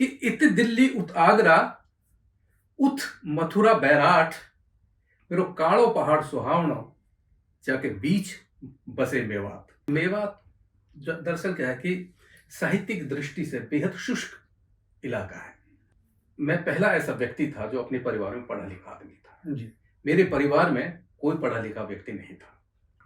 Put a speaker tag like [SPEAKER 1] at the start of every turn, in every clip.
[SPEAKER 1] कि इत दिल्ली उत आगरा उत मथुरा बैराठ मेरो काड़ो पहाड़ सुहावनो जाके बीच बसे मेवात। मेवात दरअसल क्या है कि साहित्यिक दृष्टि से बेहद शुष्क इलाका है। मैं पहला ऐसा व्यक्ति था जो अपने परिवार में पढ़ा लिखा आदमी था।
[SPEAKER 2] जी।
[SPEAKER 1] मेरे परिवार में कोई पढ़ा लिखा व्यक्ति नहीं था।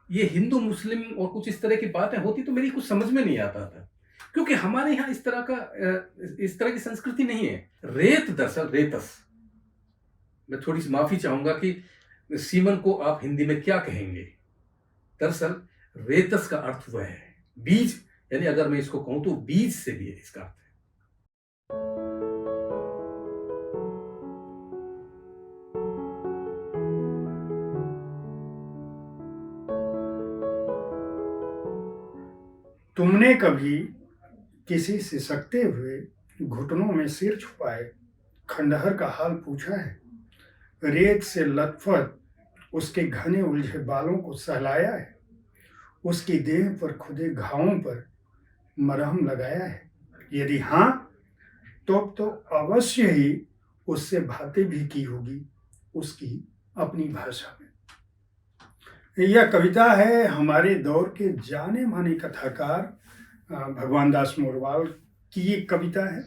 [SPEAKER 1] ये हिंदू मुस्लिम और कुछ इस तरह की बातें होती तो मेरी कुछ समझ में नहीं आता था, क्योंकि हमारे यहाँ इस तरह की संस्कृति नहीं है। रेत दरअसल रेतस, मैं थोड़ी सी माफी चाहूंगा कि सीमन को आप हिंदी में क्या कहेंगे। दरअसल रेतस का अर्थ वह है बीज, यानी अगर मैं इसको कहूं तो बीज से भी है इसका अर्थ।
[SPEAKER 2] तुमने कभी किसी से सकते हुए घुटनों में सिर छुपाए खंडहर का हाल पूछा है? रेत से लथपथ उसके घने उलझे बालों को सहलाया है? उसकी देह पर खुदे घावों पर मरहम लगाया है? यदि हाँ, तो अवश्य ही उससे बातें भी की होगी उसकी अपनी भाषा में। यह कविता है हमारे दौर के जाने माने कथाकार भगवान दास मोरवाल की एक कविता है।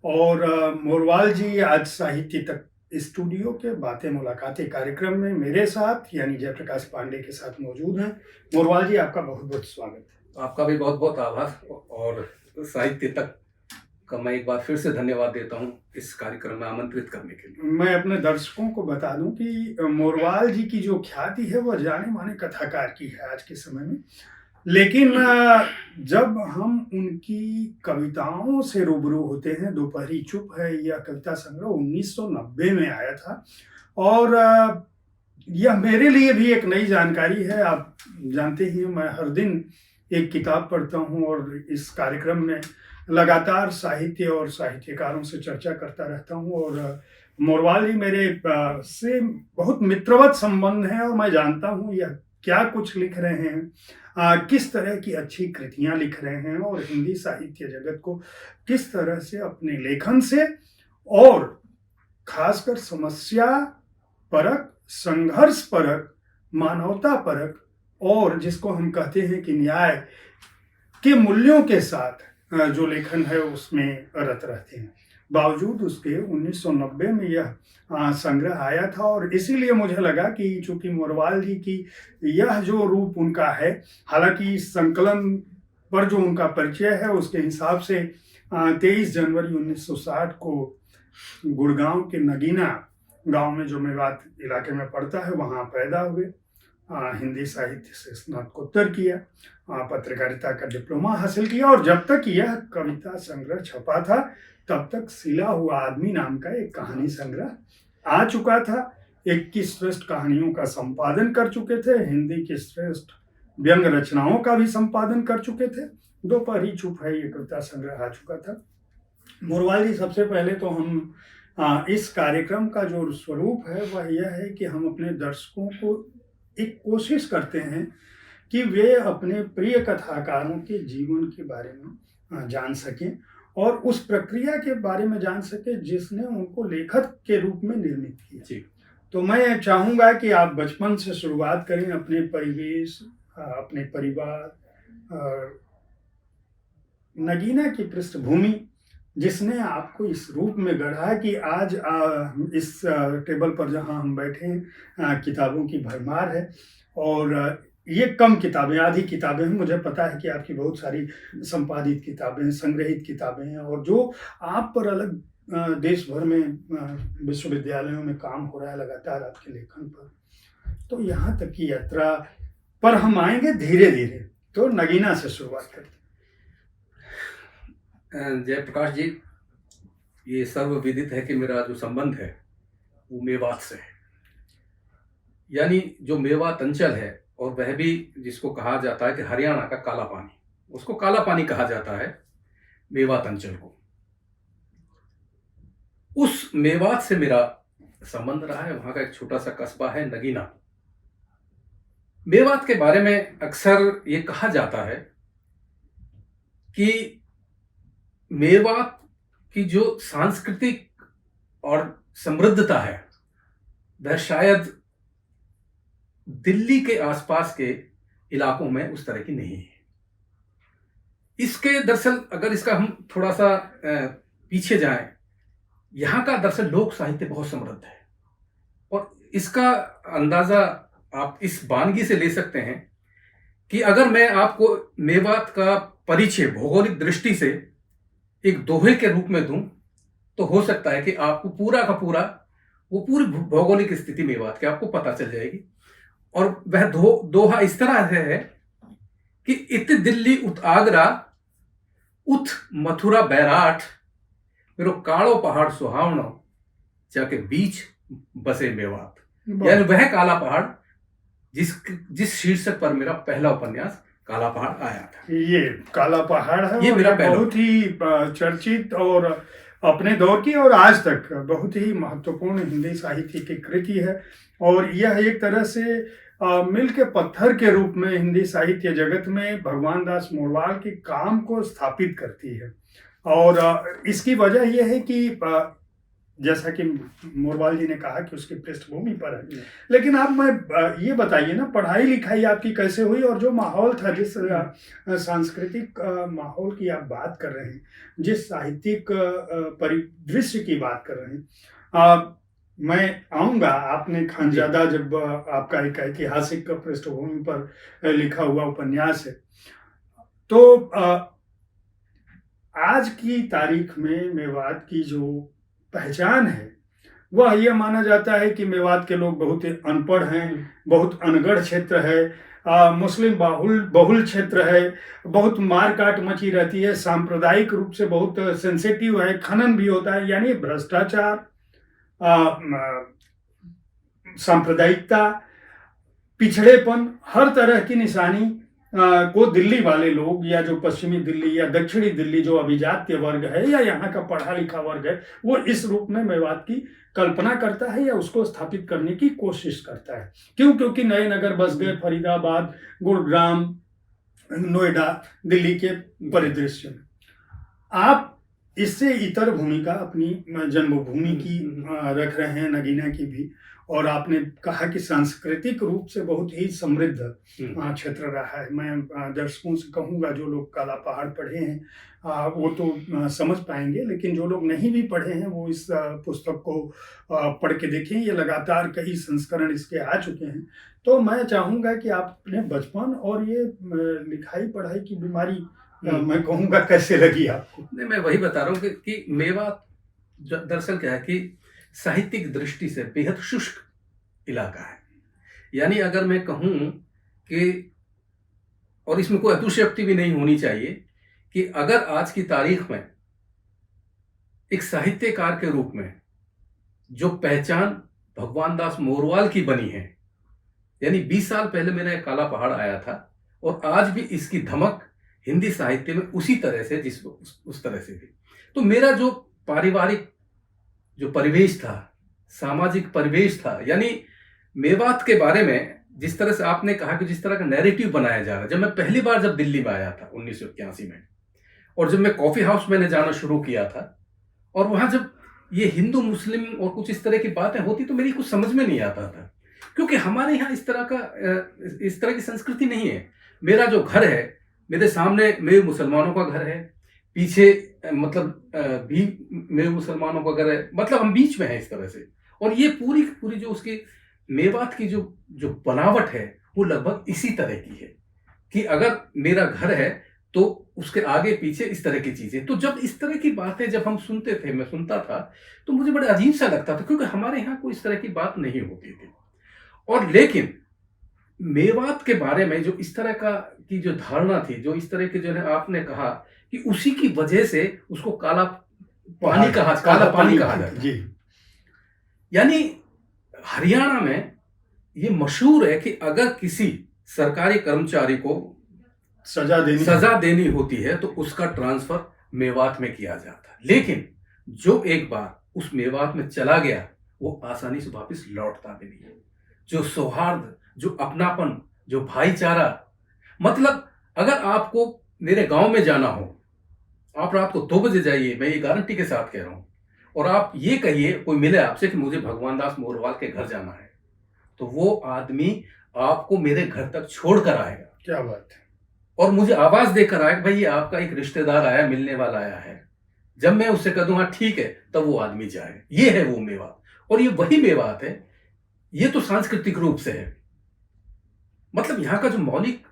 [SPEAKER 2] और मोरवाल जी आज साहित्य तक स्टूडियो के बातें मुलाकातें कार्यक्रम में मेरे साथ यानी जयप्रकाश पांडे के साथ मौजूद हैं। मोरवाल जी, आपका बहुत बहुत स्वागत है।
[SPEAKER 1] आपका भी बहुत बहुत आभार, और साहित्य तक का मैं एक बार फिर से धन्यवाद देता हूं इस कार्यक्रम में आमंत्रित करने के लिए।
[SPEAKER 2] मैं अपने दर्शकों को बता दूं कि मोरवाल जी की जो ख्याति है वह जाने माने कथाकार की है आज के समय में, लेकिन जब हम उनकी कविताओं से रूबरू होते हैं, दोपहरी चुप है यह कविता संग्रह 1990 में आया था, और यह मेरे लिए भी एक नई जानकारी है। आप जानते ही मैं हर दिन एक किताब पढ़ता हूं और इस कार्यक्रम में लगातार साहित्य और साहित्यकारों से चर्चा करता रहता हूं, और मोरवाल जी मेरे से बहुत मित्रवत संबंध है, और मैं जानता हूं यह क्या कुछ लिख रहे हैं, किस तरह की अच्छी कृतियां लिख रहे हैं, और हिंदी साहित्य जगत को किस तरह से अपने लेखन से और खासकर समस्या परक, संघर्ष परक, मानवता परक, और जिसको हम कहते हैं कि न्याय के मूल्यों के साथ जो लेखन है उसमें रत रहते हैं। बावजूद उसके 1990 में यह संग्रह आया था, और इसीलिए मुझे लगा कि चूंकि मोरवाल जी की यह जो रूप उनका है, हालांकि इस संकलन पर जो उनका परिचय है उसके हिसाब से 23 जनवरी 1960 को गुड़गांव के नगीना गांव में जो मेवात इलाके में पड़ता है वहां पैदा हुए। हिंदी साहित्य से स्नातकोत्तर किया, पत्रकारिता का डिप्लोमा हासिल किया, और जब तक यह कविता संग्रह छपा था तब तक सिला हुआ आदमी नाम का एक कहानी संग्रह आ चुका था। 21 श्रेष्ठ कहानियों का संपादन कर चुके थे, हिंदी की श्रेष्ठ व्यंग रचनाओं का भी संपादन कर चुके थे। दोपहरी चुप है ये कविता संग्रह आ चुका था। मोरवाल जी, सबसे पहले तो हम इस कार्यक्रम का जो स्वरूप है वह यह है कि हम अपने दर्शकों को एक कोशिश करते हैं कि वे अपने प्रिय कथाकारों के जीवन के बारे में जान सकें, और उस प्रक्रिया के बारे में जान सकें जिसने उनको लेखक के रूप में निर्मित किया। तो मैं चाहूँगा कि आप बचपन से शुरुआत करें, अपने परिवेश, अपने परिवार, नगीना की पृष्ठभूमि जिसने आपको इस रूप में गढ़ा कि आज इस टेबल पर जहां हम बैठे हैं किताबों की भरमार है, और ये कम किताबें, आधी किताबें हैं। मुझे पता है कि आपकी बहुत सारी संपादित किताबें हैं, संग्रहित किताबें हैं, और जो आप पर अलग देश भर में विश्वविद्यालयों में काम हो रहा है लगातार आपके लेखन पर। तो यहाँ तक की यात्रा पर हम आएंगे धीरे धीरे। तो नगीना से शुरुआत करते हैं।
[SPEAKER 1] जयप्रकाश जी, ये सर्वविदित है कि मेरा जो संबंध है वो मेवात से है, यानी जो मेवात अंचल है, और वह भी जिसको कहा जाता है कि हरियाणा का काला पानी, उसको काला पानी कहा जाता है मेवात अंचल को। उस मेवात से मेरा संबंध रहा है। वहां का एक छोटा सा कस्बा है नगीना। मेवात के बारे में अक्सर ये कहा जाता है कि मेवात कि जो सांस्कृतिक और समृद्धता है वह शायद दिल्ली के आसपास के इलाकों में उस तरह की नहीं है। इसके दरअसल अगर इसका हम थोड़ा सा पीछे जाएं, यहाँ का दरअसल लोक साहित्य बहुत समृद्ध है और इसका अंदाजा आप इस वानगी से ले सकते हैं कि अगर मैं आपको मेवात का परिचय भौगोलिक दृष्टि से एक दोहे के रूप में दूं तो हो सकता है कि आपको पूरा का पूरा वो पूरी भौगोलिक स्थिति मेवात की आपको पता चल जाएगी। और वह दोहा इस तरह है कि इत दिल्ली उत आगरा उत मथुरा बैराठ मेरो कालो पहाड़ सुहावनो जाके बीच बसे मेवात। यानी वह काला पहाड़ जिस शीर्षक पर मेरा पहला उपन्यास काला पहाड़ आया था।
[SPEAKER 2] ये काला पहाड़ है,
[SPEAKER 1] ये मेरा
[SPEAKER 2] बहुत ही चर्चित और अपने दौर की और आज तक बहुत ही महत्वपूर्ण हिंदी साहित्य की कृति है और यह एक तरह से मिल के पत्थर के रूप में हिंदी साहित्य जगत में भगवान दास मोरवाल के काम को स्थापित करती है। और इसकी वजह यह है कि जैसा कि मोरवाल जी ने कहा कि उसकी पृष्ठभूमि पर है, लेकिन आप मैं ये बताइए ना, पढ़ाई लिखाई आपकी कैसे हुई और जो माहौल था, जिस सांस्कृतिक माहौल की आप बात कर रहे हैं, जिस साहित्यिक परिदृश्य की बात कर रहे हैं, मैं आऊँगा। आपने खानजादा जब आपका एक ऐतिहासिक पृष्ठभूमि पर लिखा हुआ उपन्यास है, तो आज की तारीख में मेवात की जो पहचान है वह यह माना जाता है कि मेवात के लोग बहुत ही अनपढ़ हैं, बहुत अनगढ़ क्षेत्र है, मुस्लिम बहुल क्षेत्र है, बहुत मारकाट मची रहती है, सांप्रदायिक रूप से बहुत सेंसिटिव है, खनन भी होता है, यानी भ्रष्टाचार, सांप्रदायिकता, पिछड़ेपन, हर तरह की निशानी को दिल्ली वाले लोग या जो पश्चिमी दिल्ली या दक्षिणी दिल्ली जो अभिजात्य वर्ग है या यहाँ का पढ़ा लिखा वर्ग है, वो इस रूप में मेवात की कल्पना करता है या उसको स्थापित करने की कोशिश करता है। क्यों? क्योंकि नए नगर बस गए, फरीदाबाद, गुरुग्राम, नोएडा, दिल्ली के परिदृश्य में। आप इससे इतर भूमिका अपनी जन्मभूमि की रख रहे हैं, नगीना की भी, और आपने कहा कि सांस्कृतिक रूप से बहुत ही समृद्ध क्षेत्र रहा है। मैं दर्शकों से कहूँगा, जो लोग काला पहाड़ पढ़े हैं वो तो समझ पाएंगे, लेकिन जो लोग नहीं भी पढ़े हैं वो इस पुस्तक को पढ़ के देखें। ये लगातार कई संस्करण इसके आ चुके हैं। तो मैं चाहूँगा कि आप अपने बचपन और ये लिखाई पढ़ाई की बीमारी मैं कहूँगा कैसे लगी आपको?
[SPEAKER 1] नहीं, मैं वही बता रहा हूँ कि मेवात दरअसल क्या है कि साहित्यिक दृष्टि से बेहद शुष्क इलाका है। यानी अगर मैं कहूँ कि, और इसमें कोई अतिशयोक्ति भी नहीं होनी चाहिए, कि अगर आज की तारीख में एक साहित्यकार के रूप में जो पहचान भगवान दास मोरवाल की बनी है, यानी 20 साल पहले मेरा एक काला पहाड़ आया था और आज भी इसकी धमक हिंदी साहित्य में उसी तरह से उस तरह से थी। तो मेरा जो पारिवारिक जो परिवेश था, सामाजिक परिवेश था, यानी मेवात के बारे में जिस तरह से आपने कहा कि जिस तरह का नैरेटिव बनाया जा रहा है। जब मैं पहली बार जब दिल्ली में आया था 1981 में, और जब मैं कॉफी हाउस मैंने जाना शुरू किया था, और वहां जब ये हिंदू मुस्लिम और कुछ इस तरह की बातें होती तो मेरी कुछ समझ में नहीं आता था, क्योंकि हमारे यहाँ इस तरह की संस्कृति नहीं है। मेरा जो घर है, मेरे सामने मेरे मुसलमानों का घर है, पीछे मतलब भी मेरे मुसलमानों का घर है, मतलब हम बीच में हैं इस तरह से। और ये पूरी जो उसकी मेवात की जो बनावट है वो लगभग इसी तरह की है कि अगर मेरा घर है तो उसके आगे पीछे इस तरह की चीजें। तो जब इस तरह की बातें जब हम सुनते थे, मैं सुनता था, तो मुझे बड़ा अजीब सा लगता था, क्योंकि हमारे यहाँ कोई इस तरह की बात नहीं होती थी। और लेकिन मेवात के बारे में जो इस तरह की जो धारणा थी, जो इस तरह की जो है आपने कहा कि उसी की वजह से उसको काला पानी कहा जाता है। यानी हरियाणा में ये मशहूर है कि अगर किसी सरकारी कर्मचारी को सजा देनी होती है तो उसका ट्रांसफर मेवात में किया जाता है। लेकिन जो एक बार उस मेवात में चला गया वो आसानी से वापस लौटता भी नहीं है। जो सौहार्द, जो अपनापन, जो भाईचारा, मतलब अगर आपको मेरे गांव में जाना हो आप रात को 2 बजे जाइए, मैं ये गारंटी के साथ कह रहा हूँ, और आप ये कहिए कोई मिले आपसे कि मुझे भगवान दास मोरवाल के घर जाना है, तो वो आदमी आपको मेरे घर तक छोड़ कर आएगा।
[SPEAKER 2] क्या बात है।
[SPEAKER 1] और मुझे आवाज देकर आएगा, भाई ये आपका एक रिश्तेदार आया, मिलने वाला आया है। जब मैं उससे कह दूंगा ठीक है, तब वो आदमी जाए। ये है वो मेवात, और ये वही मेवात है। ये तो सांस्कृतिक रूप से है, मतलब यहाँ का जो मौलिक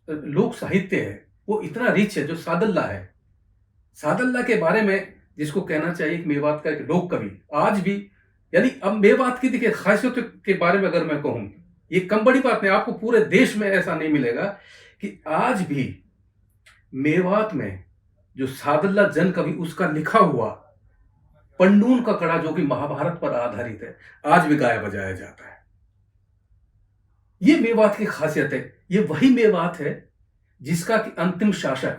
[SPEAKER 1] लोक साहित्य है वो इतना रिच है। जो सादल्ला है, सादल्ला के बारे में जिसको कहना चाहिए कि मेवात का एक लोक कवि आज भी, यानी अब मेवात की देखिए खासियत के बारे में अगर मैं कहूँ, ये कम बड़ी बात नहीं, आपको पूरे देश में ऐसा नहीं मिलेगा कि आज भी मेवात में जो सादल्ला जन कवि उसका लिखा हुआ पंडून का कड़ा, जो कि महाभारत पर आधारित है, आज भी गाया बजाया जाता है। ये मेवात की खासियत है। ये वही मेवात है जिसका कि अंतिम शासक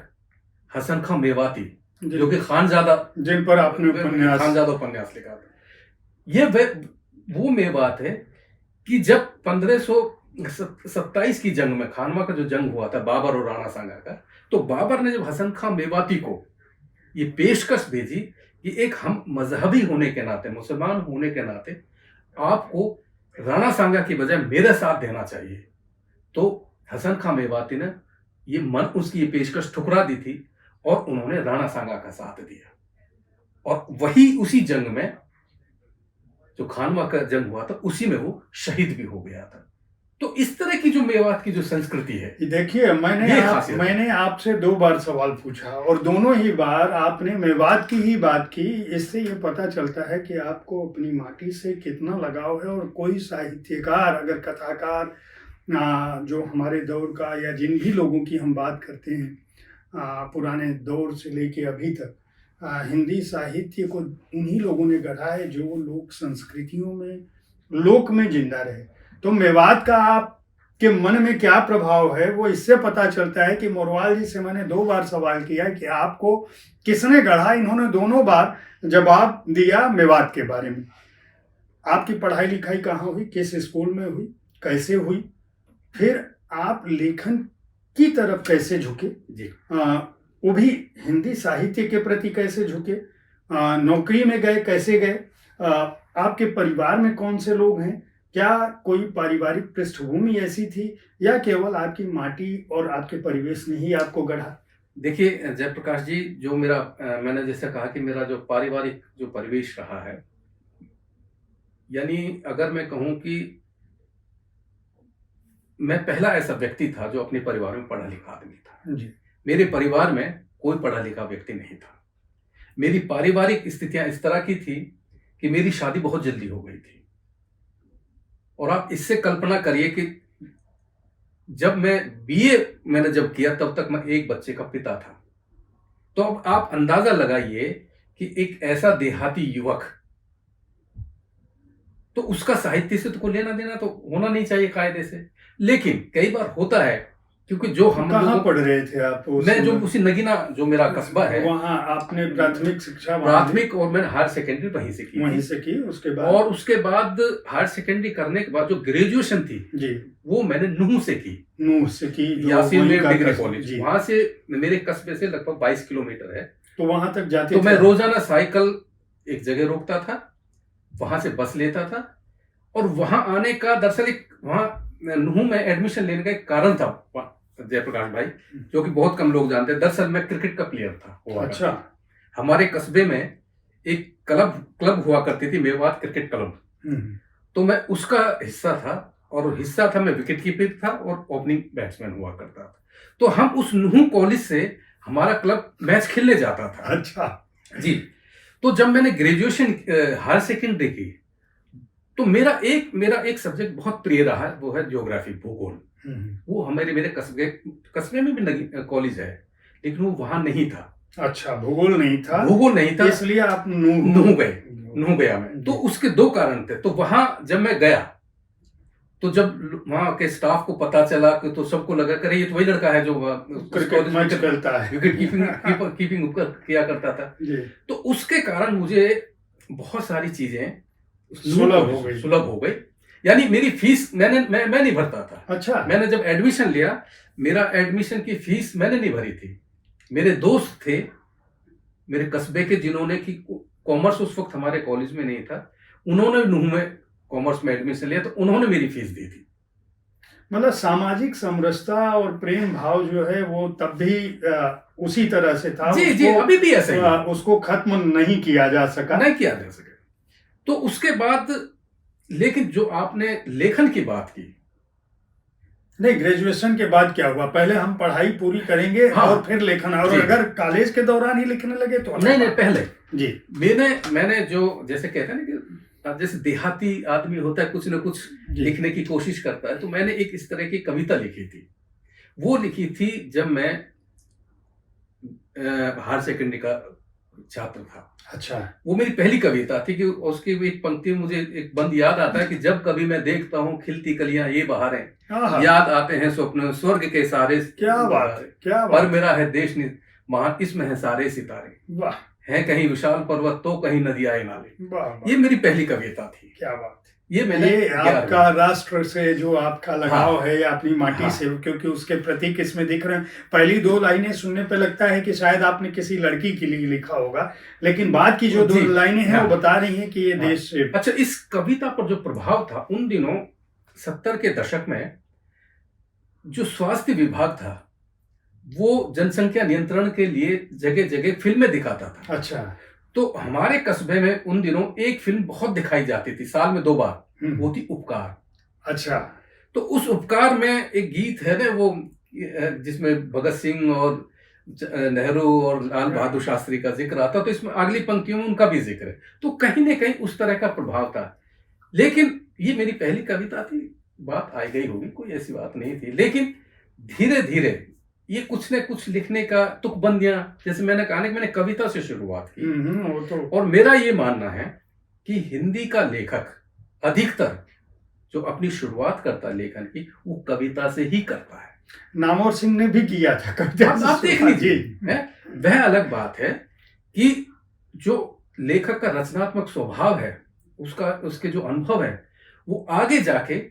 [SPEAKER 1] हसन खां मेवाती, जो कि खानजादा,
[SPEAKER 2] जिन पर आपने
[SPEAKER 1] खानजादा उपन्यास लिखा था, ये वो मेवात है कि जब 1527 की जंग में, खानवा का जो जंग हुआ था बाबर और राणा सांगा का, तो बाबर ने जब हसन खां मेवाती को ये पेशकश भेजी कि एक हम मजहबी होने के नाते, मुसलमान होने के नाते आपको राणा सांगा की बजाय मेरा साथ देना चाहिए, तो हसन खां मेवाती ने उसकी ये पेशकश ठुकरा दी थी और उन्होंने राणा सांगा का साथ दिया। और वही उसी जंग में, जो खानवा का जंग हुआ था, उसी में वो शहीद भी हो गया था। तो इस तरह की जो मेवात की जो संस्कृति है,
[SPEAKER 2] देखिए मैंने आपसे 2 बार सवाल पूछा और दोनों ही बार आपने मेवात की ही बात की। इससे ये पता चलता है कि आपको अपनी माटी से कितना लगाव है। और कोई साहित्यकार, अगर कथाकार जो हमारे दौर का, या जिन भी लोगों की हम बात करते हैं पुराने दौर से लेके अभी तक, हिंदी साहित्य को उन्हीं लोगों ने गढ़ा है जो लोक संस्कृतियों में, लोक में जिंदा रहे। तो मेवात का आपके मन में क्या प्रभाव है, वो इससे पता चलता है कि मोरवाल जी से मैंने 2 बार सवाल किया कि आपको किसने गढ़ा। इन्होंने दोनों बार जवाब दिया मेवात के बारे में। आपकी पढ़ाई लिखाई कहाँ हुई, किस स्कूल में हुई, कैसे हुई, फिर आप लेखन की तरफ कैसे झुके
[SPEAKER 1] जी,
[SPEAKER 2] वो भी हिंदी साहित्य के प्रति कैसे झुके, नौकरी में गए कैसे गए, आपके परिवार में कौन से लोग हैं, क्या कोई पारिवारिक पृष्ठभूमि ऐसी थी, या केवल आपकी माटी और आपके परिवेश ने ही आपको गढ़ा।
[SPEAKER 1] देखिए जयप्रकाश जी, जो मेरा मैंने जैसे कहा कि मेरा जो पारिवारिक जो परिवेश रहा है, यानी अगर मैं कहूं कि मैं पहला ऐसा व्यक्ति था जो अपने परिवार में पढ़ा लिखा आदमी था।
[SPEAKER 2] जी।
[SPEAKER 1] मेरे परिवार में कोई पढ़ा लिखा व्यक्ति नहीं था। मेरी पारिवारिक स्थितियां इस तरह की थी कि मेरी शादी बहुत जल्दी हो गई थी। और आप इससे कल्पना करिए कि जब मैं बीए मैंने जब किया, तब तक मैं एक बच्चे का पिता था। तो अब आप अंदाजा लगाइए कि एक ऐसा देहाती युवक, तो उसका साहित्य से तो कोई लेना देना तो होना नहीं चाहिए कायदे से। लेकिन कई बार होता है, क्योंकि जो हम
[SPEAKER 2] कहाँ पढ़ रहे थे आप?
[SPEAKER 1] मैं जो उसी नगीना, जो मेरा कस्बा है,
[SPEAKER 2] वहाँ आपने प्राथमिक शिक्षा,
[SPEAKER 1] प्राथमिक और मैंने हायर सेकेंडरी वहीं से की।
[SPEAKER 2] उसके बाद,
[SPEAKER 1] और उसके बाद हायर सेकेंडरी करने के बाद जो ग्रेजुएशन थी
[SPEAKER 2] जी,
[SPEAKER 1] वो मैंने नूह से की, यासीन डिग्री कॉलेज। वहां से मेरे कस्बे से लगभग 22 किलोमीटर है।
[SPEAKER 2] तो वहां तक जाते
[SPEAKER 1] तो मैं रोजाना साइकिल एक जगह रोकता था, वहां से बस लेता था, और वहां आने का दरअसल एक वहां नूह में एडमिशन लेने का एक कारण था जयप्रकाश भाई, जो कि बहुत कम लोग जानते हैं। दरअसल मैं क्रिकेट का प्लेयर था।
[SPEAKER 2] अच्छा।
[SPEAKER 1] हमारे कस्बे में एक क्लब हुआ करती थी, मेवात क्रिकेट क्लब। तो मैं उसका हिस्सा था, और हिस्सा था मैं विकेट कीपर था और ओपनिंग बैट्समैन हुआ करता था। तो हम उस नूह कॉलेज से हमारा क्लब मैच खेलने जाता था।
[SPEAKER 2] अच्छा
[SPEAKER 1] जी। तो जब मैंने ग्रेजुएशन हायर सेकेंडरी की, तो मेरा एक सब्जेक्ट बहुत प्रिय रहा, वो है ज्योग्राफी, भूगोल। वो मेरे कस्बे में भी कॉलेज है, लेकिन वो वहां नहीं था। अच्छा,
[SPEAKER 2] भूगोल नहीं था, इसलिए आप नूह
[SPEAKER 1] गया मैं। तो उसके 2 कारण थे। तो वहां जब मैं गया, तो जब वहां के स्टाफ को पता चला कि, तो सबको लगा कि ये तो वही लड़का है जो
[SPEAKER 2] क्रिकेट मैच खेलता है,
[SPEAKER 1] विकेट कीपिंग किया करता था। तो उसके कारण मुझे बहुत सारी चीजें सुलभ हो गई। यानी मेरी फीस मैं नहीं भरता था।
[SPEAKER 2] अच्छा।
[SPEAKER 1] मैंने जब एडमिशन लिया, मेरा एडमिशन की फीस मैंने नहीं भरी थी। मेरे दोस्त थे मेरे कस्बे के जिन्होंने कि कॉमर्स उस वक्त हमारे कॉलेज में नहीं था, उन्होंने नूह में कॉमर्स में एडमिशन लिया, तो उन्होंने मेरी फीस दी थी।
[SPEAKER 2] मतलब सामाजिक समरसता और प्रेम भाव जो है वो तब भी उसी तरह से था।
[SPEAKER 1] जी जी, अभी भी ऐसा ही है।
[SPEAKER 2] उसको खत्म नहीं किया जा सका।
[SPEAKER 1] नहीं किया जा सका। तो उसके बाद, लेकिन जो आपने लेखन की बात की,
[SPEAKER 2] नहीं, ग्रेजुएशन के बाद क्या हुआ? पहले हम पढ़ाई पूरी करेंगे
[SPEAKER 1] हाँ,
[SPEAKER 2] और फिर लेखन। और
[SPEAKER 1] जी।
[SPEAKER 2] अगर कॉलेज के दौरान ही लिखने लगे तो
[SPEAKER 1] नहीं नहीं, पहले
[SPEAKER 2] जी।
[SPEAKER 1] मैंने जो जैसे कहते हैं ना कि जैसे देहाती आदमी होता है, कुछ न कुछ लिखने की कोशिश करता है, तो मैंने एक इस तरह की कविता लिखी थी। वो लिखी थी जब मैं हायर सेकेंडरी का छात्र था।
[SPEAKER 2] अच्छा।
[SPEAKER 1] वो मेरी पहली कविता थी कि उसकी एक पंक्ति में मुझे एक बंद याद आता है कि जब कभी मैं देखता हूँ खिलती कलियां ये बहारें, याद आते हैं स्वप्न स्वर्ग के सारे।
[SPEAKER 2] क्या बात है, क्या बात।
[SPEAKER 1] पर मेरा है देश महान, इसमें है सारे सितारे,
[SPEAKER 2] वाह।
[SPEAKER 1] है कहीं विशाल पर्वत तो कहीं नदियां नाले।
[SPEAKER 2] वाह।
[SPEAKER 1] ये मेरी पहली कविता थी।
[SPEAKER 2] क्या बात।
[SPEAKER 1] ये
[SPEAKER 2] आपका राष्ट्र से जो आपका लगाव है या अपनी माटी
[SPEAKER 1] हाँ,
[SPEAKER 2] से, क्योंकि उसके प्रतीक इसमें दिख रहे हैं। पहली दो लाइनें सुनने पे लगता है कि शायद आपने किसी लड़की के लिए लिखा होगा, लेकिन बाद की जो दो लाइनें हैं वो बता रही हैं कि ये देश से।
[SPEAKER 1] अच्छा, इस कविता पर जो प्रभाव था उन दिनों 70 के दशक में, जो स्वास्थ्य विभाग था वो जनसंख्या नियंत्रण के लिए जगह जगह फिल्में दिखाता था।
[SPEAKER 2] अच्छा।
[SPEAKER 1] तो हमारे कस्बे में उन दिनों एक फिल्म बहुत दिखाई जाती थी, साल में 2 बार, वो थी उपकार।
[SPEAKER 2] अच्छा।
[SPEAKER 1] तो उस उपकार में एक गीत है ना, वो जिसमें भगत सिंह और नेहरू और लाल बहादुर शास्त्री का जिक्र आता, तो इसमें अगली पंक्तियों में उनका भी जिक्र है। तो कहीं ना कहीं उस तरह का प्रभाव था। लेकिन ये मेरी पहली कविता थी, बात आई गई होगी, कोई ऐसी बात नहीं थी। लेकिन धीरे धीरे ये कुछ न कुछ लिखने का तुकबंदियां, जैसे मैंने कहा कि मैंने कविता से शुरुआत की।
[SPEAKER 2] वो तो। और
[SPEAKER 1] मेरा ये मानना है कि हिंदी का लेखक अधिकतर जो अपनी शुरुआत करता है लेखन की, वो कविता से ही करता है।
[SPEAKER 2] नामवर सिंह ने भी किया था कविता।
[SPEAKER 1] आप देख लीजिए, वह अलग बात है कि जो लेखक का रचनात्मक स्वभाव है, उसके जो अनुभव है, वो आगे जाके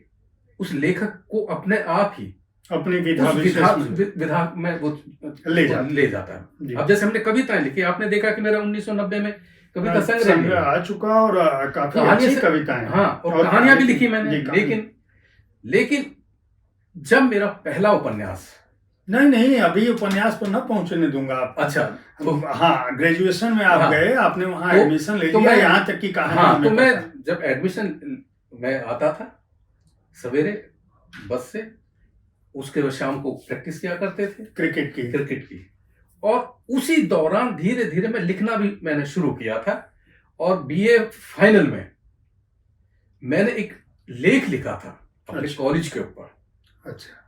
[SPEAKER 1] उस लेखक को अपने आप ही
[SPEAKER 2] अपनी
[SPEAKER 1] विधा में वो ले जाता है। अब जैसे हमने कविताएं लिखी, आपने देखा कि मेरा 1990 में कविता संग्रह
[SPEAKER 2] आ चुका और काफी अच्छी कविताएं।
[SPEAKER 1] हाँ, और कहानियां भी लिखी मैंने। लेकिन जब मेरा पहला उपन्यास,
[SPEAKER 2] नहीं, अभी उपन्यास पर न पहुंचने दूंगा आप।
[SPEAKER 1] अच्छा,
[SPEAKER 2] तो हाँ, ग्रेजुएशन में आप गए, आपने वहां एडमिशन ले लिया, यहाँ तक की कहानी।
[SPEAKER 1] हाँ, तो मैं जब एडमिशन मैं आता था सवेरे बस से, उसके बाद शाम को प्रैक्टिस किया करते थे क्रिकेट की, और उसी दौरान धीरे धीरे मैं लिखना भी मैंने शुरू किया था। और बीए फाइनल में मैंने एक लेख लिखा था अपने कॉलेज के ऊपर।
[SPEAKER 2] अच्छा।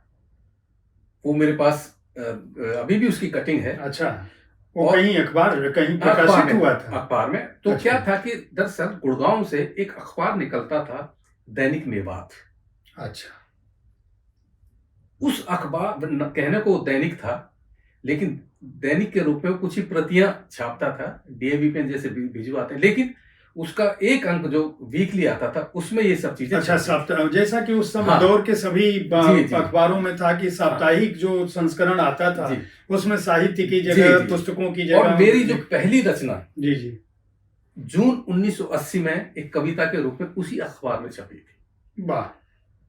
[SPEAKER 2] वो
[SPEAKER 1] मेरे पास अभी भी उसकी कटिंग है।
[SPEAKER 2] अच्छा। वो कहीं कहीं प्रकाशित हुआ था
[SPEAKER 1] अखबार में। तो अच्छा। क्या था कि दरअसल गुड़गांव से एक अखबार निकलता था, दैनिक मेवात।
[SPEAKER 2] अच्छा।
[SPEAKER 1] उस अखबार, कहने को दैनिक था, लेकिन दैनिक के रूप में कुछ ही प्रतियां छापता था, डीएवी पे जैसे भिजवाते हैं, लेकिन उसका एक अंक जो वीकली आता था उसमें ये सब चीजें।
[SPEAKER 2] अच्छा, जैसा कि उस समय दौर के सभी अखबारों में था कि साप्ताहिक जो संस्करण आता था उसमें साहित्य की जगह पुस्तकों की जगह।
[SPEAKER 1] और मेरी जो पहली रचना
[SPEAKER 2] जी
[SPEAKER 1] जून 1980 में एक कविता के रूप में उसी अखबार में छपी थी।
[SPEAKER 2] वाह।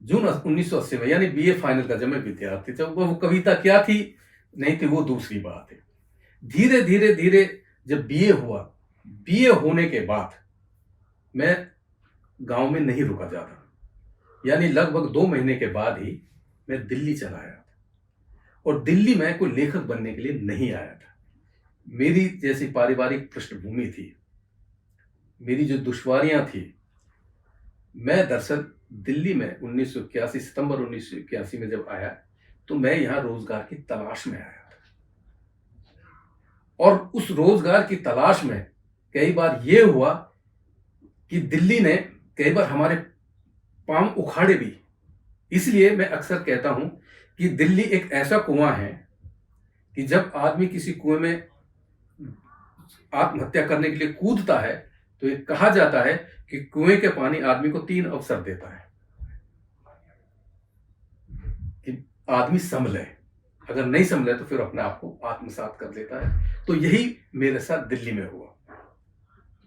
[SPEAKER 1] जून 1980 में, यानी बीए फाइनल का जब मैं विद्यार्थी था। वो कविता क्या थी नहीं थी वो दूसरी बात है। धीरे धीरे धीरे जब बीए हुआ, बीए होने के बाद मैं गांव में नहीं रुका ज्यादा, यानी लगभग 2 महीने के बाद ही मैं दिल्ली चला आया था। और दिल्ली में कोई लेखक बनने के लिए नहीं आया था। मेरी जैसी पारिवारिक पृष्ठभूमि थी, मेरी जो दुश्वारियां थी, मैं दरअसल दिल्ली में 1981 सितंबर 1981 में जब आया तो मैं यहाँ रोजगार की तलाश में आया था। और उस रोजगार की तलाश में कई बार ये हुआ कि दिल्ली ने कई बार हमारे पांव उखाड़े भी। इसलिए मैं अक्सर कहता हूं कि दिल्ली एक ऐसा कुआं है कि जब आदमी किसी कुएं में आत्महत्या करने के लिए कूदता है तो ये कहा जाता है कि कुएं के पानी आदमी को 3 अवसर देता है कि आदमी संभले, अगर नहीं समझे तो फिर अपने आप को आत्मसात कर लेता है। तो यही मेरे साथ दिल्ली में हुआ।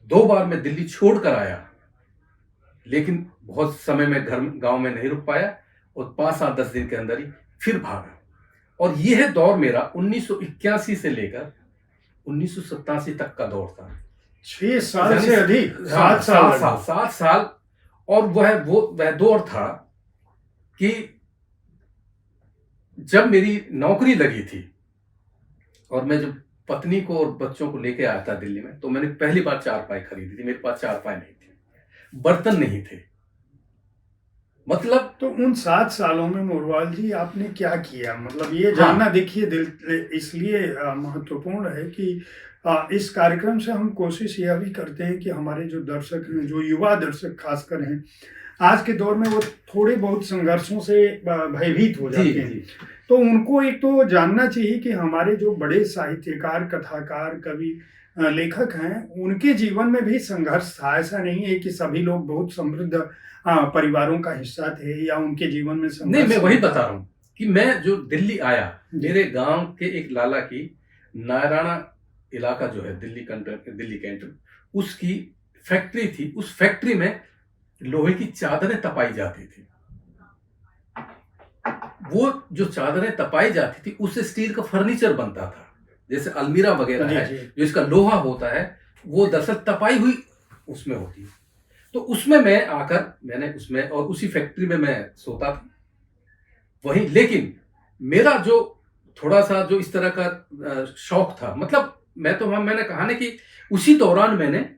[SPEAKER 1] 2 बार मैं दिल्ली छोड़ कर आया, लेकिन बहुत समय में घर गांव में नहीं रुक पाया और 5 साल 10 दिन के अंदर ही फिर भागा। और यह दौर मेरा 1981 से लेकर 1987 तक का दौर था।
[SPEAKER 2] 6 साल से अधिक,
[SPEAKER 1] हाँ,
[SPEAKER 2] 7 साल।
[SPEAKER 1] 7 साल। और वह दौर था कि जब मेरी नौकरी लगी थी और मैं जब पत्नी को और बच्चों को लेके आया था दिल्ली में, तो मैंने पहली बार चारपाई खरीदी थी। मेरे पास चारपाई नहीं थी, बर्तन नहीं थे। मतलब
[SPEAKER 2] तो उन 7 सालों में मोरवाल जी आपने क्या किया? मतलब ये
[SPEAKER 1] हाँ,
[SPEAKER 2] जानना देखिए दिल इसलिए महत्वपूर्ण है कि इस कार्यक्रम से हम कोशिश यह भी करते हैं कि हमारे जो दर्शक हैं, जो युवा दर्शक खासकर हैं, आज के दौर में वो थोड़े बहुत संघर्षों से भयभीत हो
[SPEAKER 1] जी
[SPEAKER 2] जाते हैं।
[SPEAKER 1] जी
[SPEAKER 2] तो उनको एक तो जानना चाहिए कि हमारे जो बड़े साहित्यकार, कथाकार, कवि, लेखक हैं, उनके जीवन में भी संघर्ष था। ऐसा नहीं है कि सभी लोग बहुत समृद्ध परिवारों का हिस्सा थे या उनके जीवन में
[SPEAKER 1] नहीं,
[SPEAKER 2] संघर्ष
[SPEAKER 1] मैं वही
[SPEAKER 2] नहीं था।
[SPEAKER 1] बता रहा हूँ कि मैं जो दिल्ली आया,
[SPEAKER 2] जी।
[SPEAKER 1] मेरे गांव के एक लाला की नायराना इलाका जो है दिल्ली कैंटन, उसकी फैक्ट्री थी। उस फैक्ट्री में लोहे की चादरें तपाई जाती थी। वो जो चादरें तपाई जाती थी उससे स्टील का फर्नीचर बनता था, जैसे अलमीरा वगैरह
[SPEAKER 2] जी,
[SPEAKER 1] है,
[SPEAKER 2] जी।
[SPEAKER 1] जो इसका लोहा होता है वो दरअसल तपाई हुई उसमें होती है। तो उसमें मैं आकर मैंने उसमें और उसी फैक्ट्री में मैं सोता था वहीं। लेकिन मेरा जो थोड़ा सा जो इस तरह का शौक था, मतलब मैंने कहा ना कि उसी दौरान मैंने,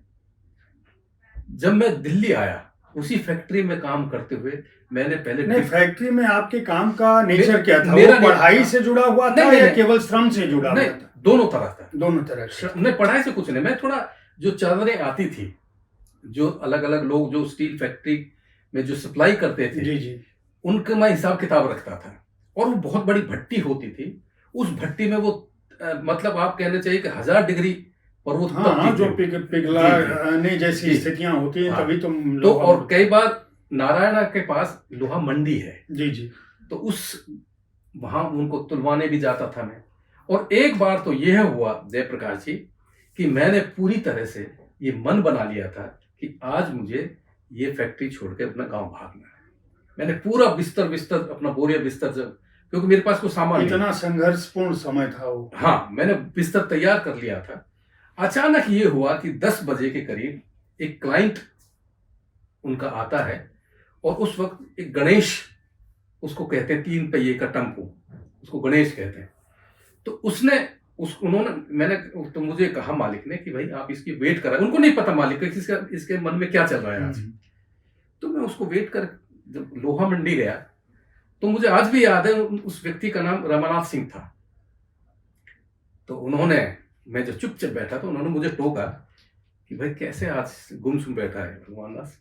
[SPEAKER 1] जब मैं दिल्ली आया, उसी फैक्ट्री में काम करते हुए मैंने पहले
[SPEAKER 2] नहीं, फैक्ट्री में आपके काम का नेचर क्या था?
[SPEAKER 1] मेरा
[SPEAKER 2] वो पढ़ाई से जुड़ा हुआ था
[SPEAKER 1] नहीं,
[SPEAKER 2] या
[SPEAKER 1] नहीं,
[SPEAKER 2] केवल श्रम से जुड़ा हुआ
[SPEAKER 1] नहीं,
[SPEAKER 2] था?
[SPEAKER 1] दोनों तरह था।
[SPEAKER 2] दोनों तरह से।
[SPEAKER 1] नहीं, पढ़ाई से कुछ नहीं। मैं थोड़ा जो चादरें आती थी, जो अलग अलग लोग जो स्टील फैक्ट्री में जो सप्लाई करते थे,
[SPEAKER 2] जी, जी।
[SPEAKER 1] उनका मैं हिसाब किताब रखता था। और वो बहुत बड़ी भट्टी होती थी। उस भट्टी में वो मतलब आप कहना चाहिए कि 1000 डिग्री पर वो
[SPEAKER 2] हाँ,
[SPEAKER 1] तपती
[SPEAKER 2] जो
[SPEAKER 1] थी।
[SPEAKER 2] पिघलाने जैसी
[SPEAKER 1] जी।
[SPEAKER 2] स्थितियां होती हैं,
[SPEAKER 1] हाँ।
[SPEAKER 2] तभी तुम
[SPEAKER 1] तो
[SPEAKER 2] लोहा
[SPEAKER 1] और कई बार नारायणा के पास लोहा मंडी है,
[SPEAKER 2] जी, जी।
[SPEAKER 1] तो वहां उनको तुलवाने भी जाता था मैं। और एक बार तो यह हुआ जयप्रकाश जी कि मैंने पूरी तरह से ये मन बना लिया था कि आज मुझे ये फैक्ट्री छोड़ के अपना गांव भागना है। मैंने पूरा बिस्तर अपना बोरिया बिस्तर, जब क्योंकि मेरे पास कोई सामान नहीं,
[SPEAKER 2] इतना संघर्षपूर्ण समय था वो।
[SPEAKER 1] हाँ, मैंने बिस्तर तैयार कर लिया था। अचानक ये हुआ कि 10 बजे के करीब एक क्लाइंट उनका आता है, और उस वक्त एक गणेश, उसको कहते हैं 3 पहिए का टेम्पो, उसको गणेश कहते हैं। तो तो मुझे कहा मालिक ने कि भाई आप इसकी वेट करा। उनको नहीं पता मालिक का इसके मन में क्या चल रहा है आज। तो मैं उसको वेट कर, जब लोहा मंडी गया, तो मुझे आज भी याद है उस व्यक्ति का नाम रमानाथ सिंह था। तो मैं जो चुपचाप बैठा था, उन्होंने मुझे टोका कि भाई कैसे आज गुमसुम बैठा है भगवान दास।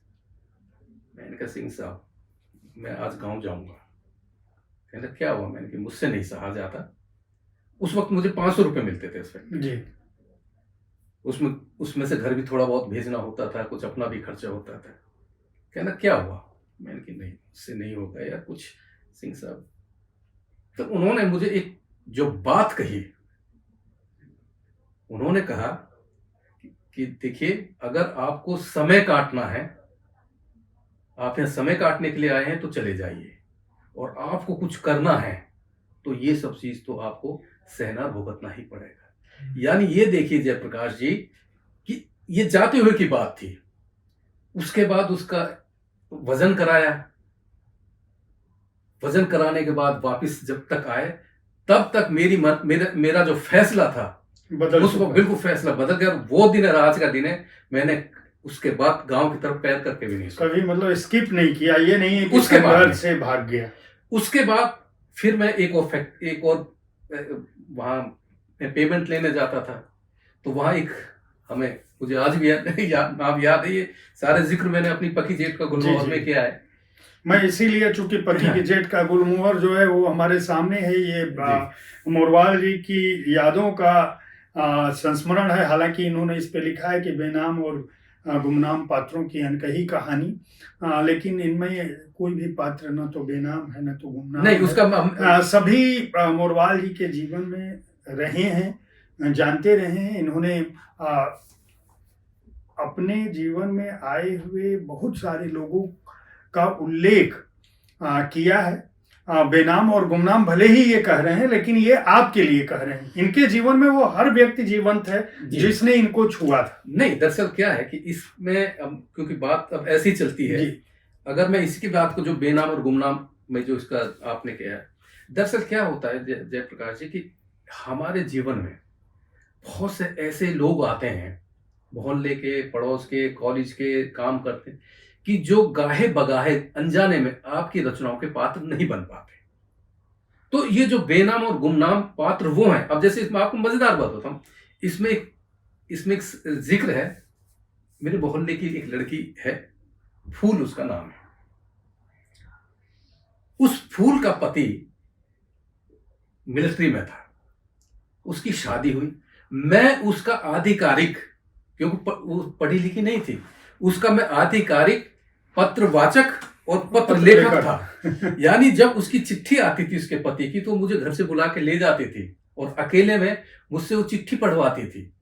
[SPEAKER 1] मैंने कहा सिंह साहब, मैं आज गांव जाऊंगा। कहने क्या हुआ? मैंने कहा मुझसे नहीं सहा जाता। उस वक्त मुझे 500 रुपये मिलते थे उसमें
[SPEAKER 2] जी।
[SPEAKER 1] उसमें से घर भी थोड़ा बहुत भेजना होता था, कुछ अपना भी खर्चा होता था। कहना क्या हुआ? मैंने कहा नहीं, उससे नहीं होगा यार कुछ सिंह साहब। तो उन्होंने मुझे एक जो बात कही, उन्होंने कहा कि देखिए, अगर आपको समय काटना है, आप यहाँ समय काटने के लिए आए हैं तो चले जाइए, और आपको कुछ करना है तो ये सब चीज तो आपको सहना भुगतना ही पड़ेगा। यानी ये देखिए जयप्रकाश जी कि ये जाते हुए की बात थी। उसके बाद उसका वजन कराया, वजन कराने के बाद वापस जब तक आए, तब तक मेरा जो फैसला था उसको बिल्कुल फैसला बदल गया। वो दिन आज का दिन है। मैंने उसके बाद गांव की तरफ पैर करके भी नहीं सोचा।
[SPEAKER 2] कभी मतलब स्किप नहीं किया, ये नहीं है कि
[SPEAKER 1] उसके बाद
[SPEAKER 2] से भाग गया।
[SPEAKER 1] उसके बाद फिर मैं एक और वहां पेमेंट लेने जाता था। तो वहां मुझे आज भी नाम याद है। ये सारे जिक्र मैंने अपनी पकी जेठ का गुलमोहर में किया है।
[SPEAKER 2] मैं इसीलिए, चूंकि पति की जेठ का गुलमोहर जो है वो हमारे सामने है, ये मोरवाल जी की यादों का संस्मरण है। हालांकि इन्होंने इस पे लिखा है कि बेनाम और गुमनाम पात्रों की अनकही कहानी। लेकिन इनमें कोई भी पात्र न तो बेनाम है न तो गुमनाम
[SPEAKER 1] नहीं
[SPEAKER 2] है।
[SPEAKER 1] उसका
[SPEAKER 2] सभी मोरवाल जी के जीवन में रहे हैं, जानते रहे हैं। इन्होंने अपने जीवन में आए हुए बहुत सारे लोगों का उल्लेख किया है। बेनाम और गुमनाम भले ही ये कह रहे हैं, लेकिन ये आपके लिए कह रहे हैं। इनके जीवन में वो हर व्यक्ति जीवंत है जिसने इनको छुआ था।
[SPEAKER 1] नहीं, दरअसल क्या है कि इसमें क्योंकि बात अब ऐसी चलती है, अगर मैं इसकी बात को जो बेनाम और गुमनाम में जो इसका आपने किया है, दरअसल क्या होता है जयप्रकाश जी कि हमारे जीवन में बहुत से ऐसे लोग आते हैं, मोहल्ले के, पड़ोस के, कॉलेज के, काम करते हैं, कि जो गाहे बगाहे अनजाने में आपकी रचनाओं के पात्र नहीं बन पाते। तो ये जो बेनाम और गुमनाम पात्र वो हैं। अब जैसे इसमें आपको मजेदार बात बताऊं, इसमें एक जिक्र है, मेरे मोहल्ले की एक लड़की है, फूल उसका नाम है। उस फूल का पति मिलिट्री में था, उसकी शादी हुई, मैं उसका आधिकारिक, क्योंकि वो पढ़ी लिखी नहीं थी, उसका मैं आधिकारिक पत्रवाचक और पत्र लेखक था। यानी जब उसकी चिट्ठी आती थी उसके पति की, तो मुझे घर से बुला के ले जाती थी और अकेले में मुझसे वो चिट्ठी पढ़वाती थी।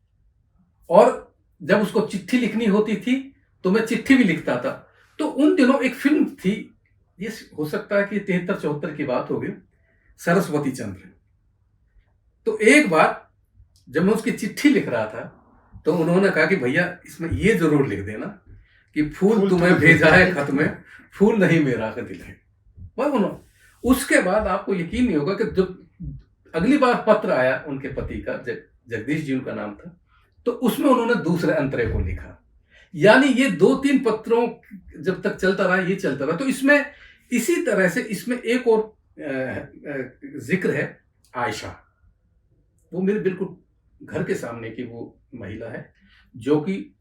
[SPEAKER 1] और जब उसको चिट्ठी लिखनी होती थी तो मैं चिट्ठी भी लिखता था। तो उन दिनों एक फिल्म थी, ये हो सकता है कि 73-74 की बात होगी, सरस्वती चंद्र। तो एक बार जब मैं उसकी चिट्ठी लिख रहा था तो उन्होंने कहा कि भैया इसमें ये जरूर लिख देना कि फूल तुम्हें भेजा है खत में, फूल नहीं मेरा का दिल है। बस उसके बाद आपको यकीन नहीं होगा कि जब अगली बार पत्र आया उनके पति का, जगदीश जी उनका नाम था, तो उसमें उन्होंने दूसरे अंतरे को लिखा। यानी ये 2-3 पत्रों जब तक चलता रहा, ये चलता रहा। तो इसमें इसी तरह से इसमें एक और जिक्र है, आयशा। वो मेरे बिल्कुल घर के सामने की वो महिला है, जो कि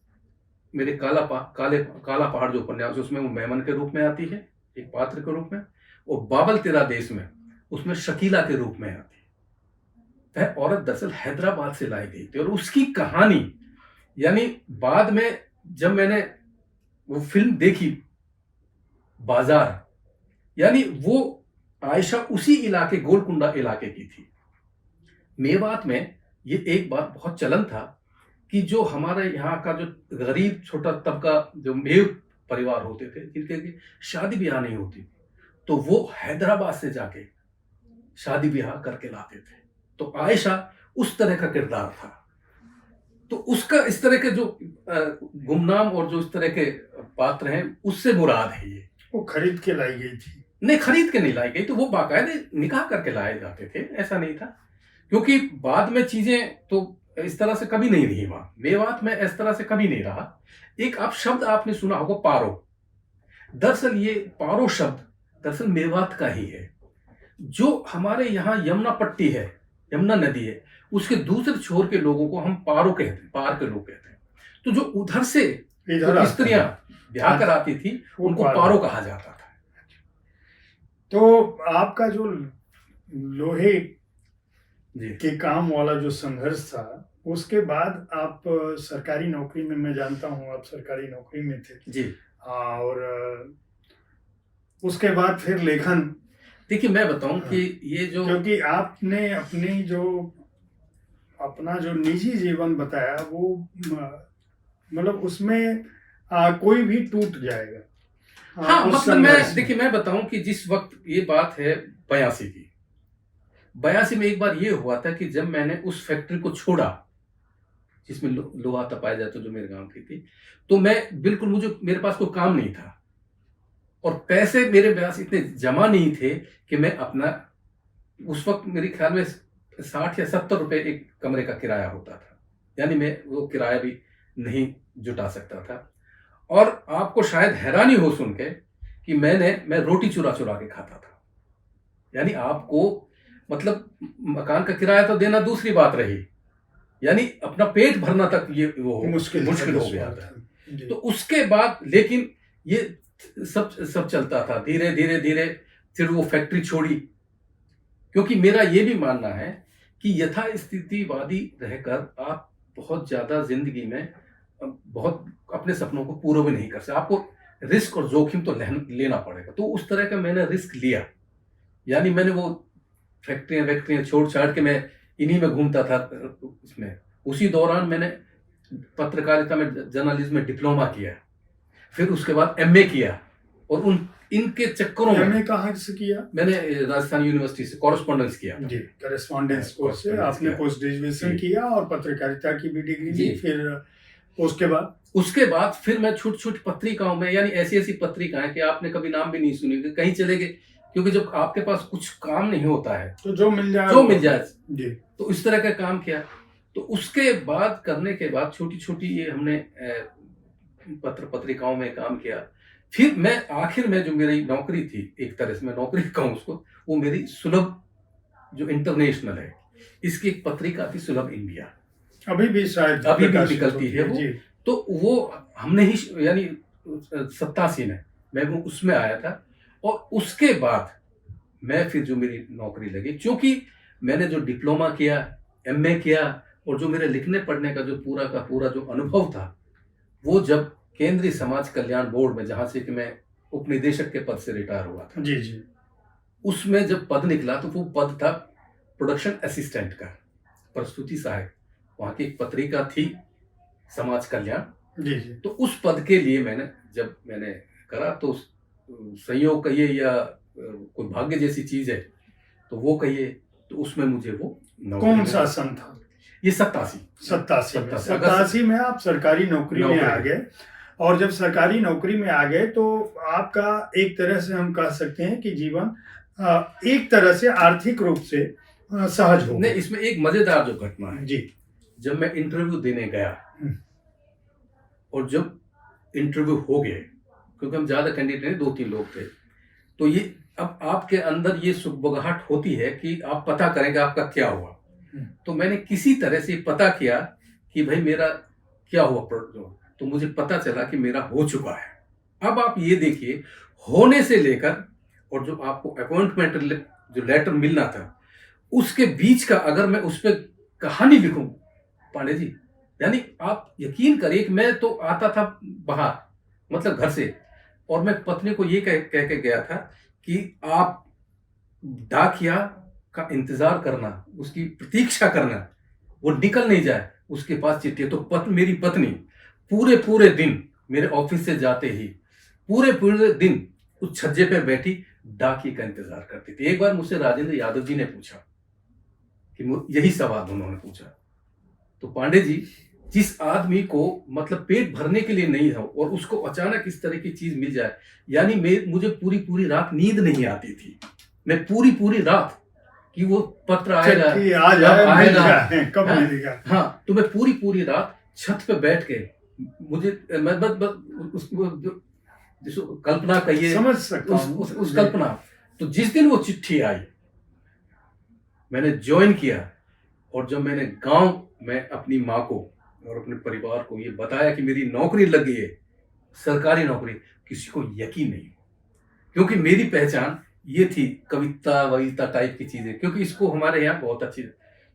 [SPEAKER 1] मेरे काला पहाड़ जो उपन्यास है उसमें वो मेमन के रूप में आती है, एक पात्र के रूप में, और बाबल तेरा देश में उसमें शकीला के रूप में आती है। वह औरत दरअसल हैदराबाद से लाई गई थी, और उसकी कहानी, यानी बाद में जब मैंने वो फिल्म देखी बाजार, यानी वो आयशा उसी इलाके, गोलकुंडा इलाके की थी। मेवात में ये एक बार बहुत चलन था कि जो हमारे यहाँ का जो गरीब छोटा तबका, जो मेव परिवार होते थे, जिनके शादी ब्याह नहीं होती, तो वो हैदराबाद से जाके शादी ब्याह करके लाते थे। तो आयशा उस तरह का किरदार था। तो उसका इस तरह के जो गुमनाम और जो इस तरह के पात्र हैं, उससे मुराद है ये।
[SPEAKER 2] वो खरीद के लाई गई थी?
[SPEAKER 1] नहीं, खरीद के नहीं लाई गई, तो वो बाकायदे निकाह करके लाए जाते थे, ऐसा नहीं था। क्योंकि बाद में चीजें तो इस तरह से कभी नहीं रही वहां, मेवात में इस तरह से कभी नहीं रहा। एक आप शब्द आपने सुना होगा, पारो। दरअसल ये पारो शब्द दरअसल मेवात का ही है। जो हमारे यहाँ यमुना पट्टी है, यमुना नदी है, उसके दूसरे छोर के लोगों को हम पारो कहते हैं, पार के लोग कहते हैं। तो जो उधर से स्त्रियां ब्याह कराती थी, उनको पारो कहा जाता था।
[SPEAKER 2] तो आपका जो लोहे के काम वाला जो संघर्ष था, उसके बाद आप सरकारी नौकरी में, मैं जानता हूं आप सरकारी नौकरी में थे
[SPEAKER 1] जी,
[SPEAKER 2] और उसके बाद फिर लेखन।
[SPEAKER 1] देखिए मैं बताऊं कि ये जो,
[SPEAKER 2] क्योंकि आपने अपनी जो अपना जो निजी जीवन बताया, वो मतलब उसमें कोई भी टूट जाएगा।
[SPEAKER 1] हाँ, मतलब मैं, देखिए मैं बताऊं कि जिस वक्त ये बात है 82 की, 82 में एक बार ये हुआ था कि जब मैंने उस फैक्ट्री को छोड़ा जिसमें लोहा तपाया जाता, जो मेरे गांव की थी, तो मैं बिल्कुल, मेरे पास कोई काम नहीं था और पैसे मेरे पास इतने जमा नहीं थे कि मैं अपना, उस वक्त मेरे ख्याल में 60 या 70 रुपए एक कमरे का किराया होता था, यानी मैं वो किराया भी नहीं जुटा सकता था। और आपको शायद हैरानी हो सुन के कि मैं रोटी चुरा चुरा के खाता था। यानी आपको, मतलब मकान का किराया तो देना दूसरी बात रही, यानी अपना पेट भरना तक ये वो मुश्किल हो गया था। तो उसके बाद लेकिन ये सब चलता था, धीरे धीरे धीरे फिर वो फैक्ट्री छोड़ी। क्योंकि मेरा ये भी मानना है कि यथास्थितिवादी रहकर आप बहुत ज्यादा जिंदगी में बहुत अपने सपनों को पूरा भी नहीं कर सकते। आपको रिस्क और जोखिम तो लेना पड़ेगा। तो उस तरह का मैंने रिस्क लिया। यानी मैंने वो फैक्ट्रियाँ वैक्ट्रियाँ छोड़-छाड़ के मैं इन्हीं में घूमता था उसमें। उसी दौरान मैंने पत्रकारिता में जर्नलिज्म में डिप्लोमा किया। फिर उसके बाद एमए किया और इनके चक्करों में
[SPEAKER 2] एमए कहाँ से किया?
[SPEAKER 1] मैंने राजस्थान यूनिवर्सिटी से कॉरेस्पॉन्डेंस किया।
[SPEAKER 2] जी, कॉरेस्पॉन्डेंस कोर्स से
[SPEAKER 1] correspondence
[SPEAKER 2] आपने
[SPEAKER 1] किया।
[SPEAKER 2] पोस्ट ग्रेजुएशन
[SPEAKER 1] जी।
[SPEAKER 2] किया और पत्रकारिता की भी डिग्री ली।
[SPEAKER 1] जी।
[SPEAKER 2] फिर उसके बाद
[SPEAKER 1] फिर मैं छोटी-छोटी पत्रिकाओं में, यानी ऐसी-ऐसी पत्रिकाएँ कि आपने कभी नाम भी नहीं सुनी, कि कहीं चले गए, क्योंकि जब आपके पास कुछ काम नहीं होता है,
[SPEAKER 2] तो जो मिल जाए जी।
[SPEAKER 1] तो इस तरह का काम किया। तो उसके बाद करने के बाद छोटी-छोटी ये हमने पत्रिकाओं में काम किया। फिर मैं आखिर में जो मेरी नौकरी थी, एक तरह से मैं नौकरी कहूँ उसको, वो मेरी सुलभ जो इंटरनेशनल है, इसकी एक पत्रिका थी सुलभ इंडिया।
[SPEAKER 2] अभी भी शायद
[SPEAKER 1] अभी भी
[SPEAKER 2] प्रकाशित
[SPEAKER 1] निकलती है वो।
[SPEAKER 2] जी।
[SPEAKER 1] तो वो हमने ही, यानी 87 में मैं वो उसमें आया था। और उसके बाद मैं फिर जो मेरी नौकरी लगी, क्योंकि मैंने जो डिप्लोमा किया, एमए किया, और जो मेरे लिखने पढ़ने का जो पूरा का पूरा जो अनुभव था, वो जब केंद्रीय समाज कल्याण बोर्ड में, जहाँ से कि मैं उपनिदेशक के पद से रिटायर हुआ था,
[SPEAKER 2] जी, जी।
[SPEAKER 1] उसमें जब पद निकला तो वो पद था प्रोडक्शन असिस्टेंट का, प्रस्तुति सहायक। वहाँ की एक पत्रिका थी समाज कल्याण।
[SPEAKER 2] जी, जी।
[SPEAKER 1] तो उस पद के लिए मैंने करा, तो संयोग कहिए या कोई भाग्य जैसी चीज है, तो वो कहिए, तो उसमें मुझे वो नौकरी
[SPEAKER 2] कौन
[SPEAKER 1] मिली।
[SPEAKER 2] सा सन था?
[SPEAKER 1] ये 87
[SPEAKER 2] 87 में आप सरकारी नौकरी में आ गए। और जब सरकारी नौकरी में आ गए तो आपका एक तरह से हम कह सकते हैं कि जीवन एक तरह से आर्थिक रूप से सहज हो
[SPEAKER 1] नहीं,
[SPEAKER 2] गया।
[SPEAKER 1] इसमें एक मजेदार जो घटना है,
[SPEAKER 2] जी।
[SPEAKER 1] जब मैं इंटरव्यू देने गया और जब इंटरव्यू हो गए, क्योंकि हम ज्यादा कैंडिडेट नहीं, 2-3 लोग थे, तो ये अब आपके अंदर ये सुगबुगाहट होती है कि आप पता करेंगे आपका क्या हुआ। तो मैंने किसी तरह से पता किया कि भाई मेरा क्या हुआ, तो मुझे पता चला कि मेरा हो चुका है। अब आप ये देखिए, होने से लेकर और जो आपको अपॉइंटमेंट जो लेटर मिलना था, उसके बीच का अगर मैं उस पर कहानी लिखूं पांडे जी, यानी आप यकीन करिए कि मैं तो आता था बाहर, मतलब घर से, और मैं पत्नी को ये कह के गया था कि आप डाकिया का इंतजार करना, उसकी प्रतीक्षा करना, वो निकल नहीं जाए, उसके पास चिट्ठी है। तो मेरी पत्नी पूरे दिन मेरे ऑफिस से जाते ही पूरे दिन उस छज्जे पे बैठी डाकिए का इंतजार करती थी। एक बार मुझसे राजेंद्र यादव जी ने पूछा कि यही सवाल उन्होंने पूछा, तो पांडे जी, जिस आदमी को मतलब पेट भरने के लिए नहीं हो और उसको अचानक इस तरह की चीज मिल जाए, यानी मुझे पूरी रात नींद नहीं आती थी। मैं पूरी रात कि वो पत्र आएगा,
[SPEAKER 2] कब मिलेगा।
[SPEAKER 1] हाँ, तो मैं पूरी रात छत पे बैठ के, मुझे मैं बस जिसको कल्पना कहिए,
[SPEAKER 2] समझ सकता हूं
[SPEAKER 1] उस कल्पना। तो जिस दिन वो चिट्ठी आई, मैंने ज्वाइन किया, और जब मैंने गांव में अपनी माँ को और अपने परिवार को ये बताया कि मेरी नौकरी लग गई है, सरकारी नौकरी, किसी को यकीन नहीं, क्योंकि मेरी पहचान ये थी कविता वविता टाइप की चीजें, क्योंकि इसको हमारे यहाँ बहुत अच्छी।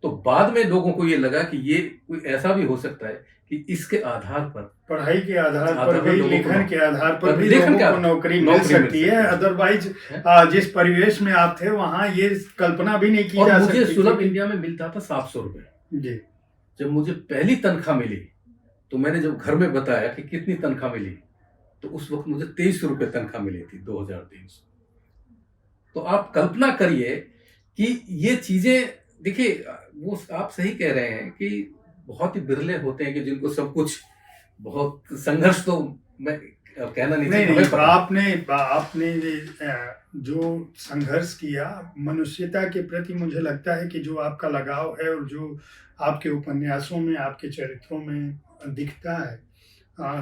[SPEAKER 1] तो बाद में लोगों को ये लगा कि ये कोई ऐसा भी हो सकता है कि इसके आधार पर,
[SPEAKER 2] पढ़ाई के आधार पर भी, लिखन के आधार पर भी
[SPEAKER 1] लेखन
[SPEAKER 2] लोगों को नौकरी मिल सकती है। अदरवाइज जिस परिवेश में आप थे वहां ये कल्पना भी नहीं की जा सकती।
[SPEAKER 1] मुझे सुलभ इंडिया में मिलता था 700 रुपए
[SPEAKER 2] जी।
[SPEAKER 1] जब मुझे पहली तनख्वाह मिली, तो मैंने जब घर में बताया कि कितनी तनख्वाह मिली, तो उस वक्त मुझे 2300 रुपए तनख्वाह मिली थी, 2300। तो आप कल्पना करिए कि ये चीजें, देखिए, वो आप सही कह रहे हैं कि बहुत ही बिरले होते हैं कि जिनको सब कुछ, बहुत संघर्ष तो मैं कहना नहीं,
[SPEAKER 2] आपने जो संघर्ष किया मनुष्यता के प्रति, मुझे लगता है कि जो आपका लगाव है और जो आपके उपन्यासों में, आपके चरित्रों में दिखता है,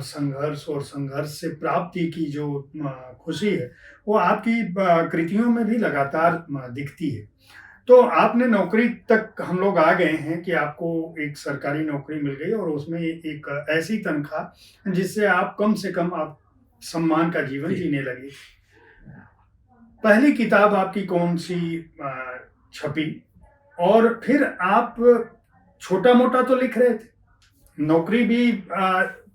[SPEAKER 2] संघर्ष और संघर्ष से प्राप्ति की जो खुशी है, वो आपकी कृतियों में भी लगातार दिखती है। तो आपने नौकरी तक हम लोग आ गए हैं कि आपको एक सरकारी नौकरी मिल गई और उसमें एक ऐसी तनख्वाह जिससे आप कम से कम आप सम्मान का जीवन जीने लगे। पहली किताब आपकी कौन सी छपी? और फिर आप छोटा मोटा तो लिख रहे थे, नौकरी भी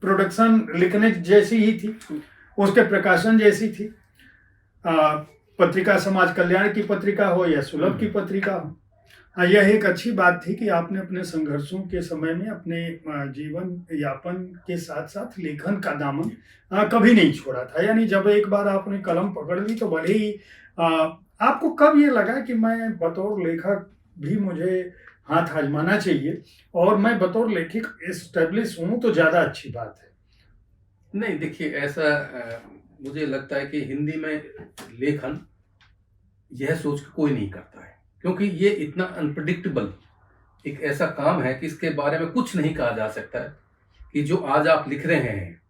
[SPEAKER 2] प्रोडक्शन लिखने जैसी ही थी, उसके प्रकाशन जैसी थी। पत्रिका समाज कल्याण की पत्रिका हो या सुलभ की पत्रिका हो, यह एक अच्छी बात थी कि आपने अपने संघर्षों के समय में अपने जीवन यापन के साथ साथ लेखन का दामन कभी नहीं छोड़ा था। यानी जब एक बार आपने कलम पकड़ ली तो भले ही आपको कब ये लगा कि मैं बतौर लेखक भी मुझे हाथ आजमाना चाहिए और मैं बतौर लेखक एस्टेब्लिश हूँ तो ज़्यादा अच्छी बात है?
[SPEAKER 1] नहीं, देखिए ऐसा मुझे लगता है कि हिंदी में लेखन यह सोच के कोई नहीं करता है, क्योंकि ये इतना अनप्रिडिक्टेबल एक ऐसा काम है कि इसके बारे में कुछ नहीं कहा जा सकता है कि जो आज आप लिख रहे हैं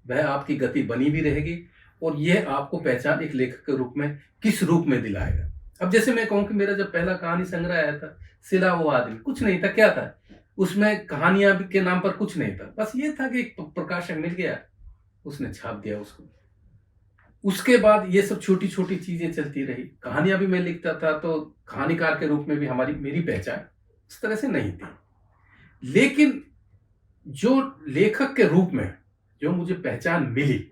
[SPEAKER 1] वह आपकी गति बनी भी रहेगी और यह आपको पहचान एक लेखक के रूप में किस रूप में दिलाएगा। अब जैसे मैं कहूँ कि मेरा जब पहला कहानी संग्रह आया था, सिला वो आदमी, कुछ नहीं था, क्या था उसमें, कहानियां के नाम पर कुछ नहीं था, बस ये था कि एक प्रकाशक मिल गया, उसने छाप दिया उसको। उसके बाद ये सब छोटी छोटी चीजें चलती रही, कहानियां भी मैं लिखता था तो कहानीकार के रूप में भी मेरी पहचान इस तरह से नहीं थी। लेकिन जो लेखक के रूप में जो मुझे पहचान मिली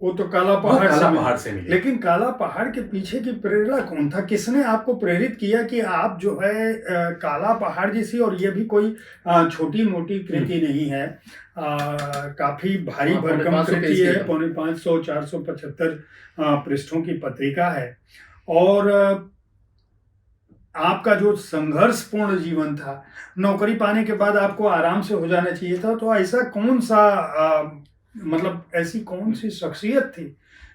[SPEAKER 2] वो तो काला पहाड़
[SPEAKER 1] से मिली।
[SPEAKER 2] लेकिन काला पहाड़ के पीछे की प्रेरणा कौन था? किसने आपको प्रेरित किया कि आप जो है काला पहाड़ जैसी, और ये भी कोई छोटी मोटी कृति नहीं है, काफी भारी भरकम कृति है, 550 475 पृष्ठों की पत्रिका है। और आपका जो संघर्षपूर्ण जीवन था, नौकरी पाने के बाद आपको आराम से हो जाना चाहिए था, तो ऐसा कौन सा मतलब ऐसी कौन सी शख्सियत थी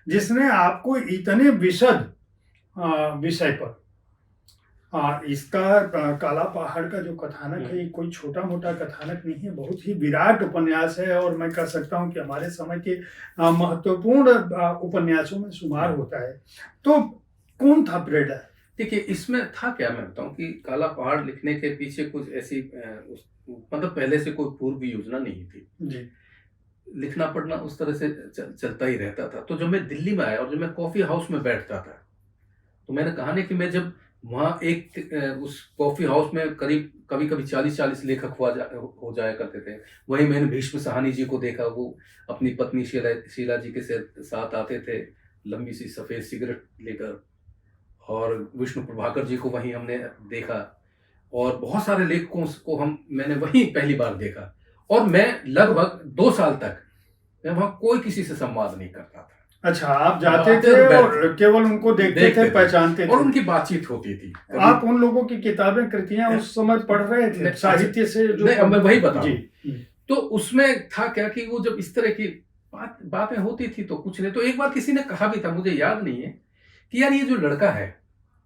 [SPEAKER 2] जिसने आपको इतने विशद विषय पर इसका काला पहाड़ का जो कथानक है, कोई छोटा मोटा कथानक नहीं है, बहुत ही विराट उपन्यास है और मैं कह सकता हूं कि हमारे समय के महत्वपूर्ण उपन्यासों में शुमार होता है। तो कौन था प्रेरणा?
[SPEAKER 1] देखिए इसमें था क्या, मैं बताऊं कि काला पहाड़ लिखने के पीछे कुछ ऐसी मतलब पहले से कोई पूर्व योजना नहीं थी
[SPEAKER 2] जी।
[SPEAKER 1] लिखना पढ़ना उस तरह से चलता ही रहता था। तो जब मैं दिल्ली में आया और जब मैं कॉफी हाउस में बैठता था, तो मैंने कहा नहीं कि मैं जब वहाँ उस कॉफी हाउस में करीब कभी कभी 40-40 लेखक हो जाया करते थे। वहीं मैंने भीष्म साहनी जी को देखा, वो अपनी पत्नी शीला जी के साथ आते थे, लंबी सी सफ़ेद सिगरेट लेकर, और विष्णु प्रभाकर जी को वहीं हमने देखा, और बहुत सारे लेखकों को मैंने वहीं पहली बार देखा। और मैं लगभग 2 साल तक मैं वहां कोई किसी से संवाद नहीं करता था।
[SPEAKER 2] अच्छा, आप जाते थे और केवल उनको देखते थे, पहचानते थे
[SPEAKER 1] और उनकी बातचीत होती थी।
[SPEAKER 2] आप उन लोगों की किताबें कृतियां उस समय पढ़ रहे थे साहित्य से जो?
[SPEAKER 1] नहीं, अब मैं वही बता
[SPEAKER 2] जी।
[SPEAKER 1] तो उसमें था क्या कि वो जब इस तरह की बातें होती थी तो कुछ नहीं, तो एक बार किसी ने कहा भी था, मुझे याद नहीं है, कि यार ये जो लड़का है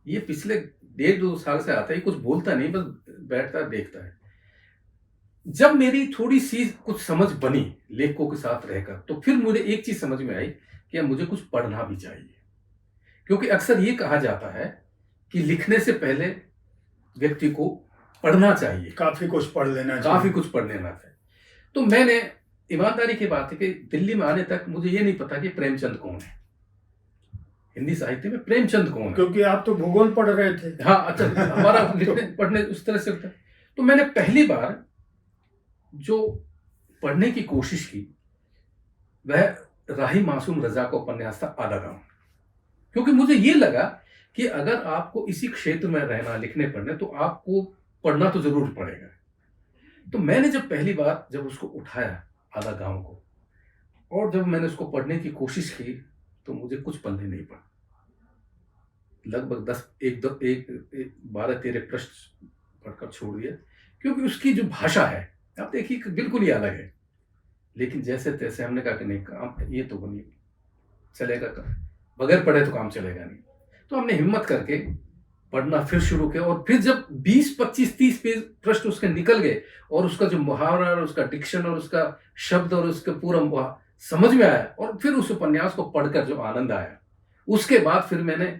[SPEAKER 1] ये पिछले 1.5-2 साल से आता है, कुछ बोलता नहीं, बस बैठता देखता है। जब मेरी थोड़ी सी कुछ समझ बनी लेखकों के साथ रहकर, तो फिर मुझे एक चीज समझ में आई कि मुझे कुछ पढ़ना भी चाहिए, क्योंकि अक्सर ये कहा जाता है कि लिखने से पहले व्यक्ति को पढ़ना चाहिए,
[SPEAKER 2] काफी कुछ पढ़ लेना चाहिए।
[SPEAKER 1] तो मैंने, ईमानदारी की बात है कि दिल्ली में आने तक मुझे ये नहीं पता कि प्रेमचंद कौन है, हिंदी साहित्य में प्रेमचंद कौन है,
[SPEAKER 2] क्योंकि आप तो भूगोल पढ़ रहे थे।
[SPEAKER 1] हाँ, अच्छा, हमारा लिखने पढ़ने उस तरह से होता है। तो मैंने पहली बार जो पढ़ने की कोशिश की वह राही मासूम रजा का उपन्यास था आधा गांव, क्योंकि मुझे ये लगा कि अगर आपको इसी क्षेत्र में रहना, लिखने पढ़ने, तो आपको पढ़ना तो जरूर पड़ेगा। तो मैंने जब पहली बार जब उसको उठाया आधा गांव को, और जब मैंने उसको पढ़ने की कोशिश की, तो मुझे कुछ पढ़ने नहीं पड़ा। लगभग 12-13 पृष्ठ पढ़कर छोड़ दिया, क्योंकि उसकी जो भाषा है, आप देखिए, बिल्कुल ही अलग है। लेकिन जैसे तैसे हमने कहा कि नहीं, काम ये तो नहीं चलेगा, बगैर पढ़े तो काम चलेगा नहीं। तो हमने हिम्मत करके पढ़ना फिर शुरू किया, और फिर जब 20, 25, 30 पृष्ठ उसके निकल गए, और उसका जो मुहावरा और उसका डिक्शन और उसका शब्द और उसका पूरा समझ में आया, और फिर उस उपन्यास को पढ़कर जो आनंद आया, उसके बाद फिर मैंने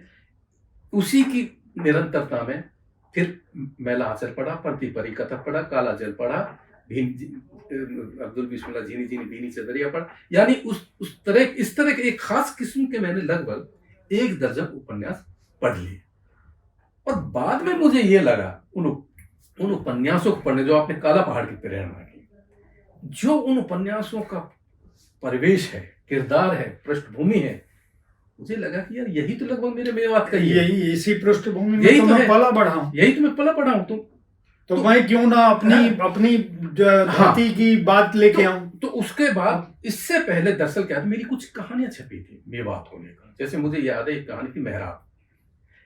[SPEAKER 1] उसी की निरंतरता में फिर मैला आंचल पढ़ा, परती परी कथा पढ़ा, काला जल पढ़ा, अब्दुल बिस्मिल्लाह झीनी झीनी बीनी चदरिया पढ़ा, यानी इस तरह के एक खास किस्म के मैंने लगभग 1 दर्जन उपन्यास पढ़ लिए। और बाद में मुझे ये लगा उन उपन्यासों को पढ़ने, जो आपने काला पहाड़ की प्रेरणा की, जो उन उपन्यासों का परिवेश है, किरदार है, पृष्ठभूमि है, मुझे लगा कि यार यही तो लगभग मेरे मेवात का ही है,
[SPEAKER 2] यही इसी पृष्ठभूमि में
[SPEAKER 1] यही
[SPEAKER 2] तो
[SPEAKER 1] तो
[SPEAKER 2] मैं
[SPEAKER 1] है,
[SPEAKER 2] पला बढ़ा हूँ।
[SPEAKER 1] यही तो मैं पला पढ़ा हूँ।
[SPEAKER 2] तो मैं क्यों ना अपनी
[SPEAKER 1] हाँ।
[SPEAKER 2] अपनी
[SPEAKER 1] हाँ।
[SPEAKER 2] धरती की बात लेके आऊं।
[SPEAKER 1] तो उसके बाद इससे पहले दरअसल क्या था, मेरी कुछ कहानियां छपी थी मेवात होने का। जैसे मुझे याद है एक कहानी थी मेहराब,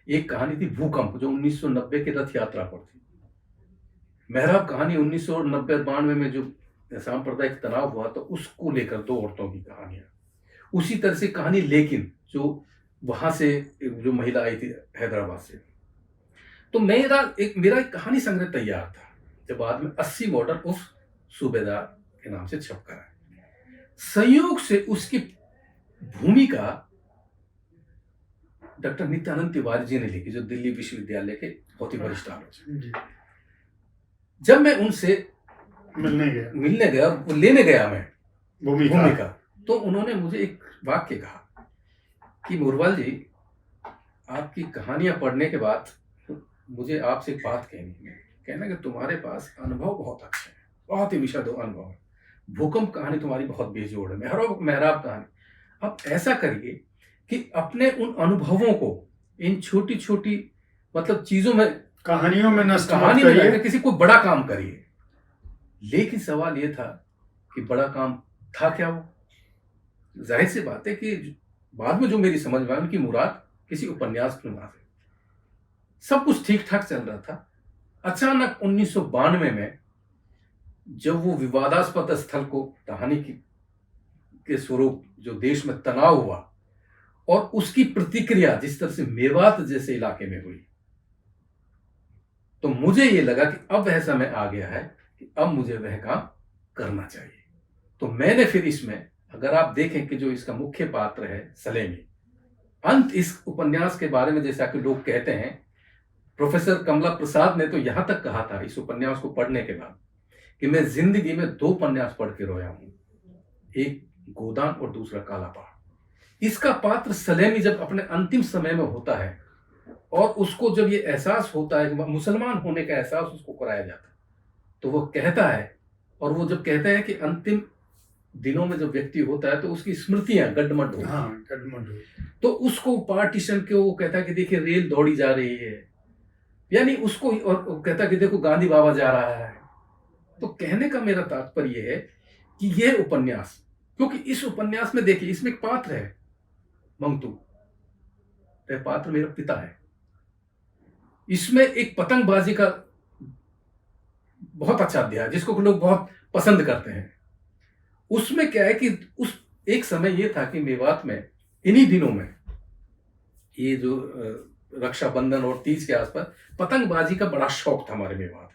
[SPEAKER 1] एक कहानी थी भूकंप जो 1990 के रथ यात्रा पर थी। मेहराब कहानी 1990-92 में जो सांप्रदायिक तनाव हुआ तो उसको लेकर दो औरतों की कहानियां। उसी तरह से कहानी लेकिन जो वहां से जो महिला आई थी हैदराबाद से। तो मेरा एक कहानी संग्रह तैयार था जो बाद में 80 मॉडल उस सूबेदार के नाम से छपकर आया। संयोग से उसकी भूमिका डॉक्टर नित्यानंद तिवारी जी ने लिखी, जो दिल्ली विश्वविद्यालय के बहुत ही वरिष्ठ आलोचक। जब मैं उनसे मिलने गया, लेने गया मैं भूमिका, तो उन्होंने मुझे एक वाक्य कहा कि मुरवाल जी, आपकी कहानियां पढ़ने के बाद मुझे आपसे एक बात कहनी है। कहना कि तुम्हारे पास अनुभव बहुत अच्छे हैं, बहुत ही विशद अनुभव है। भूकंप कहानी तुम्हारी बहुत बेजोड़ है, मेहराब कहानी। अब ऐसा करिए कि अपने उन अनुभवों को इन छोटी छोटी मतलब चीजों में,
[SPEAKER 2] कहानियों में नष्ट
[SPEAKER 1] कहानी में लाकर किसी को बड़ा काम करिए। लेकिन सवाल ये था कि बड़ा काम था क्या वो? जाहिर सी बात है कि बाद में जो मेरी समझ में आई उनकी मुराद किसी उपन्यास की मुराद है। सब कुछ ठीक ठाक चल रहा था। अचानक 1992 में जब वो विवादास्पद स्थल को कहानी के स्वरूप जो देश में तनाव हुआ और उसकी प्रतिक्रिया जिस तरह से मेवात जैसे इलाके में हुई, तो मुझे ये लगा कि अब वह समय आ गया है कि अब मुझे वह काम करना चाहिए। तो मैंने फिर इसमें, अगर आप देखें कि जो इसका मुख्य पात्र है सलेमी, अंत इस उपन्यास के बारे में जैसा कि लोग कहते हैं, प्रोफेसर कमला प्रसाद ने तो यहां तक कहा था इस उपन्यास को पढ़ने के बाद कि मैं जिंदगी में 2 उपन्यास पढ़ के रोया हूं, एक गोदान और दूसरा काला पहाड़। इसका पात्र सलेमी जब अपने अंतिम समय में होता है और उसको जब ये एहसास होता है कि मुसलमान होने का एहसास उसको कराया जाता है, तो वो कहता है, और वो जब कहता है कि अंतिम दिनों में जब व्यक्ति होता है तो उसकी स्मृतियां गड्ढमड होती हैं। तो उसको पार्टीशन के वो कहता है कि देखिए रेल दौड़ी जा रही है, यानी उसको, और कहता है कि देखो गांधी बाबा जा रहा है। तो कहने का मेरा तात्पर्य है कि यह उपन्यास, क्योंकि इस उपन्यास में देखिए इसमें एक पात्र है मंगतू, वह पात्र मेरा पिता है। इसमें एक पतंगबाजी का बहुत अच्छा अध्याय जिसको लोग बहुत पसंद करते हैं। उसमें क्या है कि उस एक समय यह था कि मेवात में इन्हीं दिनों में ये जो रक्षाबंधन और तीज के आसपास पतंगबाजी का बड़ा शौक था हमारे मेवात।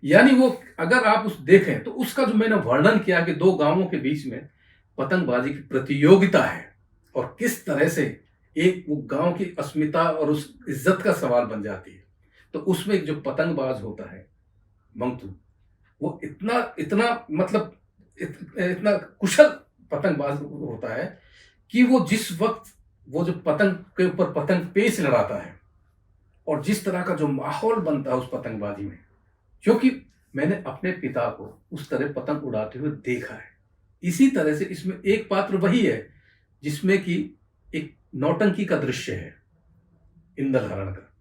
[SPEAKER 1] यानी वो अगर आप उस देखें तो उसका जो मैंने वर्णन किया कि 2 गांवों के बीच में पतंगबाजी की प्रतियोगिता है और किस तरह से एक वो गांव की अस्मिता और उस इज्जत का सवाल बन जाती है। तो उसमें एक जो पतंगबाज होता है मंगतू, वो इतना मतलब इतना कुशल पतंगबाज होता है कि वो जिस वक्त वो जो पतंग के ऊपर पतंग पेच लड़ाता है और जिस तरह का जो माहौल बनता है उस पतंगबाजी में, क्योंकि मैंने अपने पिता को उस तरह पतंग उड़ाते हुए देखा है। इसी तरह से इसमें एक पात्र वही है जिसमें कि एक नौटंकी का दृश्य है इंदल हरण का,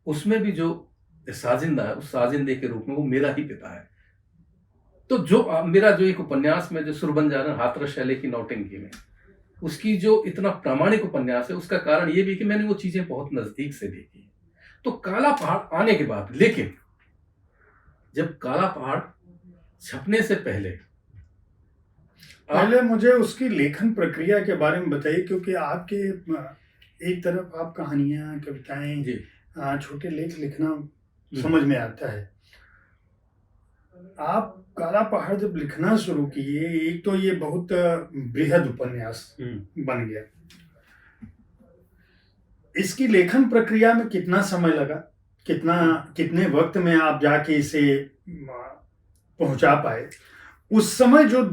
[SPEAKER 1] उसमें भी जो साजिंदा है उस साजिंदे के रूप में वो मेरा ही पिता है। तो जो मेरा जो एक उपन्यास में जो सुरबंजारन हाथरस शैली की नौटंकी में उसकी जो इतना प्रामाणिक उपन्यास है, उसका कारण ये भी कि मैंने वो चीजें बहुत नजदीक से देखी। तो काला पहाड़ आने के बाद, लेकिन जब काला पहाड़ छपने से पहले
[SPEAKER 2] मुझे उसकी लेखन प्रक्रिया के बारे में बताइए, क्योंकि आपके एक तरफ आप कहानियां, कविताएं, छोटे लेख लिखना समझ में आता है। आप काला पहाड़ जब लिखना शुरू किए, एक तो ये बहुत बृहद उपन्यास बन गया, इसकी लेखन प्रक्रिया में कितना समय लगा, कितने वक्त में आप जाके इसे पहुंचा पाए उस समय, जो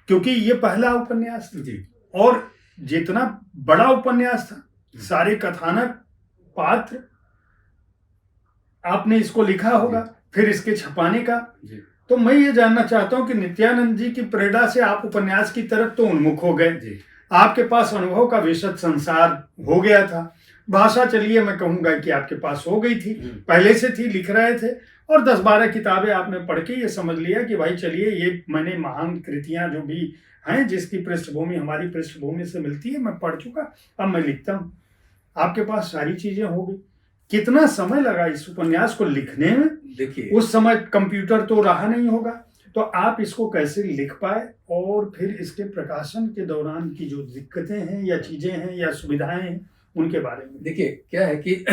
[SPEAKER 2] क्योंकि ये पहला उपन्यास था और जितना बड़ा उपन्यास था, सारे कथानक पात्र आपने इसको लिखा होगा, फिर इसके छपाने का, तो मैं ये जानना चाहता हूँ कि नित्यानंद जी की प्रेरणा से आप उपन्यास की तरफ तो उन्मुख हो गए,
[SPEAKER 1] जी
[SPEAKER 2] आपके पास अनुभव का विशद संसार हो गया था, भाषा चलिए मैं कहूँगा कि आपके पास हो गई थी, पहले से थी, लिख रहे थे, और 10-12 किताबें आपने पढ़ के ये समझ लिया कि भाई चलिए ये मैंने महान कृतियाँ जो भी हैं जिसकी पृष्ठभूमि हमारी पृष्ठभूमि से मिलती है मैं पढ़ चुका, अब मैं लिखता हूँ। आपके पास सारी चीजें हो गई। कितना समय लगा इस उपन्यास को लिखने में?
[SPEAKER 1] देखिए,
[SPEAKER 2] उस समय कंप्यूटर तो रहा नहीं होगा, तो आप इसको कैसे लिख पाए और फिर इसके प्रकाशन के दौरान की जो दिक्कतें हैं या चीजें हैं या सुविधाएं हैं उनके बारे में?
[SPEAKER 1] देखिए क्या है कि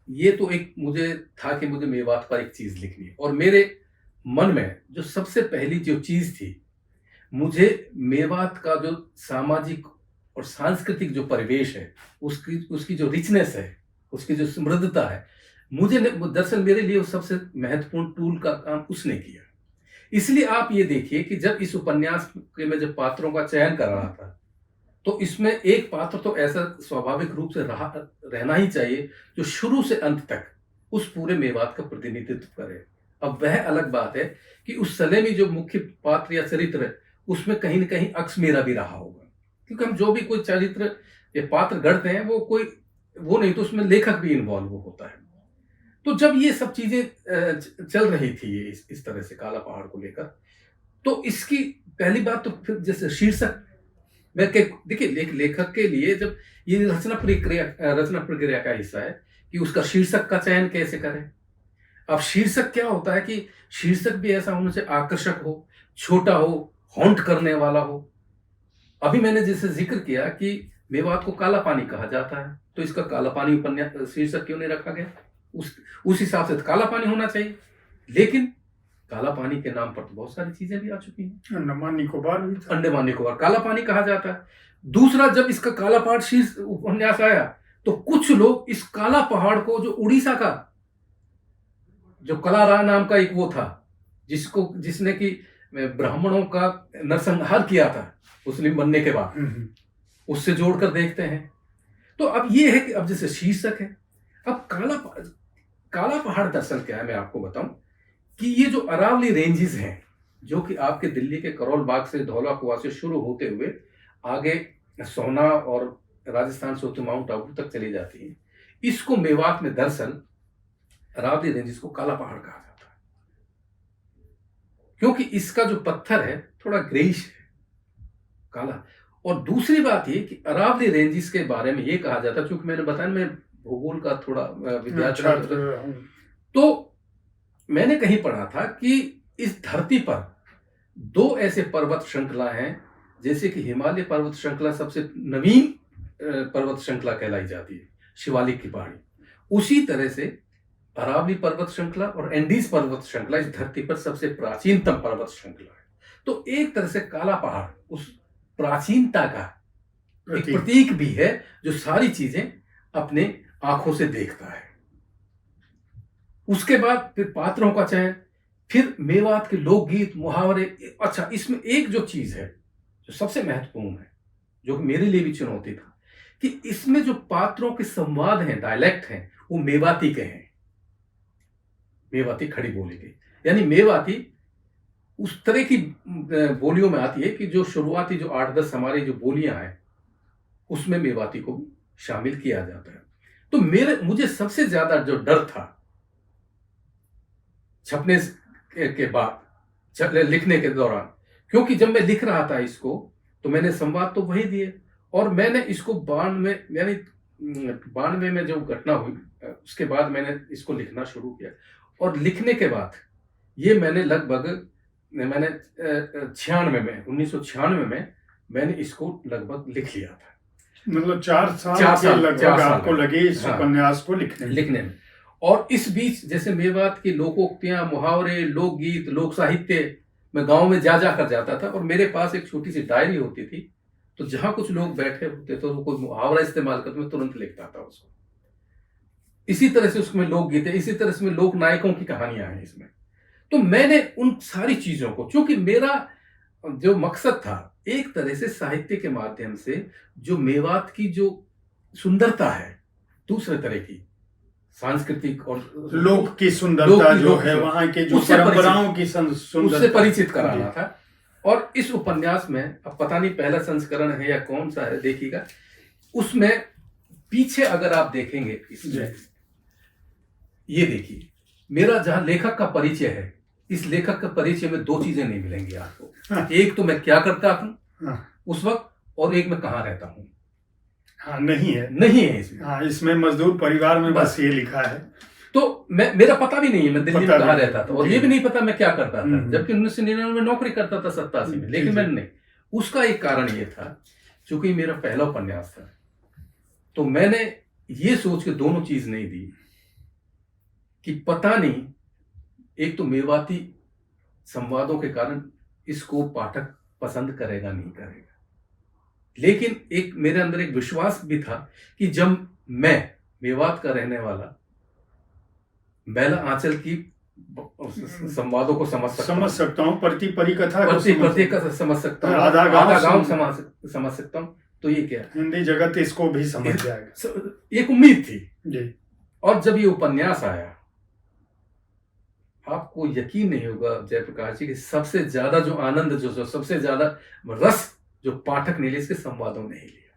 [SPEAKER 1] ये तो एक मुझे था कि मुझे मेवात पर एक चीज लिखनी है, और मेरे मन में जो सबसे पहली जो चीज थी, मुझे मेवात का जो सामाजिक और सांस्कृतिक जो परिवेश है, उसकी उसकी जो रिचनेस है, उसकी जो समृद्धता है, दरअसल मेरे लिए वो सबसे महत्वपूर्ण टूल का काम उसने किया। इसलिए आप ये देखिए कि जब इस उपन्यास के मैं जब पात्रों का चयन कर रहा था, तो इसमें एक पात्र तो ऐसा स्वाभाविक रूप से रहना ही चाहिए जो शुरू से अंत तक उस पूरे मेवात का प्रतिनिधित्व करे। अब वह अलग बात है कि उस सले में जो मुख्य पात्र या चरित्र है, उसमें कहीं न कहीं अक्स मेरा भी रहा होगा, क्योंकि हम जो भी कोई चरित्र या पात्र गढ़ते हैं वो नहीं, तो उसमें लेखक भी इन्वॉल्व होता है। तो जब ये सब चीजें चल रही थी इस तरह से काला पहाड़ को लेकर, तो इसकी पहली बात तो फिर जैसे शीर्षक देखिए लेखक के लिए जब ये रचना प्रक्रिया का हिस्सा है कि उसका शीर्षक का चयन कैसे करें। अब शीर्षक क्या होता है कि शीर्षक भी ऐसा होना चाहिए आकर्षक हो, छोटा हो, हॉन्ट करने वाला हो। अभी मैंने जैसे जिक्र किया कि मेवात को काला पानी कहा जाता है, तो इसका काला पानी उपन्यास शीर्षक क्यों नहीं रखा गया? उस हिसाब से तो काला पानी होना चाहिए, लेकिन काला पानी के नाम पर तो बहुत सारी चीजें भी आ चुकी हैं।
[SPEAKER 2] अंडमान निकोबार भी था।
[SPEAKER 1] अंडमान निकोबार काला पानी कहा जाता है। दूसरा, जब इसका काला पहाड़ शीर्ष उपन्यास आया, तो कुछ लोग इस काला पहाड़ को, जो उड़ीसा का जो कलारा नाम का एक वो था, जिसने कि ब्राह्मणों का नरसंहार किया था मुस्लिम बनने के बाद, उससे जोड़कर देखते हैं। तो अब ये है कि अब जैसे शीर्षक है, अब काला पहाड़ दरअसल क्या है मैं आपको बताऊं कि ये जो अरावली रेंजेस हैं, जो कि आपके दिल्ली के करोल बाग से धौला कुआं से शुरू होते हुए आगे सोना और राजस्थान से होते माउंट आबू तक चली जाती है, इसको मेवात में दरअसल अरावली रेंजेस को काला पहाड़ कहा जाता है, क्योंकि इसका जो पत्थर है थोड़ा ग्रेइश है, काला। और दूसरी बात ये कि अरावली रेंजेस के बारे में ये कहा जाता है, क्योंकि मैंने बताया मैं भूगोल का थोड़ा विद्यार्थी, तो मैंने कहीं पढ़ा था कि इस धरती पर दो ऐसे पर्वत श्रृंखला हैं, जैसे कि हिमालय पर्वत श्रृंखला सबसे नवीन पर्वत श्रृंखला कहलाई जाती है, शिवालिक की पहाड़ी, उसी तरह से अरावली पर्वत श्रृंखला और एंडीज पर्वत श्रृंखला इस धरती पर सबसे प्राचीनतम पर्वत श्रृंखला है। तो एक तरह से काला पहाड़ उस प्राचीनता का एक प्रतीक भी है, जो सारी चीजें अपने आंखों से देखता है। उसके बाद फिर पात्रों का चयन, फिर मेवात के लोकगीत, मुहावरे। अच्छा, इसमें एक जो चीज है जो सबसे महत्वपूर्ण है, जो कि मेरे लिए भी चुनौती था, कि इसमें जो पात्रों के संवाद हैं, डायलेक्ट हैं, वो मेवाती के हैं, मेवाती खड़ी बोली के, यानी मेवाती उस तरह की बोलियों में आती है कि जो शुरुआती जो 8-10 हमारी जो बोलियां हैं, उसमें मेवाती को शामिल किया जाता है। तो मुझे सबसे ज्यादा जो डर था छपने के बाद, लिखने के दौरान, क्योंकि जब मैं लिख रहा था इसको, तो मैंने संवाद तो वही दिए, और मैंने इसको 92 में जो घटना हुई, उसके बाद मैंने इसको लिखना शुरू किया, और लिखने के बाद ये मैंने लगभग 1996 में मैंने इसको लगभग लिख लिया था।
[SPEAKER 2] मतलब 4 साल लगभग आपको लगे इस उपन्यास को लिखने में।
[SPEAKER 1] और इस बीच जैसे मेवात की लोकोक्तियां, मुहावरे, लोकगीत, लोक साहित्य, मैं गांव में जा कर जाता था, और मेरे पास एक छोटी सी डायरी होती थी, तो जहां कुछ लोग बैठे होते तो कोई मुहावरा इस्तेमाल करते, मैं तुरंत लिखता था उसको। इसी तरह से उसमें लोकगीत है, इसी तरह से लोक नायकों की कहानियां हैं इसमें। तो मैंने उन सारी चीजों को, क्योंकि मेरा जो मकसद था एक तरह से साहित्य के माध्यम से जो मेवात की जो सुंदरता है दूसरे तरह की, सांस्कृतिक और
[SPEAKER 2] लोक की
[SPEAKER 1] लोक
[SPEAKER 2] सुंदरता
[SPEAKER 1] की
[SPEAKER 2] जो
[SPEAKER 1] लोक
[SPEAKER 2] है,
[SPEAKER 1] की
[SPEAKER 2] वहाँ के जो
[SPEAKER 1] उससे
[SPEAKER 2] परंपराओं की
[SPEAKER 1] उससे
[SPEAKER 2] सुंदरता
[SPEAKER 1] परिचित कराना
[SPEAKER 2] जी।
[SPEAKER 1] था। और इस उपन्यास में, अब पता नहीं पहला संस्करण है या कौन सा है, देखिएगा उसमें पीछे अगर आप देखेंगे इसमें, ये देखिए मेरा जहां लेखक का परिचय है, इस लेखक का परिचय में दो चीजें नहीं मिलेंगी आपको।
[SPEAKER 2] हाँ।
[SPEAKER 1] एक तो मैं क्या करता हूं
[SPEAKER 2] हाँ।
[SPEAKER 1] उस वक्त, और एक मैं कहाँ रहता हूं।
[SPEAKER 2] हाँ, नहीं है।
[SPEAKER 1] नहीं है इसमें।
[SPEAKER 2] हाँ, इसमें मजदूर परिवार में बस
[SPEAKER 1] बस।
[SPEAKER 2] ये लिखा है।
[SPEAKER 1] तो मेरा पता भी नहीं है मैं दिल्ली में
[SPEAKER 2] पता
[SPEAKER 1] कहाँ
[SPEAKER 2] भी
[SPEAKER 1] रहता था, और
[SPEAKER 2] जी।
[SPEAKER 1] ये भी नहीं पता मैं क्या करता था,
[SPEAKER 2] हम्म।
[SPEAKER 1] जबकि 1999 में नौकरी करता था 87 में,
[SPEAKER 2] जी,
[SPEAKER 1] लेकिन
[SPEAKER 2] जी।
[SPEAKER 1] मैंने नहीं। उसका एक कारण ये था, चूंकि मेरा पहला उपन्यास था, तो मैंने ये सोच के दोनों चीज नहीं दी कि पता नहीं, एक तो मेवाती संवादों के कारण इसको पाठक पसंद करेगा नहीं करेगा, लेकिन एक मेरे अंदर एक विश्वास भी था कि जब मैं मेवात का रहने वाला बैला आंचल की संवादों को समझ
[SPEAKER 2] सकता हूँ, प्रति परिकथा को
[SPEAKER 1] प्रति का समझ सकता हूँ,
[SPEAKER 2] आधा गांव
[SPEAKER 1] समझ सकता हूँ, तो ये क्या,
[SPEAKER 2] हिंदी जगत इसको भी समझ जाएगा,
[SPEAKER 1] एक उम्मीद थी
[SPEAKER 2] जी।
[SPEAKER 1] और जब ये उपन्यास आया, आपको यकीन नहीं होगा जयप्रकाश जी कि सबसे ज्यादा जो आनंद, जो सबसे ज्यादा रस जो पाठक ने लिया, इसके संवादों ने ही लिया।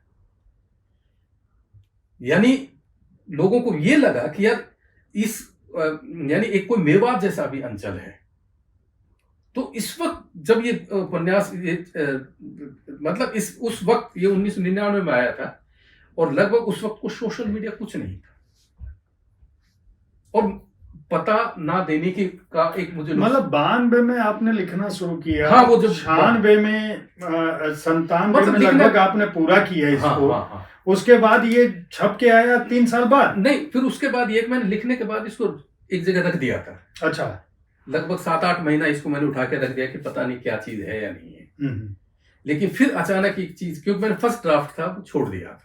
[SPEAKER 1] यानी लोगों को ये लगा कि यार इस यानी एक कोई मेवात जैसा भी अंचल है। तो इस वक्त जब ये उपन्यास मतलब उस वक्त ये 1999 में आया था, और लगभग उस वक्त को सोशल मीडिया कुछ नहीं था, और पता ना देने की का एक मुझे
[SPEAKER 2] मतलब 92 में आपने लिखना शुरू किया।
[SPEAKER 1] हाँ, वो जब
[SPEAKER 2] 96 में 97
[SPEAKER 1] मतलब
[SPEAKER 2] में लगभग आपने पूरा किया इसको।
[SPEAKER 1] हाँ।
[SPEAKER 2] उसके बाद ये छप के आया 3 साल बाद।
[SPEAKER 1] नहीं, फिर उसके बाद ये मैंने लिखने के बाद इसको एक जगह रख दिया था।
[SPEAKER 2] अच्छा।
[SPEAKER 1] लगभग 7-8 महीना इसको मैंने उठा के रख दिया कि पता नहीं क्या चीज है या नहीं है। लेकिन फिर अचानक एक चीज, क्योंकि मैंने फर्स्ट ड्राफ्ट था वो छोड़ दिया था,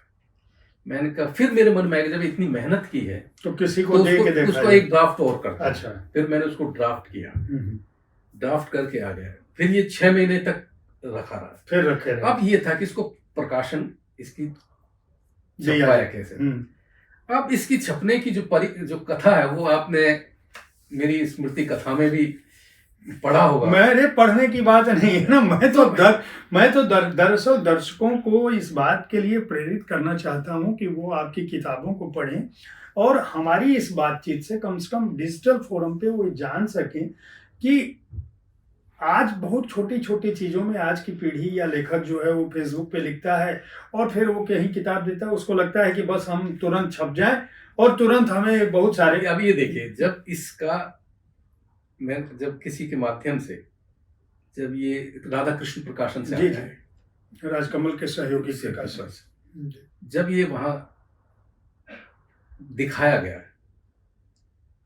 [SPEAKER 1] मैंने कहा फिर मेरे मन में आया जब इतनी मेहनत की है
[SPEAKER 2] तो किसी को दे के देखा,
[SPEAKER 1] उसको एक ड्राफ्ट और करता।
[SPEAKER 2] अच्छा।
[SPEAKER 1] फिर मैंने उसको ड्राफ्ट किया, ड्राफ्ट करके आ गया, फिर ये 6 महीने तक रखा रहा,
[SPEAKER 2] फिर रखे रहा।
[SPEAKER 1] अब ये था कि इसको प्रकाशन इसकी छपाया कैसे। अब इसकी छपने की जो कथा है वो आपने मेरी स्मृति कथा में भी पढ़ा होगा।
[SPEAKER 2] मेरे पढ़ने की बात नहीं है ना, मैं तो दरअसल दर्शकों को इस बात के लिए प्रेरित करना चाहता हूं कि वो आपकी किताबों को पढ़ें और हमारी इस बातचीत से कम डिजिटल फोरम पे वो जान सकें कि आज बहुत छोटी छोटी चीज़ों में आज की पीढ़ी या लेखक जो है वो फेसबुक पे लिखता है और फिर वो कहीं किताब देता है, उसको लगता है कि बस हम तुरंत छप जाएं और तुरंत हमें बहुत सारे।
[SPEAKER 1] अब ये देखिए, जब इसका मैं जब किसी के माध्यम से, जब ये राधा कृष्ण प्रकाशन से आया है,
[SPEAKER 2] राजकमल के सहयोगी प्रकाशन,
[SPEAKER 1] जब ये वहां दिखाया गया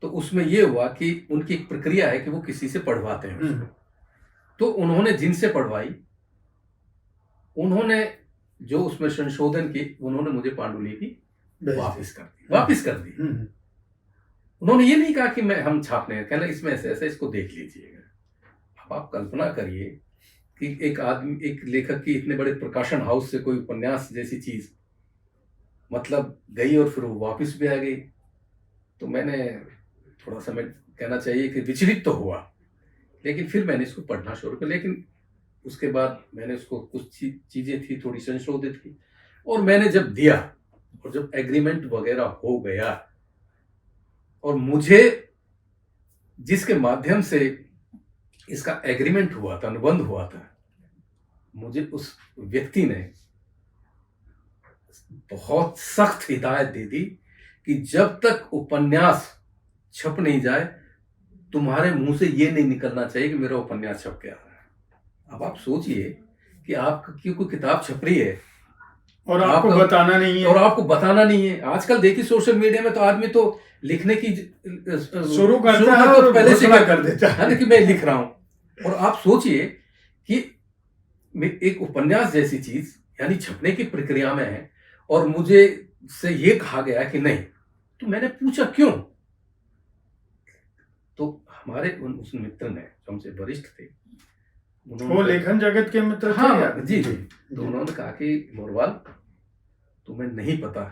[SPEAKER 1] तो उसमें ये हुआ कि उनकी एक प्रक्रिया है कि वो किसी से पढ़वाते हैं उसको। तो उन्होंने जिनसे पढ़वाई, उन्होंने जो उसमें संशोधन की, उन्होंने मुझे पांडुलिपि वापिस कर दी। उन्होंने ये नहीं कहा कि हम छापने, कहना इसमें ऐसे ऐसे, इसको देख लीजिएगा। अब आप कल्पना करिए कि एक लेखक की इतने बड़े प्रकाशन हाउस से कोई उपन्यास जैसी चीज मतलब गई और फिर वो वापस भी आ गई। तो मैंने थोड़ा सा, मैं कहना चाहिए कि विचलित तो हुआ, लेकिन फिर मैंने इसको पढ़ना शुरू किया। लेकिन उसके बाद मैंने उसको कुछ चीजें थी थोड़ी संशोधित की, और मैंने जब दिया और जब एग्रीमेंट वगैरह हो गया, और मुझे जिसके माध्यम से इसका एग्रीमेंट हुआ था, अनुबंध हुआ था, मुझे उस व्यक्ति ने बहुत सख्त हिदायत दे दी कि जब तक उपन्यास छप नहीं जाए, तुम्हारे मुंह से ये नहीं निकलना चाहिए कि मेरा उपन्यास छप के आ रहा है। अब आप सोचिए कि आपकी कोई किताब छप रही है
[SPEAKER 2] और आपको बताना नहीं है।
[SPEAKER 1] आजकल देखिए सोशल मीडिया में तो आदमी तो लिखने की
[SPEAKER 2] शुरू करता है और पहले से कर देता है
[SPEAKER 1] कि मैं लिख रहा हूं। और आप सोचिए कि एक उपन्यास जैसी चीज यानी छपने की प्रक्रिया में है, और मुझे से ये कहा गया कि नहीं। तो मैंने पूछा क्यों, तो हमारे उस मित्र ने, जो हमसे वरिष्ठ थे,
[SPEAKER 2] वो लेखन जगत के मित्र थे।
[SPEAKER 1] हाँ, जी। तो उन्होंने कहा कि मोरवाल, तुम्हें नहीं पता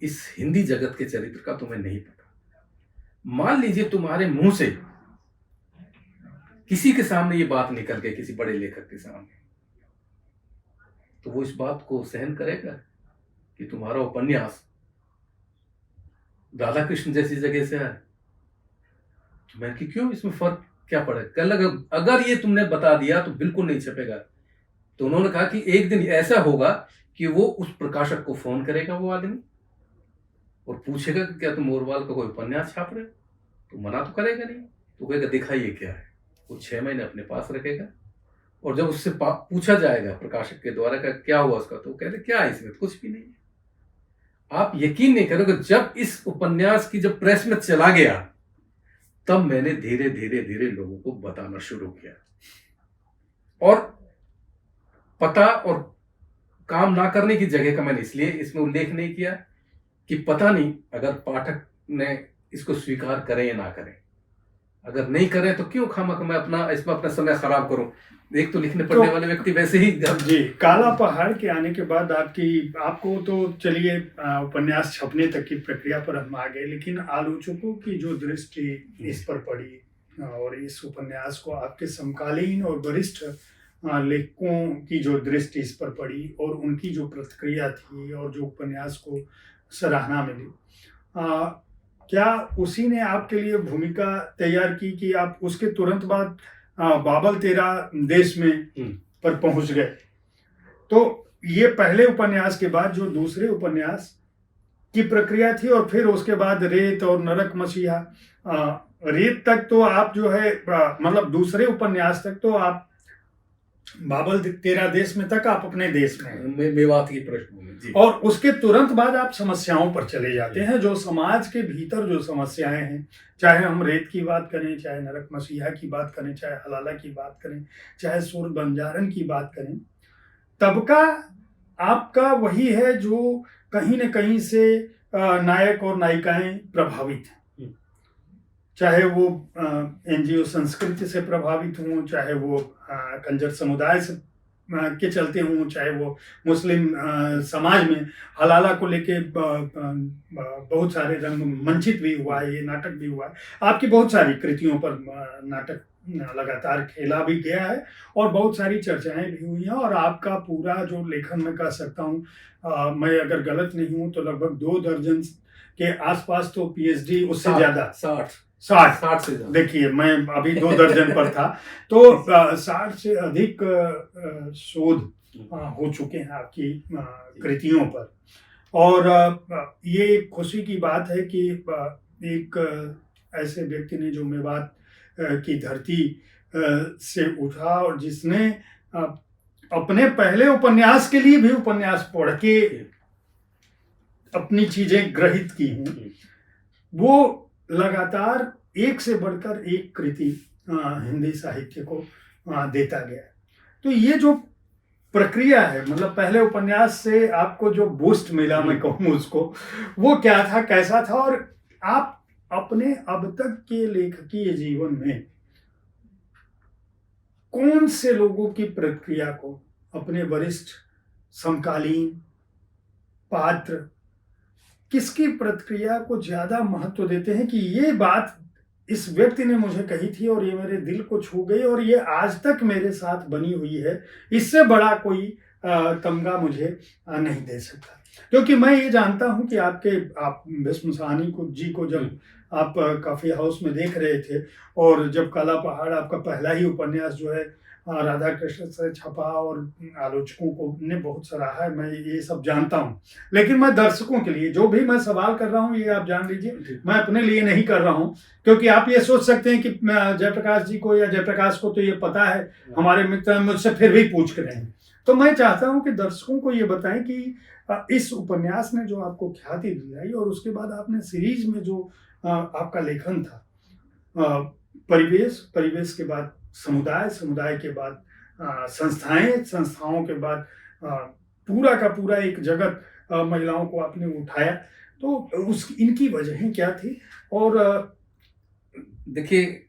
[SPEAKER 1] इस हिंदी जगत के चरित्र का तुम्हें नहीं पता। मान लीजिए तुम्हारे मुंह से किसी के सामने ये बात निकल गई, किसी बड़े लेखक के सामने, तो वो इस बात को सहन करेगा कि तुम्हारा उपन्यास राधा कृष्ण जैसी जगह से है? तो मैं कि क्यों, इसमें फर्क क्या पड़े? कल अगर ये तुमने बता दिया तो बिल्कुल नहीं छपेगा। तो उन्होंने कहा कि एक दिन ऐसा होगा कि वो उस प्रकाशक को फोन करेगा वो आदमी और पूछेगा कि क्या तुम मोरवाल का कोई उपन्यास छाप रहे हो? तो मना तो करेगा नहीं, तो कहेगा दिखाइए क्या है। वो 6 महीने अपने पास रखेगा और जब उससे पूछा जाएगा प्रकाशक के द्वारा का क्या हुआ उसका, तो कहते क्या है इसमें, कुछ भी नहीं। आप यकीन नहीं करोगे, जब इस उपन्यास की जब प्रेस में चला गया तब मैंने धीरे धीरे धीरे लोगों को बताना शुरू किया और पता और काम ना करने की जगह का मैंने इसलिए इसमें उल्लेख नहीं किया कि पता नहीं अगर पाठक ने इसको स्वीकार करें या ना करें। अगर नहीं करें तो क्यों खामखा मैं इसमें अपना समय खराब करूं। एक तो लिखने पढ़ने वाले व्यक्ति वैसे ही
[SPEAKER 2] जी, काला पहाड़ के आने के बाद आपको तो चलिए उपन्यास छपने तक की प्रक्रिया पर हम आ गए, लेकिन आलोचकों की जो दृष्टि इस पर पड़ी और इस उपन्यास को आपके समकालीन और वरिष्ठ लेखकों की जो दृष्टि इस पर पड़ी और उनकी जो प्रतिक्रिया थी और जो उपन्यास को सराहना मिली, क्या उसी ने आपके लिए भूमिका तैयार की कि आप उसके तुरंत बाद बाबल तेरा देश में पर पहुंच गए? तो ये पहले उपन्यास के बाद जो दूसरे उपन्यास की प्रक्रिया थी और फिर उसके बाद रेत और नरक मसीहा, रेत तक तो आप जो है मतलब दूसरे उपन्यास तक तो आप बाबल तेरा देश में तक आप अपने देश में
[SPEAKER 1] मेवात की पृष्ठभूमि,
[SPEAKER 2] और उसके तुरंत बाद आप समस्याओं पर चले जाते हैं, जो समाज के भीतर जो समस्याएं हैं, चाहे हम रेत की बात करें, चाहे नरक मसीहा की बात करें, चाहे हलाला की बात करें, चाहे सूर बंजारन की बात करें, तबका आपका वही है जो कहीं न कहीं से नायक और नायिकाएं प्रभावित हैं। चाहे वो एनजीओ संस्कृति से प्रभावित हों, चाहे वो कंजर समुदाय से के चलते हों, चाहे वो मुस्लिम समाज में हलाला को लेके बहुत सारे रंग मंचित भी हुआ है, ये नाटक भी हुआ है, आपकी बहुत सारी कृतियों पर नाटक लगातार खेला भी गया है और बहुत सारी चर्चाएं भी हुई हैं और आपका पूरा जो लेखन मैं कह सकता हूँ, मैं अगर गलत नहीं हूँ तो लगभग 2 दर्जन के आसपास तो पीएचडी, उससे ज्यादा 60 से ज्यादा, देखिए मैं अभी 2 दर्जन पर था, तो 60 से अधिक शोध हो चुके हैं आपकी कृतियों पर। और ये खुशी की बात है कि एक ऐसे व्यक्ति ने जो मेवात की धरती से उठा और जिसने अपने पहले उपन्यास के लिए भी उपन्यास पढ़ के अपनी चीजें ग्रहित की हैं, वो लगातार एक से बढ़कर एक कृति हिंदी साहित्य को देता गया। तो ये जो प्रक्रिया है, मतलब पहले उपन्यास से आपको जो बूस्ट मिला, मैं कहूँ उसको, वो क्या था, कैसा था, और आप अपने अब तक के लेखकीय जीवन में कौन से लोगों की प्रक्रिया को, अपने वरिष्ठ समकालीन पात्र, किसकी प्रतिक्रिया को ज्यादा महत्व देते हैं कि ये बात इस व्यक्ति ने मुझे कही थी और ये मेरे दिल को छू गई और ये आज तक मेरे साथ बनी हुई है, इससे बड़ा कोई तमगा मुझे नहीं दे सकता। क्योंकि मैं ये जानता हूं कि आप भीष्म साहनी जी को जब आप कॉफी हाउस में देख रहे थे और जब काला पहाड़ आपका पहला ही उपन्यास जो है राधा कृष्ण से छपा और आलोचकों को ने बहुत सराहा है, मैं ये सब जानता हूँ, लेकिन मैं दर्शकों के लिए जो भी मैं सवाल कर रहा हूँ ये आप जान लीजिए, मैं अपने लिए नहीं कर रहा हूँ, क्योंकि आप ये सोच सकते हैं कि जयप्रकाश जी को या जयप्रकाश को तो ये पता है, हमारे मित्र मुझसे फिर भी पूछ कर रहे हैं। तो मैं चाहता हूँ कि दर्शकों को ये बताएं कि इस उपन्यास ने जो आपको ख्याति दिलाई और उसके बाद आपने सीरीज में जो आपका लेखन था, परिवेश के बाद समुदाय के बाद संस्थाओं के बाद पूरा का पूरा एक जगत महिलाओं को आपने उठाया, तो इनकी वजहें क्या थी? और
[SPEAKER 1] देखिए,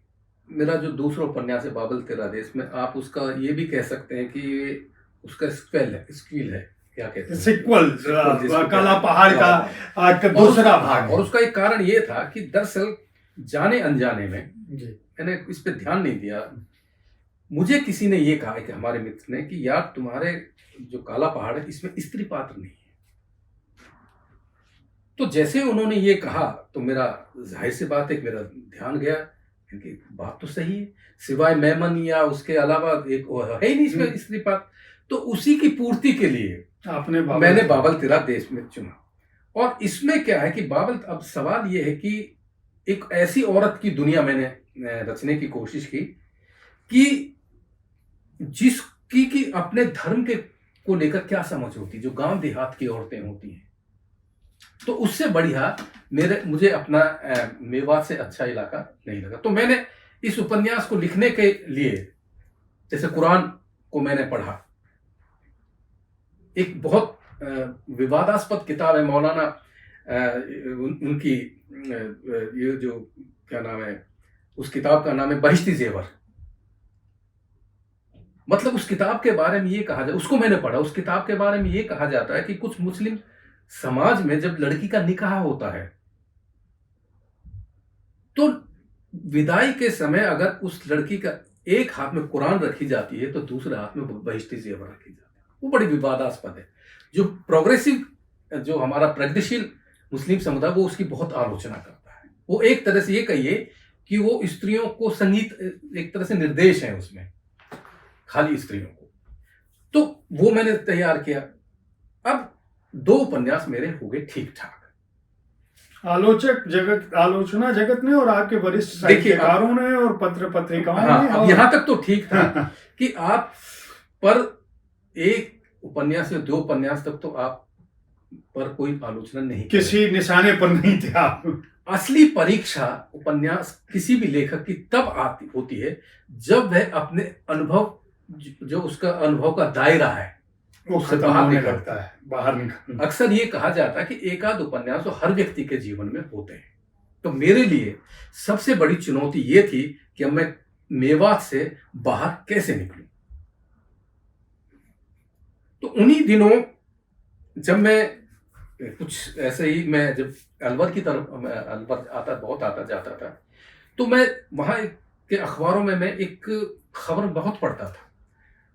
[SPEAKER 1] मेरा जो दूसरा उपन्यास है बाबल तेरा देश में, आप उसका ये भी कह सकते हैं कि उसका स्क्विल है क्या कहते हैं,
[SPEAKER 2] सिक्वल,
[SPEAKER 1] sequel जिसको
[SPEAKER 2] काला
[SPEAKER 1] कहते
[SPEAKER 2] पहाड़
[SPEAKER 1] हैं,
[SPEAKER 2] का
[SPEAKER 1] काला पहाड़।
[SPEAKER 2] का दूसरा भाग
[SPEAKER 1] और
[SPEAKER 2] है।
[SPEAKER 1] उसका एक कारण ये था कि दरअसल जाने अनजाने में
[SPEAKER 2] जी।
[SPEAKER 1] मैंने इस पे ध्यान नहीं दिया। मुझे किसी ने ये कहा कि हमारे मित्र ने कि यार तुम्हारे जो काला पहाड़ है इसमें स्त्री पात्र नहीं है। तो जैसे उन्होंने ये कहा तो मेरा जाहिर सी बात है कि मेरा ध्यान गया, क्योंकि बात तो सही है, सिवाय मेमन या उसके अलावा एक और है ही नहीं इसमें स्त्री पात्र। तो उसी की पूर्ति के लिए
[SPEAKER 2] आपने
[SPEAKER 1] मैंने बाबल तेरा देश में चुना। और इसमें क्या है कि बाबल, अब सवाल ये है कि एक ऐसी औरत की दुनिया मैंने रचने की कोशिश की कि जिसकी कि अपने धर्म के को लेकर क्या समझ होती, जो गांव देहात की औरतें होती हैं। तो उससे बढ़िया मुझे अपना मेवात से अच्छा इलाका नहीं लगा। तो मैंने इस उपन्यास को लिखने के लिए, जैसे कुरान को मैंने पढ़ा, एक बहुत विवादास्पद किताब है मौलाना उनकी, ये जो क्या नाम है, उस किताब का नाम है बहिश्ती जेवर। मतलब उस किताब के बारे में ये कहा जाए, उसको मैंने पढ़ा, उस किताब के बारे में ये कहा जाता है कि कुछ मुस्लिम समाज में जब लड़की का निकाह होता है तो विदाई के समय अगर उस लड़की का एक हाथ में कुरान रखी जाती है तो दूसरे हाथ में बहिश्ती जेवर रखी जाती है। वो बड़ी विवादास्पद है। जो प्रोग्रेसिव, जो हमारा प्रगतिशील मुस्लिम समुदाय, वो उसकी बहुत आलोचना करता है। वो एक तरह से ये कहिए कि वो स्त्रियों को संगीत, एक तरह से निर्देश है उसमें, खाली स्त्रियों को। तो वो मैंने तैयार किया। अब 2 उपन्यास मेरे हो गए ठीक ठाक।
[SPEAKER 2] आलोचना जगत ने और आपके वरिष्ठ साहित्यकारों ने और पत्र पत्रिकाओं ने,
[SPEAKER 1] अब यहाँ तक तो ठीक था कि आप पर एक उपन्यास या 2 उपन्यास तक तो आप पर कोई आलोचना नहीं,
[SPEAKER 2] किसी निशाने पर नहीं थे आप।
[SPEAKER 1] असली परीक्षा उपन्यास किसी भी लेखक की तब होती है जब वह अपने अनुभव, जो उसका अनुभव का दायरा है,
[SPEAKER 2] उससे बाहर निकलता है, बाहर निकल।
[SPEAKER 1] अक्सर ये कहा जाता है कि एकाध उपन्यास तो हर व्यक्ति के जीवन में होते हैं। तो मेरे लिए सबसे बड़ी चुनौती ये थी कि अब मैं मेवात से बाहर कैसे निकलूं। तो उन्हीं दिनों जब मैं कुछ ऐसे ही, मैं जब अलवर की तरफ, अलवर बहुत आता जाता था, तो मैं वहाँ के अखबारों में मैं एक खबर बहुत पढ़ता था।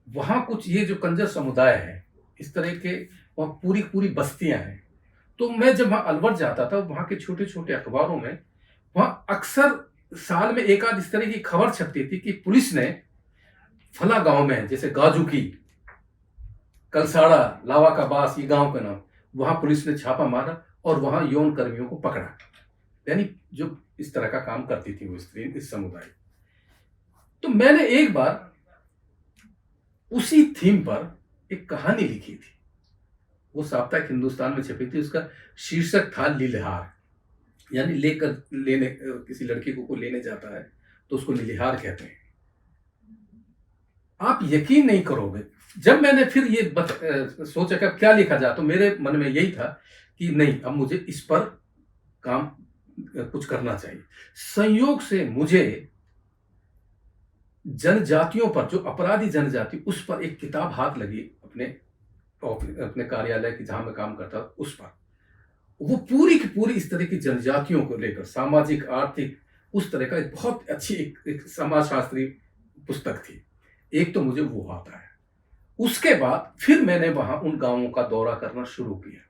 [SPEAKER 1] वहाँ कुछ ये जो कंजर समुदाय है, इस तरह के वहाँ पूरी पूरी बस्तियां हैं। तो मैं जब वहाँ अलवर जाता था, वहाँ के छोटे छोटे अखबारों में वहाँ अक्सर साल में एक आध इस तरह की खबर छपती थी कि पुलिस ने फला गांव में, जैसे गाजुकी, कलसाड़ा, लावा का बास, ये गांव का नाम, वहां पुलिस ने छापा मारा और वहां यौन कर्मियों को पकड़ा। यानी जो इस तरह का काम करती थी वो स्त्री, इस समुदाय। तो मैंने एक बार उसी थीम पर एक कहानी लिखी थी। वो साप्ताहिक हिंदुस्तान में छपी थी। उसका शीर्षक था लिलहार, यानी लेने किसी लड़की को लेने जाता है तो उसको लिलहार कहते हैं। आप यकीन नहीं करोगे, जब मैंने फिर ये सोचा कि अब क्या लिखा जाए, तो मेरे मन में यही था कि नहीं, अब मुझे इस पर काम कुछ करना चाहिए। संयोग से मुझे जनजातियों पर, जो अपराधी जनजाति, उस पर एक किताब हाथ लगी अपने कार्यालय की, जहां मैं काम करता, उस पर। वो पूरी की पूरी इस तरह की जनजातियों को लेकर, सामाजिक आर्थिक, उस तरह का एक बहुत अच्छी एक समाजशास्त्री पुस्तक थी। एक तो मुझे वो आता है। उसके बाद फिर मैंने वहां उन गांवों का दौरा करना शुरू किया।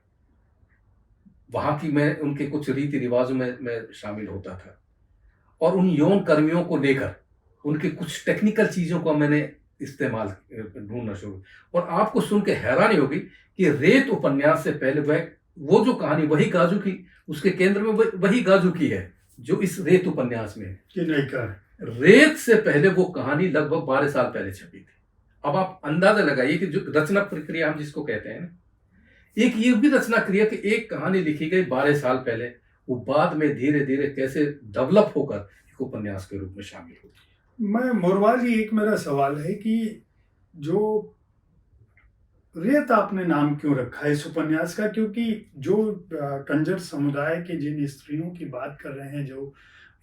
[SPEAKER 1] वहां की मैं उनके कुछ रीति रिवाजों में मैं शामिल होता था और उन यौन कर्मियों को लेकर उनके कुछ टेक्निकल चीजों को मैंने इस्तेमाल ढूंढना शुरू। और आपको सुन के हैरानी होगी कि रेत उपन्यास से पहले वो जो कहानी, वही गाजू की, उसके केंद्र में वही गाजू की है जो इस रेत उपन्यास में है। रेत से पहले वो कहानी लगभग 12 साल पहले छपी थी। अब आप अंदाजा लगाइए कि जो रचना प्रक्रिया हम जिसको कहते हैं ना, एक ये भी रचना क्रिया कि एक कहानी लिखी गई 12 साल पहले, वो बाद में धीरे धीरे कैसे डेवलप होकर एक उपन्यास के रूप में शामिल होती।
[SPEAKER 2] मैं मोरवाल जी, एक मेरा सवाल है कि जो रेत आपने नाम क्यों रखा है इस उपन्यास का? क्योंकि जो कंजर समुदाय के जिन स्त्रियों की बात कर रहे हैं, जो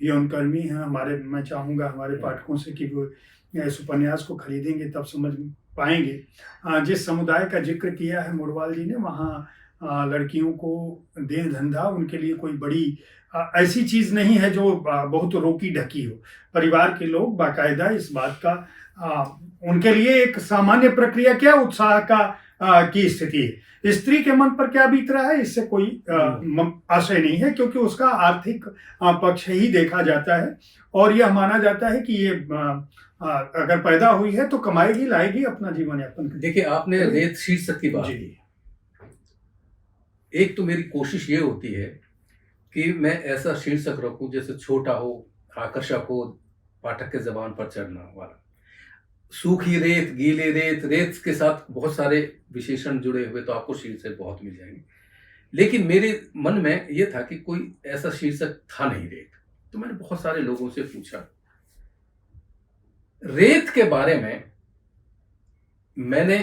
[SPEAKER 2] यौनकर्मी हैं, मैं चाहूंगा हमारे पाठकों से कि वो इस उपन्यास को खरीदेंगे तब समझ पाएंगे। जिस समुदाय का जिक्र किया है मोरवाल जी ने, वहाँ लड़कियों को देह धंधा उनके लिए कोई बड़ी ऐसी चीज नहीं है जो बहुत रोकी ढकी हो। परिवार के लोग बाकायदा इस बात का उनके लिए एक सामान्य प्रक्रिया क्या उत्साह का की स्थिति है। स्त्री के मन पर क्या बीत रहा है इससे कोई आशय नहीं है, क्योंकि उसका आर्थिक पक्ष ही देखा जाता है और यह माना जाता है कि ये अगर पैदा हुई है तो कमाएगी, लाएगी, अपना जीवन यापन करेगी।
[SPEAKER 1] देखिए, आपने रेत शीर्षक की बात की। एक तो मेरी कोशिश ये होती है कि मैं ऐसा शीर्षक रखूं जैसे छोटा हो, आकर्षक हो, पाठक के जबान पर चढ़ना वाला। सूखी रेत, गीले रेत, रेत के साथ बहुत सारे विशेषण जुड़े हुए तो आपको शीर्षक बहुत मिल जाएंगे, लेकिन मेरे मन में यह था कि कोई ऐसा शीर्षक था नहीं रेत। तो मैंने बहुत सारे लोगों से पूछा रेत के बारे में। मैंने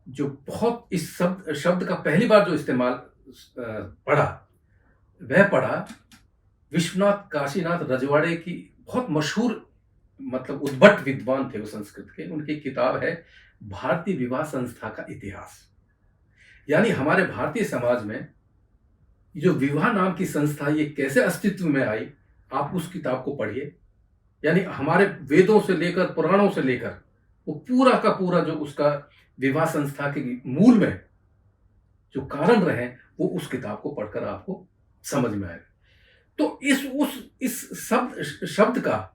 [SPEAKER 1] जो बहुत इस शब्द का पहली बार जो इस्तेमाल पढ़ा, वह पढ़ा विश्वनाथ काशीनाथ रजवाड़े की बहुत मशहूर, मतलब उद्भट विद्वान थे वो संस्कृत के। उनकी किताब है भारतीय विवाह संस्था का इतिहास। यानी हमारे भारतीय समाज में जो विवाह नाम की संस्था ये कैसे अस्तित्व में आई, आप उस किताब को पढ़िए। यानी हमारे वेदों से लेकर पुराणों से लेकर वो पूरा का पूरा जो उसका विवाह संस्था के मूल में जो कारण रहे वो उस किताब को पढ़कर आपको समझ में आएगा। तो इस शब्द का,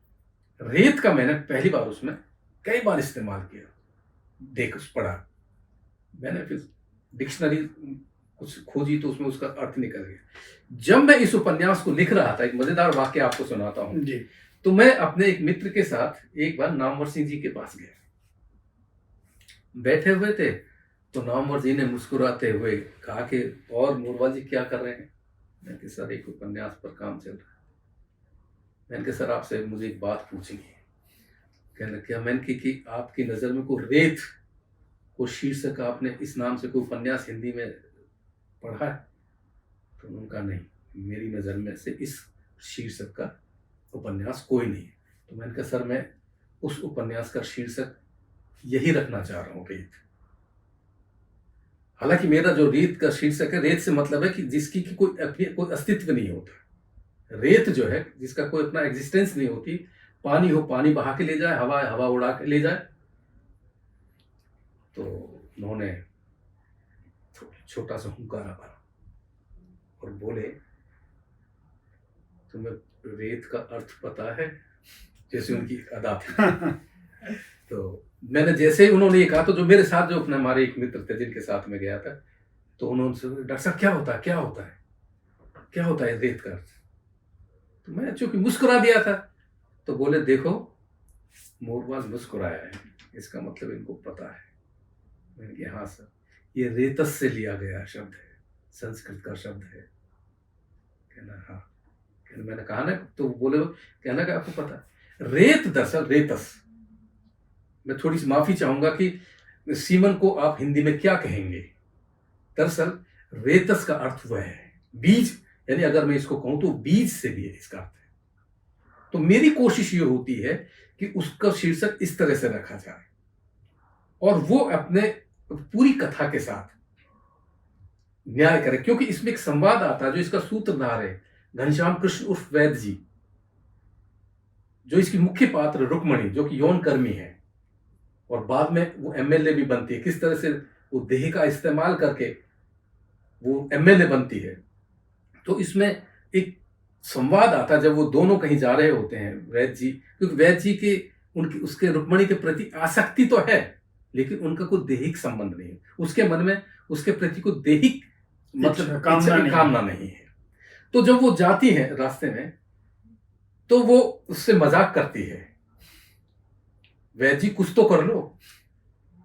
[SPEAKER 1] रेत का, मैंने पहली बार उसमें कई बार इस्तेमाल किया, पढ़ा। मैंने फिर डिक्शनरी कुछ खोजी तो उसमें उसका अर्थ निकल गया। जब मैं इस उपन्यास को लिख रहा था, एक मजेदार वाक्य आपको सुनाता हूं जी। तो मैं अपने एक मित्र के साथ एक बार नामवर सिंह जी के पास गया। बैठे हुए थे तो नामवर जी ने मुस्कुराते हुए कहा कि और मोरवाल जी क्या कर रहे हैं? मैंने कहा सर एक उपन्यास पर काम चल रहा है। मैंने कहा सर आपसे मुझे एक बात पूछनी है। कहने क्या? मैंने कि आपकी नज़र में कोई रेत को शीर्षक आपने इस नाम से कोई उपन्यास हिंदी में पढ़ा है? तो उन्होंने कहा नहीं, मेरी नज़र में से इस शीर्षक का उपन्यास कोई नहीं है। तो मैंने कहा सर मैं उस उपन्यास का शीर्षक यही रखना चाह रहा हूँ, रेत। हालांकि मेरा जो रेत का शीर्षक है, रेत से मतलब है कि जिसकी की कोई अस्तित्व नहीं होता। रेत जो है जिसका कोई अपना एग्जिस्टेंस नहीं होती। पानी हो, पानी बहा के ले जाए, हवा है, हवा उड़ा के ले जाए। तो उन्होंने छोटा सा हुंकारा मारा और बोले तुम्हें रेत का अर्थ पता है? जैसे उनकी अदा थी। तो मैंने जैसे ही उन्होंने ये कहा तो जो मेरे साथ जो अपने हमारे एक मित्र थे जिनके साथ में गया था, तो उन्होंने डॉक्टर साहब क्या होता है, क्या होता है, क्या होता है रेत का अर्थ? तो मैं चूंकि मुस्कुरा दिया था तो बोले देखो मोरवाल मुस्कुराया है, इसका मतलब इनको पता है। मैंने कहा हाँ सर, ये रेतस से लिया गया शब्द है, संस्कृत का शब्द है। कहना हाँ। कहना मैंने कहा ना, तो बोले कहना कि आपको पता है रेत, दरअसल रेतस। मैं थोड़ी सी माफी चाहूंगा कि सीमन को आप हिंदी में क्या कहेंगे। दरअसल रेतस का अर्थ वह है बीज, यानी अगर मैं इसको कहूं तो बीज से भी है इसका अर्थ है। तो मेरी कोशिश ये होती है कि उसका शीर्षक इस तरह से रखा जाए और वो अपने पूरी कथा के साथ न्याय करे, क्योंकि इसमें एक संवाद आता है। जो इसका सूत्रधार है घनश्याम कृष्ण उर्फ वैद्य जी, जो इसकी मुख्य पात्र रुक्मणी जो कि यौन कर्मी है और बाद में वो एमएलए भी बनती है, किस तरह से वो देह का इस्तेमाल करके वो एमएलए बनती है। तो इसमें एक संवाद आता है जब वो दोनों कहीं जा रहे होते हैं, वैद्य जी, क्योंकि वैद्य जी के उनकी उसके रुक्मणी के प्रति आसक्ति तो है लेकिन उनका कोई दैहिक संबंध नहीं है। उसके मन में उसके प्रति कोई दैहिक मतलब कामना नहीं है। तो जब वो जाती है रास्ते में तो वो उससे मजाक करती है, वैद्य जी कुछ तो कर लो,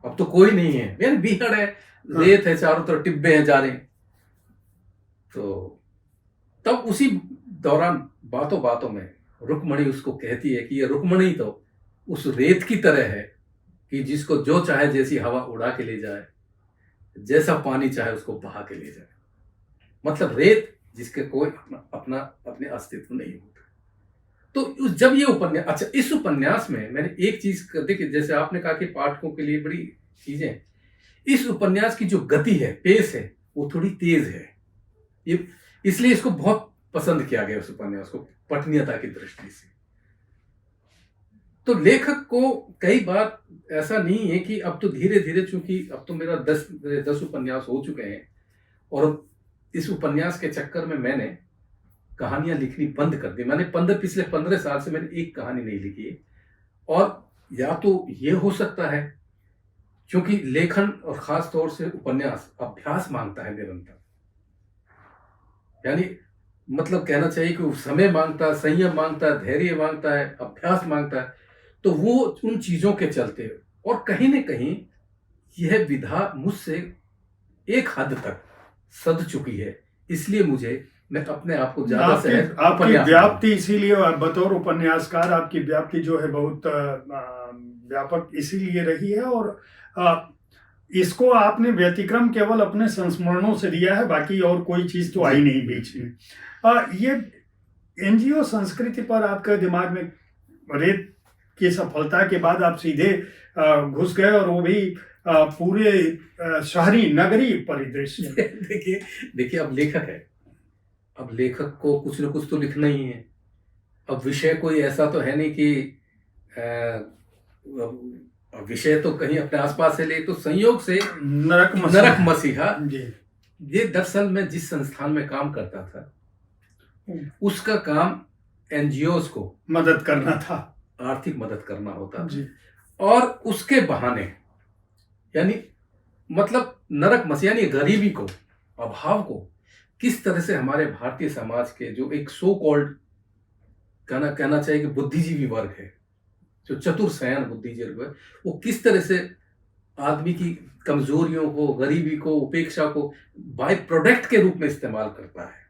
[SPEAKER 1] अब तो कोई नहीं है, यानी बीहड़ है, रेत है, चारों तरफ टिब्बे हैं जा रहे। तो तब उसी दौरान बातों बातों में रुक्मणी उसको कहती है कि ये रुक्मणी तो उस रेत की तरह है कि जिसको जो चाहे जैसी हवा उड़ा के ले जाए, जैसा पानी चाहे उसको बहा के ले जाए। मतलब रेत जिसके कोई अपने अस्तित्व नहीं होता। तो जब ये उपन्यास, अच्छा इस उपन्यास में मैंने एक चीज देखिए, जैसे आपने कहा कि पाठकों के लिए बड़ी चीजें, इस उपन्यास की जो गति है, पेस है, वो थोड़ी तेज है। ये इसलिए इसको बहुत पसंद किया गया उस उपन्यास को, पठनीयता की दृष्टि से। तो लेखक को कई बार ऐसा नहीं है कि अब तो धीरे धीरे, चूंकि अब तो मेरा 10 उपन्यास हो चुके हैं, और इस उपन्यास के चक्कर में मैंने कहानियां लिखनी बंद कर दी। मैंने पिछले 15 साल से मैंने एक कहानी नहीं लिखी है। और या तो ये हो सकता है क्योंकि लेखन और खास तौर से उपन्यास अभ्यास मांगता है निरंतर, यानी मतलब कहना चाहिए कि वो समय मांगता है, संयम मांगता है, धैर्य मांगता है, अभ्यास मांगता है। तो वो उन चीजों के चलते, और कहीं न कहीं यह विधा मुझसे एक हद तक सध चुकी है, इसलिए मैं अपने आप को ज्यादा
[SPEAKER 2] आपकी
[SPEAKER 1] सहज
[SPEAKER 2] आपकी
[SPEAKER 1] उपन्यास
[SPEAKER 2] व्याप्ति, इसीलिए बतौर उपन्यासकार आपकी व्याप्ति जो है बहुत व्यापक इसीलिए रही है। और आ, इसको आपने व्यतिक्रम केवल अपने संस्मरणों से दिया है, बाकी और कोई चीज तो आई नहीं बीच में। ये एनजीओ संस्कृति पर आपके दिमाग में रेत की सफलता के बाद आप सीधे घुस गए, और वो भी पूरे शहरी नगरी परिदृश्य।
[SPEAKER 1] देखिए अब लेखक है, अब लेखक को कुछ न कुछ तो लिखना ही है। अब विषय कोई ऐसा तो है नहीं कि विषय तो कहीं अपने आसपास है, ले तो संयोग से नरक मसीहा
[SPEAKER 2] जी।
[SPEAKER 1] ये दरअसल मैं जिस संस्थान में काम करता था उसका काम एनजीओज को
[SPEAKER 2] मदद करना था,
[SPEAKER 1] आर्थिक मदद करना होता
[SPEAKER 2] जी।
[SPEAKER 1] और उसके बहाने, यानी मतलब नरक मसीहा यानी गरीबी को, अभाव को किस तरह से हमारे भारतीय समाज के जो एक सो कॉल्ड कहना चाहिए कि बुद्धिजीवी वर्ग है, जो चतुर सयान बुद्धिजीवी वर्ग, वो किस तरह से आदमी की कमजोरियों को, गरीबी को, उपेक्षा को बाय प्रोडक्ट के रूप में इस्तेमाल करता है।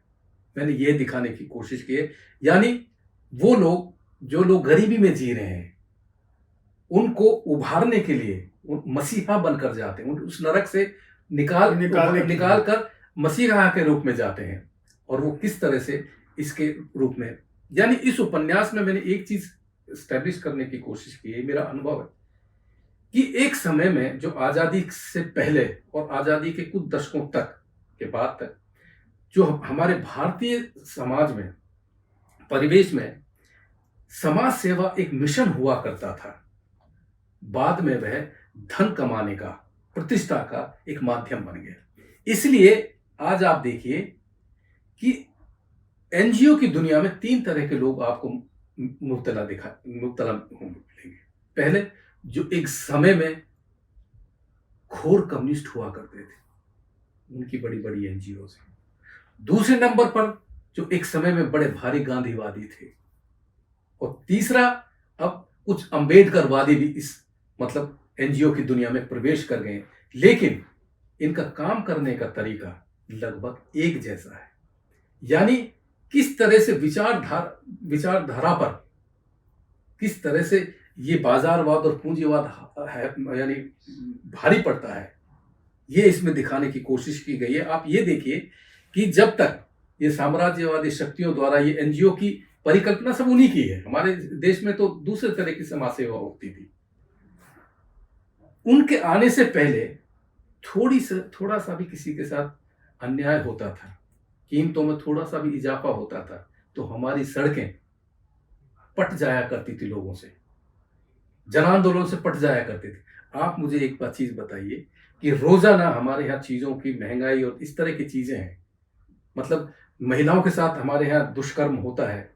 [SPEAKER 1] मैंने ये दिखाने की कोशिश की है, यानी वो लोग जो लोग गरीबी में जी रहे हैं उनको उभारने के लिए मसीहा बनकर जाते हैं, उस नरक से निकाल कर मसीहा के रूप में जाते हैं। और वो किस तरह से इसके रूप में, यानी इस उपन्यास में मैंने एक चीज एस्टेब्लिश करने की कोशिश की है, मेरा अनुभव है कि एक समय में जो आजादी से पहले और आजादी के कुछ दशकों तक के बाद तक जो हमारे भारतीय समाज में, परिवेश में समाज सेवा एक मिशन हुआ करता था, बाद में वह धन कमाने का, प्रतिष्ठा का एक माध्यम बन गया। इसलिए आज आप देखिए कि एनजीओ की दुनिया में 3 तरह के लोग आपको मुब्तला मिलेंगे। पहले जो एक समय में घोर कम्युनिस्ट हुआ करते थे, उनकी बड़ी बड़ी एनजीओ हैं। दूसरे नंबर पर जो एक समय में बड़े भारी गांधीवादी थे, और तीसरा अब कुछ अंबेडकरवादी भी इस मतलब एनजीओ की दुनिया में प्रवेश कर गए, लेकिन इनका काम करने का तरीका लगभग एक जैसा है। यानी किस तरह से विचारधारा पर किस तरह से ये बाजारवाद और पूंजीवाद है, यानी भारी पड़ता है, ये इसमें दिखाने की कोशिश की गई है। आप ये देखिए कि जब तक ये साम्राज्यवादी शक्तियों द्वारा ये एनजीओ की परिकल्पना सब उन्हीं की है, हमारे देश में तो दूसरे तरह की समाज सेवा होती थी। उनके आने से पहले थोड़ा सा भी किसी के साथ अन्याय होता था, कीमतों में थोड़ा सा भी इजाफा होता था, तो हमारी सड़कें पट जाया करती थी, लोगों से जन आंदोलन से पट जाया करती थी। आप मुझे एक बात चीज बताइए कि रोजाना हमारे यहाँ चीजों की महंगाई और इस तरह की चीजें हैं, मतलब महिलाओं के साथ हमारे यहाँ दुष्कर्म होता है।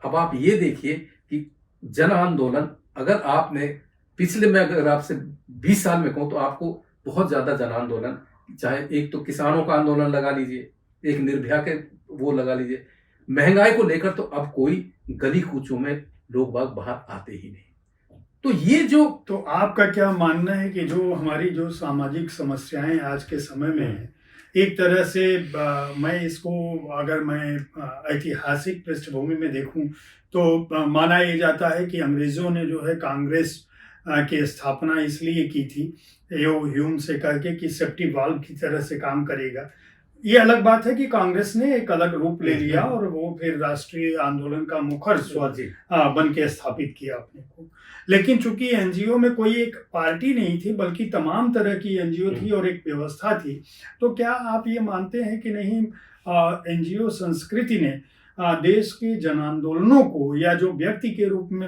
[SPEAKER 1] अब आप ये देखिए कि जन आंदोलन, अगर आपने पिछले में अगर आपसे 20 साल में कहूँ तो आपको बहुत ज्यादा जन आंदोलन, चाहे एक तो किसानों का आंदोलन लगा लीजिए, एक निर्भया के वो लगा लीजिए, महंगाई को लेकर तो अब कोई गली कूचों में लोग बाग बाहर आते ही नहीं। तो ये जो,
[SPEAKER 2] तो आपका क्या मानना है कि जो हमारी जो सामाजिक समस्याएं आज के समय में है, एक तरह से मैं इसको अगर मैं ऐतिहासिक पृष्ठभूमि में देखूं तो माना ये जाता है कि अंग्रेजों ने जो है कांग्रेस की स्थापना इसलिए की थी, यो ह्यूम से करके कि सेफ्टी वाल्व की तरह से काम करेगा। ये अलग बात है कि कांग्रेस ने एक अलग रूप ले लिया
[SPEAKER 1] हम्म।
[SPEAKER 2] और वो फिर राष्ट्रीय आंदोलन का मुखर स्वर
[SPEAKER 1] जी।
[SPEAKER 2] बन के स्थापित किया अपने को। लेकिन चूंकि एनजीओ में कोई एक पार्टी नहीं थी बल्कि तमाम तरह की एनजीओ थी और एक व्यवस्था थी, तो क्या आप ये मानते हैं कि नहीं एनजीओ संस्कृति ने देश के जन आंदोलनों को या जो व्यक्ति के रूप में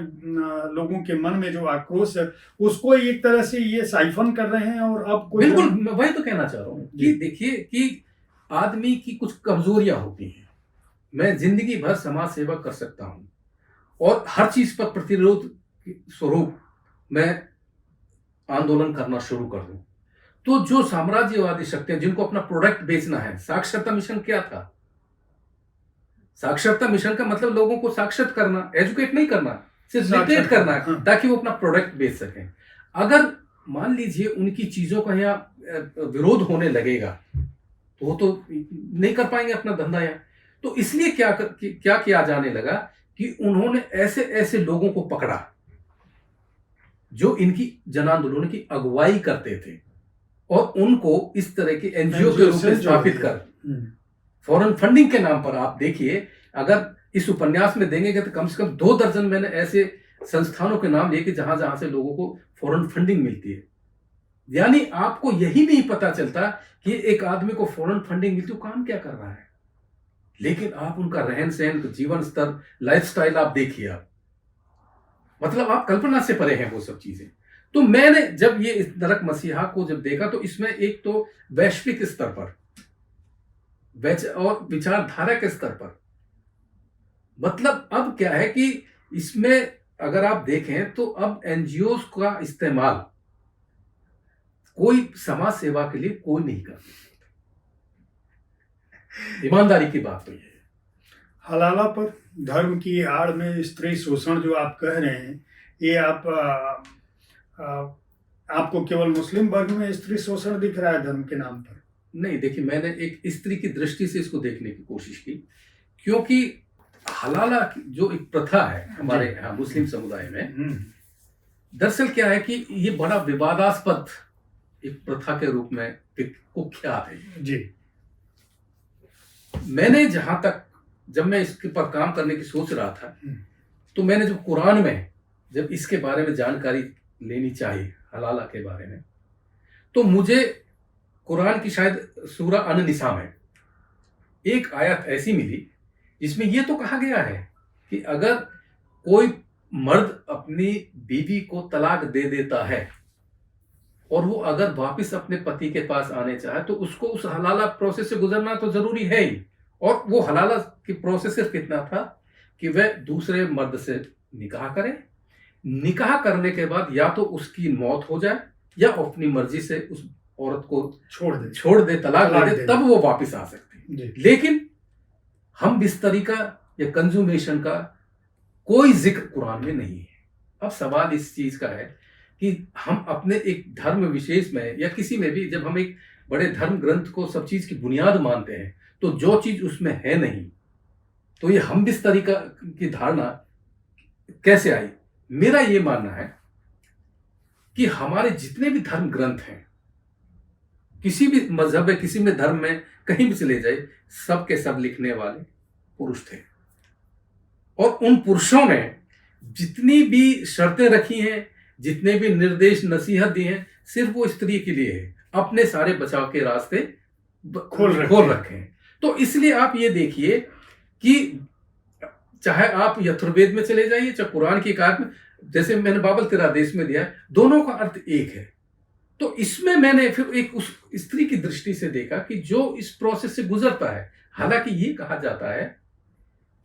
[SPEAKER 2] लोगों के मन में जो आक्रोश है उसको एक तरह से ये साइफन कर रहे हैं और अब कोई
[SPEAKER 1] बिल्कुल, मैं वही तो कहना चाह रहा हूँ कि
[SPEAKER 2] जी।
[SPEAKER 1] देखिए कि आदमी की कुछ कमजोरियां होती हैं। मैं जिंदगी भर समाज सेवा कर सकता हूँ और हर चीज पर प्रतिरोध स्वरूप मैं आंदोलन करना शुरू कर दूं, तो जो साम्राज्यवादी शक्तियां जिनको अपना प्रोडक्ट बेचना है, साक्षरता मिशन क्या था? साक्षरता मिशन का मतलब लोगों को साक्षर करना, एजुकेट नहीं करना, सिर्फ लिटरेट करना है,
[SPEAKER 2] हाँ।
[SPEAKER 1] ताकि वो अपना प्रोडक्ट बेच सकें। अगर मान लीजिए उनकी चीजों का यहाँ विरोध होने लगेगा तो वो तो नहीं कर पाएंगे अपना धंधा यहाँ। तो इसलिए क्या किया जाने लगा कि उन्होंने ऐसे ऐसे लोगों को पकड़ा जो इनकी जन आंदोलन की अगुवाई करते थे और उनको इस तरह के एनजीओ के रूप में स्थापित कर फॉरेन फंडिंग के नाम पर, आप देखिए अगर इस उपन्यास में देंगे तो कम से कम 2 दर्जन मैंने ऐसे संस्थानों के नाम लिए कि जहां जहां से लोगों को फॉरेन फंडिंग मिलती है। यानी आपको यही नहीं पता चलता कि एक आदमी को फॉरेन फंडिंग मिलती है, काम क्या कर रहा है, लेकिन आप उनका रहन सहन, जीवन स्तर, लाइफस्टाइल आप देखिए, आप मतलब आप कल्पना से परे हैं वो सब चीजें। तो मैंने जब ये इस नरक मसीहा को जब देखा तो इसमें एक तो वैश्विक स्तर पर और विचारधारा के स्तर पर, मतलब अब क्या है कि इसमें अगर आप देखें तो अब एनजीओ का इस्तेमाल कोई समाज सेवा के लिए कोई नहीं कर सकता। ईमानदारी की बात तो ये है।
[SPEAKER 2] हलाला पर धर्म की आड़ में स्त्री शोषण जो आप कह रहे हैं, ये आपको केवल मुस्लिम वर्ग में स्त्री शोषण दिख रहा है धर्म के नाम पर?
[SPEAKER 1] नहीं, देखिए मैंने एक स्त्री की दृष्टि से इसको देखने की कोशिश की, क्योंकि हलाला जो एक प्रथा है हमारे यहाँ मुस्लिम समुदाय में, दरअसल क्या है कि ये बड़ा विवादास्पद एक प्रथा के रूप में कुख्यात है
[SPEAKER 2] जी।
[SPEAKER 1] मैंने जहां तक जब मैं इसके पर काम करने की सोच रहा था तो मैंने जब कुरान में जब इसके बारे में जानकारी लेनी चाहिए हलाला के बारे में, तो मुझे कुरान की शायद सूरा अन-निसा में एक आयत ऐसी मिली जिसमें यह तो कहा गया है कि अगर कोई मर्द अपनी बीवी को तलाक दे देता है और वो अगर वापस अपने पति के पास आने चाहे तो उसको उस हलाला प्रोसेस से गुजरना तो जरूरी है ही। और वो हलाला की प्रोसेस सिर्फ कितना था कि वह दूसरे मर्द से निकाह करे, निकाह करने के बाद या तो उसकी मौत हो जाए या अपनी मर्जी से उस औरत को छोड़ दे, तलाक दे, तब वो वापस आ सकती है। लेकिन हम बिस्तरी का या कंज्यूमेशन का कोई जिक्र कुरान में नहीं है। अब सवाल इस चीज का है कि हम अपने एक धर्म विशेष में या किसी में भी जब हम एक बड़े धर्म ग्रंथ को सब चीज की बुनियाद मानते हैं तो जो चीज उसमें है नहीं तो ये हम बिस्तरी की धारणा कैसे आई? मेरा ये मानना है कि हमारे जितने भी धर्म ग्रंथ हैं, किसी भी मजहब में, किसी में धर्म में, कहीं भी चले जाए, सब के सब लिखने वाले पुरुष थे और उन पुरुषों ने जितनी भी शर्तें रखी हैं, जितने भी निर्देश नसीहत दिए हैं, सिर्फ वो स्त्री के लिए है, अपने सारे बचाव के रास्ते खोल रखे हैं। तो इसलिए आप ये देखिए कि चाहे आप यथुर्वेद में चले जाइए चाहे कुरान की आयत में, जैसे मैंने बाबल तेरा देश में दिया है, दोनों का अर्थ एक है। तो इसमें मैंने फिर एक उस स्त्री की दृष्टि से देखा कि जो इस प्रोसेस से गुजरता है, हालांकि ये कहा जाता है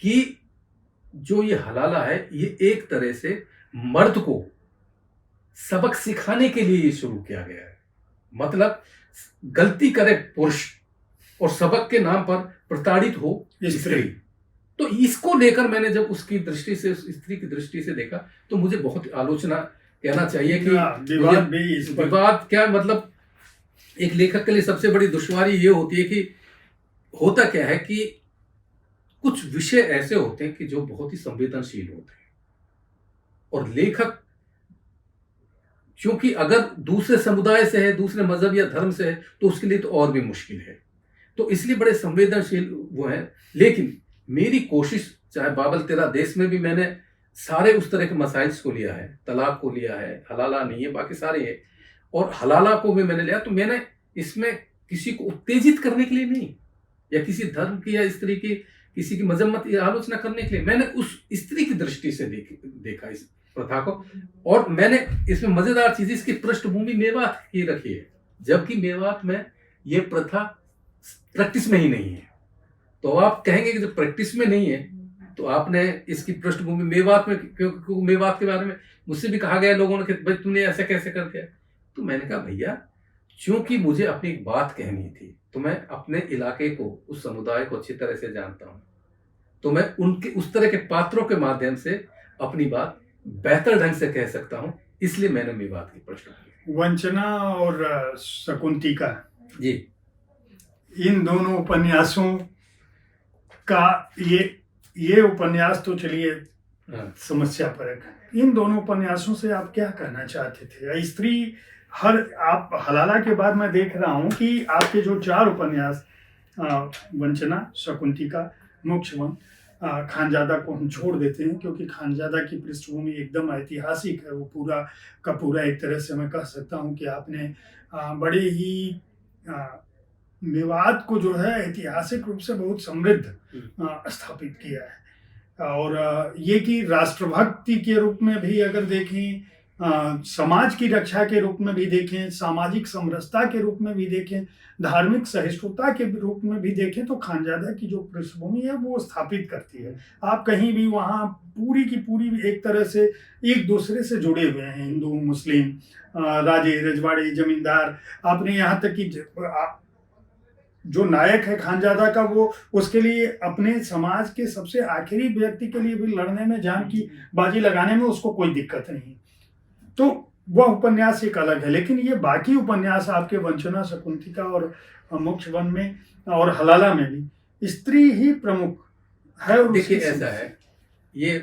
[SPEAKER 1] कि जो ये हलाला है ये एक तरह से मर्द को सबक सिखाने के लिए ये शुरू किया गया है। मतलब गलती करे पुरुष और सबक के नाम पर प्रताड़ित हो स्त्री। तो इसको लेकर मैंने जब उसकी दृष्टि से, स्त्री की दृष्टि से देखा तो मुझे बहुत आलोचना कहना चाहिए कि विवाद क्या, मतलब एक लेखक के लिए सबसे बड़ी दुश्वारी ये होती है कि होता क्या है कि कुछ विषय ऐसे होते हैं कि जो बहुत ही संवेदनशील होते हैं और लेखक क्योंकि अगर दूसरे समुदाय से है, दूसरे मजहब या धर्म से है, तो उसके लिए तो और भी मुश्किल है। तो इसलिए बड़े संवेदनशील वो हैं। लेकिन मेरी कोशिश, चाहे बाबल तेरा देश में भी मैंने सारे उस तरह के मसाइल्स को लिया है, तलाक को लिया है, हलाला नहीं है, बाकी सारे हैं, और हलाला को भी मैंने लिया, तो मैंने इसमें किसी को उत्तेजित करने के लिए नहीं, या किसी धर्म की या स्त्री की किसी की मजम्मत या आलोचना करने के लिए, मैंने उस स्त्री की दृष्टि से देखा इस प्रथा को। और मैंने इसमें मजेदार चीज, इसकी पृष्ठभूमि मेवात की रखी है, जबकि मेवात में ये प्रथा प्रैक्टिस में ही नहीं है। तो आप कहेंगे कि जब प्रैक्टिस में नहीं है तो आपने इसकी पृष्ठभूमि मेवात में, क्योंकि मेवात के बारे में मुझसे भी कहा गया लोगों ने कि भाई तुमने ऐसे कैसे कर दिया। तो मैंने कहा भैया, क्योंकि मुझे अपनी एक बात कहनी थी, तो मैं अपने इलाके को, उस समुदाय को अच्छी तरह से जानता हूं, तो मैं उनके उस तरह के पात्रों के माध्यम से अपनी बात बेहतर ढंग से कह सकता हूं, इसलिए मैंने मेवात की पृष्ठभूमि।
[SPEAKER 2] वंचना और शकुंतिका
[SPEAKER 1] जी,
[SPEAKER 2] इन दोनों उपन्यासों का ये उपन्यास तो चलिए समस्या परक है। इन दोनों उपन्यासों से आप क्या कहना चाहते थे? स्त्री आप हलाला के बाद मैं देख रहा हूं कि आपके जो 4 उपन्यास, वंचना, शकुंतिका, मोक्षवन, खानजादा को हम छोड़ देते हैं क्योंकि खानजादा की पृष्ठभूमि एकदम ऐतिहासिक है। वो पूरा का पूरा एक तरह से मैं कह सकता हूं कि आपने बड़े ही मेवात को जो है ऐतिहासिक रूप से बहुत समृद्ध स्थापित किया है। और ये कि राष्ट्रभक्ति के रूप में भी अगर देखें, समाज की रक्षा के रूप में भी देखें, सामाजिक समरसता के रूप में भी देखें, धार्मिक सहिष्णुता के रूप में भी देखें, तो खानजादा की जो पृष्ठभूमि है वो स्थापित करती है। आप कहीं भी वहाँ पूरी की पूरी एक तरह से एक दूसरे से जुड़े हुए हैं, हिंदू, मुस्लिम, राजे, रजवाड़े, जमींदार। आपने यहाँ तक कि जो नायक है खानजादा का, वो उसके लिए अपने समाज के सबसे आखिरी व्यक्ति के लिए भी लड़ने में, जान की बाजी लगाने में उसको कोई दिक्कत नहीं। तो वह उपन्यास एक अलग है। लेकिन ये बाकी उपन्यास आपके वंचना, शकुंतिका और मोक्षवन में और हलाला में भी स्त्री ही प्रमुख है।
[SPEAKER 1] देखिए ऐसा है, ये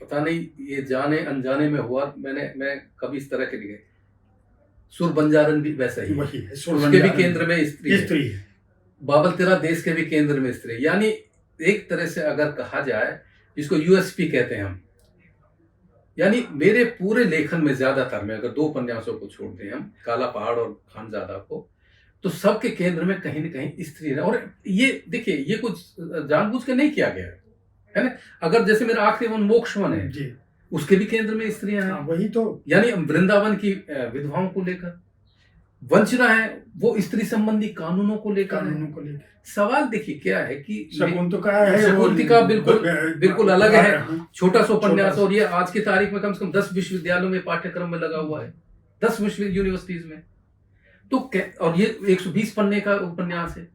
[SPEAKER 1] पता नहीं ये जाने अनजाने में हुआ, मैं कभी इस तरह के लिए, सुर बंजारन भी वैसा ही
[SPEAKER 2] वही है,
[SPEAKER 1] उसके भी केंद्र में
[SPEAKER 2] स्त्री है।
[SPEAKER 1] बाबल तेरा देश के भी केंद्र में स्त्री, यानी एक तरह से अगर कहा जाए, इसको यूएसपी कहते हैं हम, यानी मेरे पूरे लेखन में ज्यादातर में, अगर 2 उपन्यासों को छोड़ दें हम, काला पहाड़ और खानजादा को, तो सबके केंद्र में कहीं ना कहीं स्त्री है। और ये देखिए, ये कुछ जानबूझ के नहीं किया गया है ना। अगर जैसे मेरा आखिरी वन मोक्षवन है जी, उसके भी केंद्र में स्त्रियां हैं।
[SPEAKER 2] वही तो,
[SPEAKER 1] यानी वृंदावन की विधवाओं को लेकर, वंचना है वो स्त्री संबंधी कानूनों को लेकर। सवाल देखिए क्या है कि शकुंतिका बिल्कुल अलग है, छोटा सा उपन्यास, और ये आज की तारीख में कम से कम 10 विश्वविद्यालयों में पाठ्यक्रम में लगा हुआ है, 10 विश्व यूनिवर्सिटीज में। तो और ये 120 पन्ने का उपन्यास है।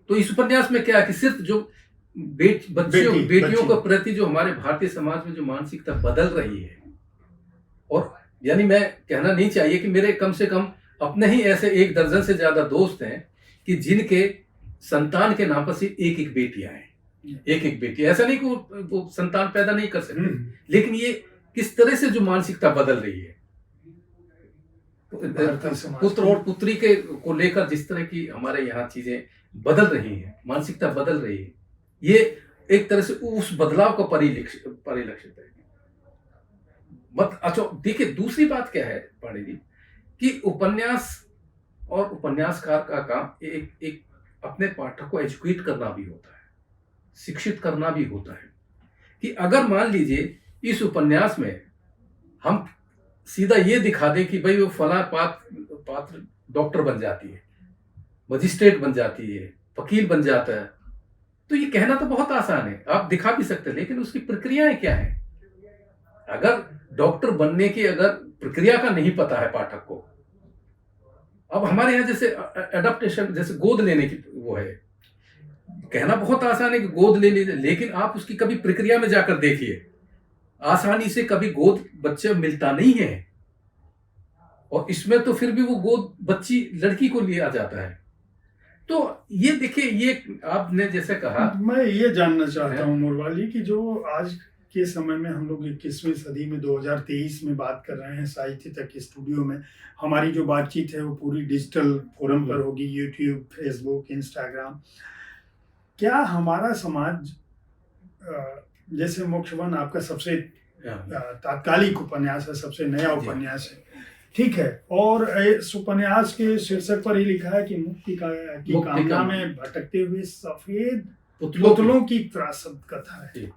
[SPEAKER 1] तो इस उपन्यास में क्या है कि सिर्फ जो बेटियों के प्रति जो हमारे भारतीय समाज में जो मानसिकता बदल रही है, और यानी मैं कहना नहीं चाहिए कि मेरे कम से कम अपने ही ऐसे 1 दर्जन से ज्यादा दोस्त हैं कि जिनके संतान के नाम पर सिर्फ एक बेटियां हैं, एक बेटी। ऐसा नहीं कि वो संतान पैदा नहीं कर सकते, लेकिन ये किस तरह से जो मानसिकता बदल रही है, पुत्र और पुत्री के को लेकर जिस तरह की हमारे यहाँ चीजें बदल रही हैं, मानसिकता बदल रही है, ये एक तरह से उस बदलाव का परिलक्षित है। अच्छा देखिए, दूसरी बात क्या है पांडे जी, कि उपन्यास और उपन्यासकार का काम एक अपने पाठक को एजुकेट करना भी होता है, शिक्षित करना भी होता है। कि अगर मान लीजिए इस उपन्यास में हम सीधा ये दिखा दें कि भाई वो फला पात्र डॉक्टर बन जाती है, मजिस्ट्रेट बन जाती है, वकील बन जाता है, तो ये कहना तो बहुत आसान है, आप दिखा भी सकते हैं, लेकिन उसकी प्रक्रियाएं क्या है? अगर डॉक्टर बनने की अगर प्रक्रिया का नहीं पता है पाठक को, अब हमारे यहाँ जैसे एडाप्टेशन, जैसे गोद लेने की वो है, कहना बहुत आसान है कि गोद ले लीजिए, लेकिन आप उसकी कभी प्रक्रिया में जाकर देखिए, आसानी से कभी गोद बच्चे मिलता नहीं है। और इसमें तो फिर भी वो गोद बच्ची लड़की को लिया जाता है। तो ये देखिए, ये आपने जैसे कहा,
[SPEAKER 2] मैं ये जानना चाहता हूँ मोरवाल जी कि जो आज के समय में हम लोग 21वीं सदी में 2023 में बात कर रहे हैं, साहित्य तक स्टूडियो में। हमारी जो बातचीत है वो पूरी डिजिटल फोरम पर होगी, यूट्यूब, फेसबुक, इंस्टाग्राम। क्या हमारा समाज, जैसे मोक्षवन आपका सबसे तात्कालिक उपन्यास है, सबसे नया उपन्यास है, ठीक है, और इस उपन्यास के शीर्षक पर ही लिखा है कि मुक्ति की कामना में भटकते हुए सफेद पुतलों की त्रासद कथा है।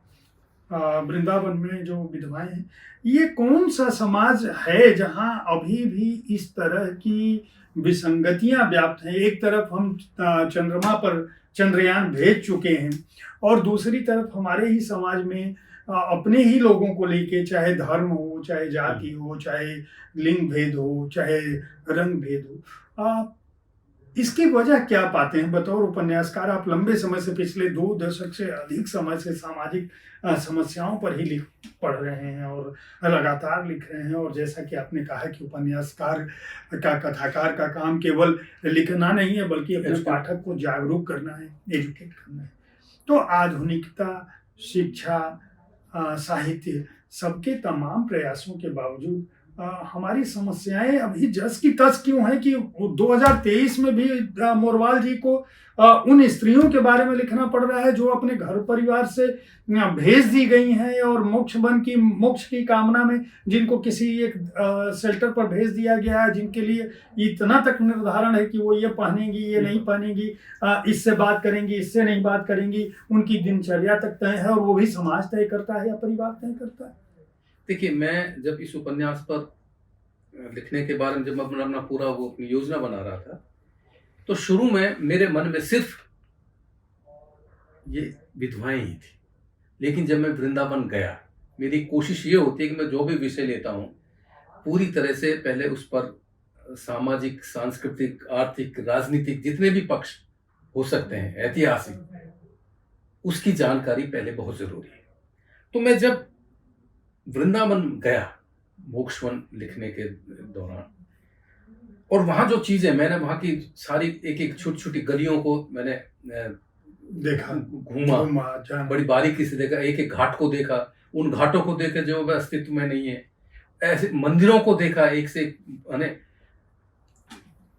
[SPEAKER 2] वृंदावन में जो विधवाएं हैं, ये कौन सा समाज है जहां अभी भी इस तरह की विसंगतियां व्याप्त हैं? एक तरफ हम चंद्रमा पर चंद्रयान भेज चुके हैं और दूसरी तरफ हमारे ही समाज में अपने ही लोगों को लेके, चाहे धर्म हो, चाहे जाति हो, चाहे लिंग भेद हो, चाहे रंग भेद हो, इसकी वजह क्या पाते हैं? बतौर उपन्यासकार आप लंबे समय से, पिछले 2 दशक से अधिक समय से सामाजिक समस्याओं पर ही पढ़ रहे हैं और लगातार लिख रहे हैं। और जैसा कि आपने कहा कि उपन्यासकार का, कथाकार का काम केवल लिखना नहीं है, बल्कि अपने पाठक को जागरूक करना है, एजुकेट करना है। तो आधुनिकता, शिक्षा, साहित्य, सबके तमाम प्रयासों के बावजूद हमारी समस्याएं अभी जस की तस क्यों है कि 2023 में भी मोरवाल जी को उन स्त्रियों के बारे में लिखना पड़ रहा है जो अपने घर परिवार से भेज दी गई हैं और मोक्ष की कामना में जिनको किसी एक शेल्टर पर भेज दिया गया है, जिनके लिए इतना तक निर्धारण है कि वो ये पहनेंगी, ये नहीं पहनेंगी, इससे बात करेंगी, इससे नहीं बात करेंगी, उनकी दिनचर्या तक तय है और वो भी समाज तय करता है या परिवार तय करता है।
[SPEAKER 1] देखिए, मैं जब इस उपन्यास पर लिखने के बारे में, जब मैं अपना पूरा वो अपनी योजना बना रहा था, तो शुरू में मेरे मन में सिर्फ ये विधवाएं ही थी। लेकिन जब मैं वृंदावन गया, मेरी कोशिश ये होती है कि मैं जो भी विषय लेता हूँ पूरी तरह से पहले उस पर सामाजिक, सांस्कृतिक, आर्थिक, राजनीतिक जितने भी पक्ष हो सकते हैं, ऐतिहासिक, उसकी जानकारी पहले बहुत जरूरी है। तो मैं जब वृंदावन गया मोक्षवन लिखने के दौरान, और वहां जो चीजें मैंने, वहां की सारी एक एक छोटी छोटी गलियों को मैंने
[SPEAKER 2] देखा,
[SPEAKER 1] घूमा, बड़ी बारीकी से देखा, एक एक घाट को देखा, उन घाटों को देखा जो अस्तित्व में नहीं है, ऐसे मंदिरों को देखा एक से एक,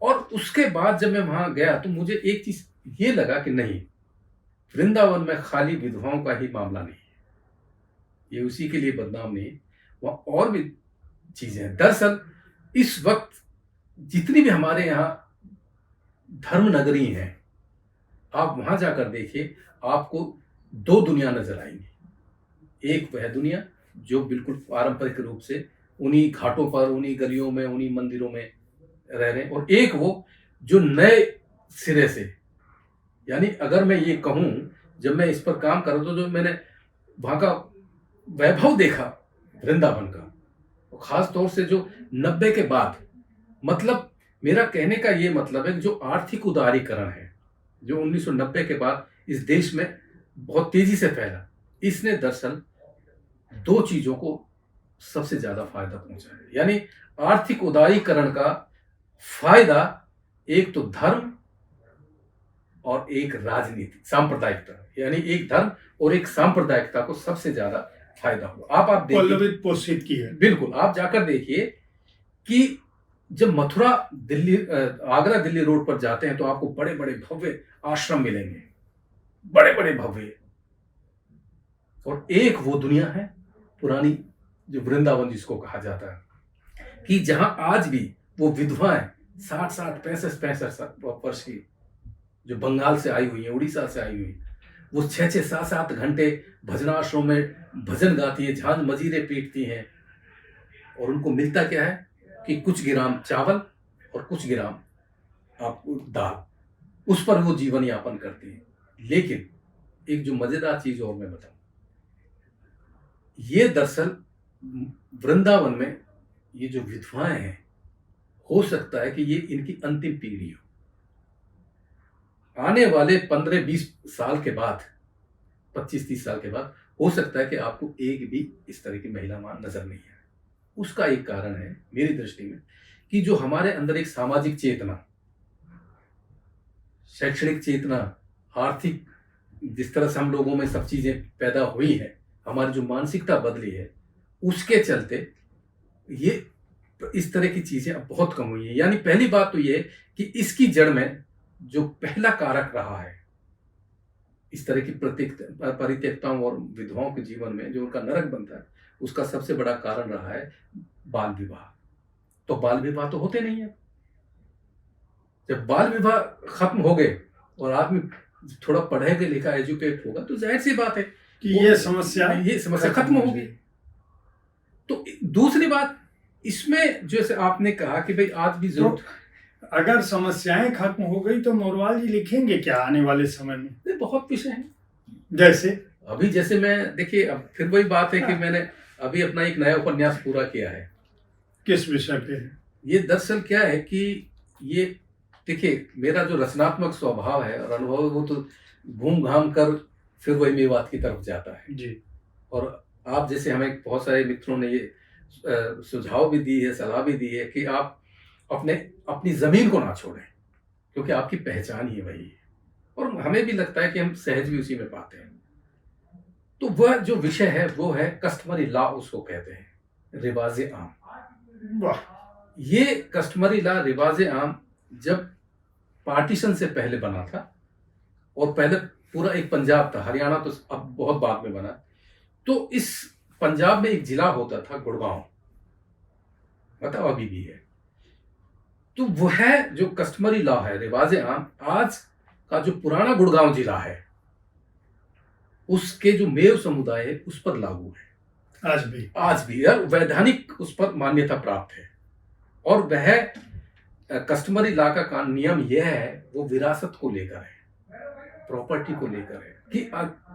[SPEAKER 1] और उसके बाद जब मैं वहां गया तो मुझे एक चीज ये लगा कि नहीं, वृंदावन में खाली विधवाओं का ही मामला नहीं है, ये उसी के लिए बदनाम नहीं, वहां और भी चीजें हैं। दरअसल इस वक्त जितनी भी हमारे यहाँ धर्म नगरी हैं, आप वहां जाकर देखिए, आपको 2 दुनिया नजर आएंगी। एक वह दुनिया जो बिल्कुल पारंपरिक रूप से उन्हीं घाटों पर, उन्हीं गलियों में, उन्हीं मंदिरों में रह रहे हैं, और एक वो जो नए सिरे से, यानी अगर मैं ये कहूं, जब मैं इस पर काम कर रहा था, जो मैंने वहां का वैभव देखा वृंदावन का, तो खास तौर से जो 90 के बाद, मतलब मेरा कहने का ये मतलब है जो आर्थिक उदारीकरण है, जो 1990 के बाद इस देश में बहुत तेजी से फैला, इसने दरअसल 2 चीजों को सबसे ज्यादा फायदा पहुंचा है। यानी आर्थिक उदारीकरण का फायदा एक तो धर्म और एक राजनीति, सांप्रदायिकता, यानी एक धर्म और एक सांप्रदायिकता को सबसे ज्यादा फायदा हुआ। आप देखिए,
[SPEAKER 2] पोषित की है।
[SPEAKER 1] बिल्कुल, आप जाकर देखिए कि जब मथुरा दिल्ली, आगरा दिल्ली रोड पर जाते हैं तो आपको बड़े बड़े भव्य आश्रम मिलेंगे, बड़े बड़े भव्य, और एक वो दुनिया है पुरानी जो वृंदावन जिसको कहा जाता है, कि जहां आज भी वो विधवाएं 60-60, 65-65 वर्ष की, जो बंगाल से आई हुई है, उड़ीसा से आई हुई, वो 6-6, 7-7 घंटे भजनाश्रम में भजन गाती है, झांझ मजीरे पीटती हैं, और उनको मिलता क्या है कि कुछ ग्राम चावल और कुछ ग्राम आपको दाल, उस पर वो जीवन यापन करती है। लेकिन एक जो मजेदार चीज और मैं बताऊं, ये दरअसल वृंदावन में ये जो विधवाएं हैं, हो सकता है कि ये इनकी अंतिम पीढ़ी हो। आने वाले 15-20 साल के बाद, 25-30 साल के बाद, हो सकता है कि आपको एक भी इस तरह की महिला मान नजर नहीं आए। उसका एक कारण है मेरी दृष्टि में कि जो हमारे अंदर एक सामाजिक चेतना, शैक्षणिक चेतना, आर्थिक, जिस तरह से हम लोगों में सब चीजें पैदा हुई हैं, हमारी जो मानसिकता बदली है, उसके चलते ये इस तरह की चीजें अब बहुत कम हुई है। यानी पहली बात तो ये कि इसकी जड़ में जो पहला कारक रहा है इस तरह की परित्यक्ताओं और विधवाओं के जीवन में जो उनका नरक बनता है, उसका सबसे बड़ा कारण रहा है बाल विवाह। तो बाल विवाह तो होते नहीं है। जब बाल विवाह खत्म हो गए और आदमी थोड़ा पढ़ेगा लिखा एजुकेट होगा तो जाहिर सी बात है
[SPEAKER 2] कि ये समस्या
[SPEAKER 1] खत्म होगी। तो दूसरी बात इसमें जैसे आपने कहा कि भाई आज भी जरूरत,
[SPEAKER 2] अगर समस्याएं खत्म हो गई तो मोरवाल जी लिखेंगे क्या आने वाले समय में?
[SPEAKER 1] बहुत विषय है।
[SPEAKER 2] जैसे
[SPEAKER 1] मैं देखिए, अब फिर वही बात है कि मैंने अभी अपना एक नया उपन्यास पूरा किया है।
[SPEAKER 2] किस विषय पे है?
[SPEAKER 1] ये दरअसल क्या है कि ये देखिए, मेरा जो रचनात्मक स्वभाव है और अनुभव है वो तो घूम घाम कर फिर वही मेवात की तरफ जाता है
[SPEAKER 2] जी।
[SPEAKER 1] और आप जैसे हमें बहुत सारे मित्रों ने ये सुझाव भी दी है, सलाह भी दी है कि आप अपनी जमीन को ना छोड़ें, क्योंकि आपकी पहचान ही वही है और हमें भी लगता है कि हम सहज भी उसी में पाते हैं। तो वह जो विषय है वो है कस्टमरी लॉ, उसको कहते हैं, रिवाजे आम।
[SPEAKER 2] वाह।
[SPEAKER 1] ये कस्टमरी लॉ, रिवाजे आम जब पार्टीशन से पहले बना था और पहले पूरा एक पंजाब था, हरियाणा तो अब बहुत बाद में बना। तो इस पंजाब में एक जिला होता था गुड़गांव, बताओ अभी भी है। तो वह जो कस्टमरी लॉ है, रिवाजे आम, आज का जो पुराना गुड़गांव जिला है उसके जो मेव समुदाय है उस पर लागू है आज भी यार, वैधानिक उस पर मान्यता प्राप्त है। और वह कस्टमरी लॉ का नियम यह है, वो विरासत को लेकर है, प्रॉपर्टी को लेकर है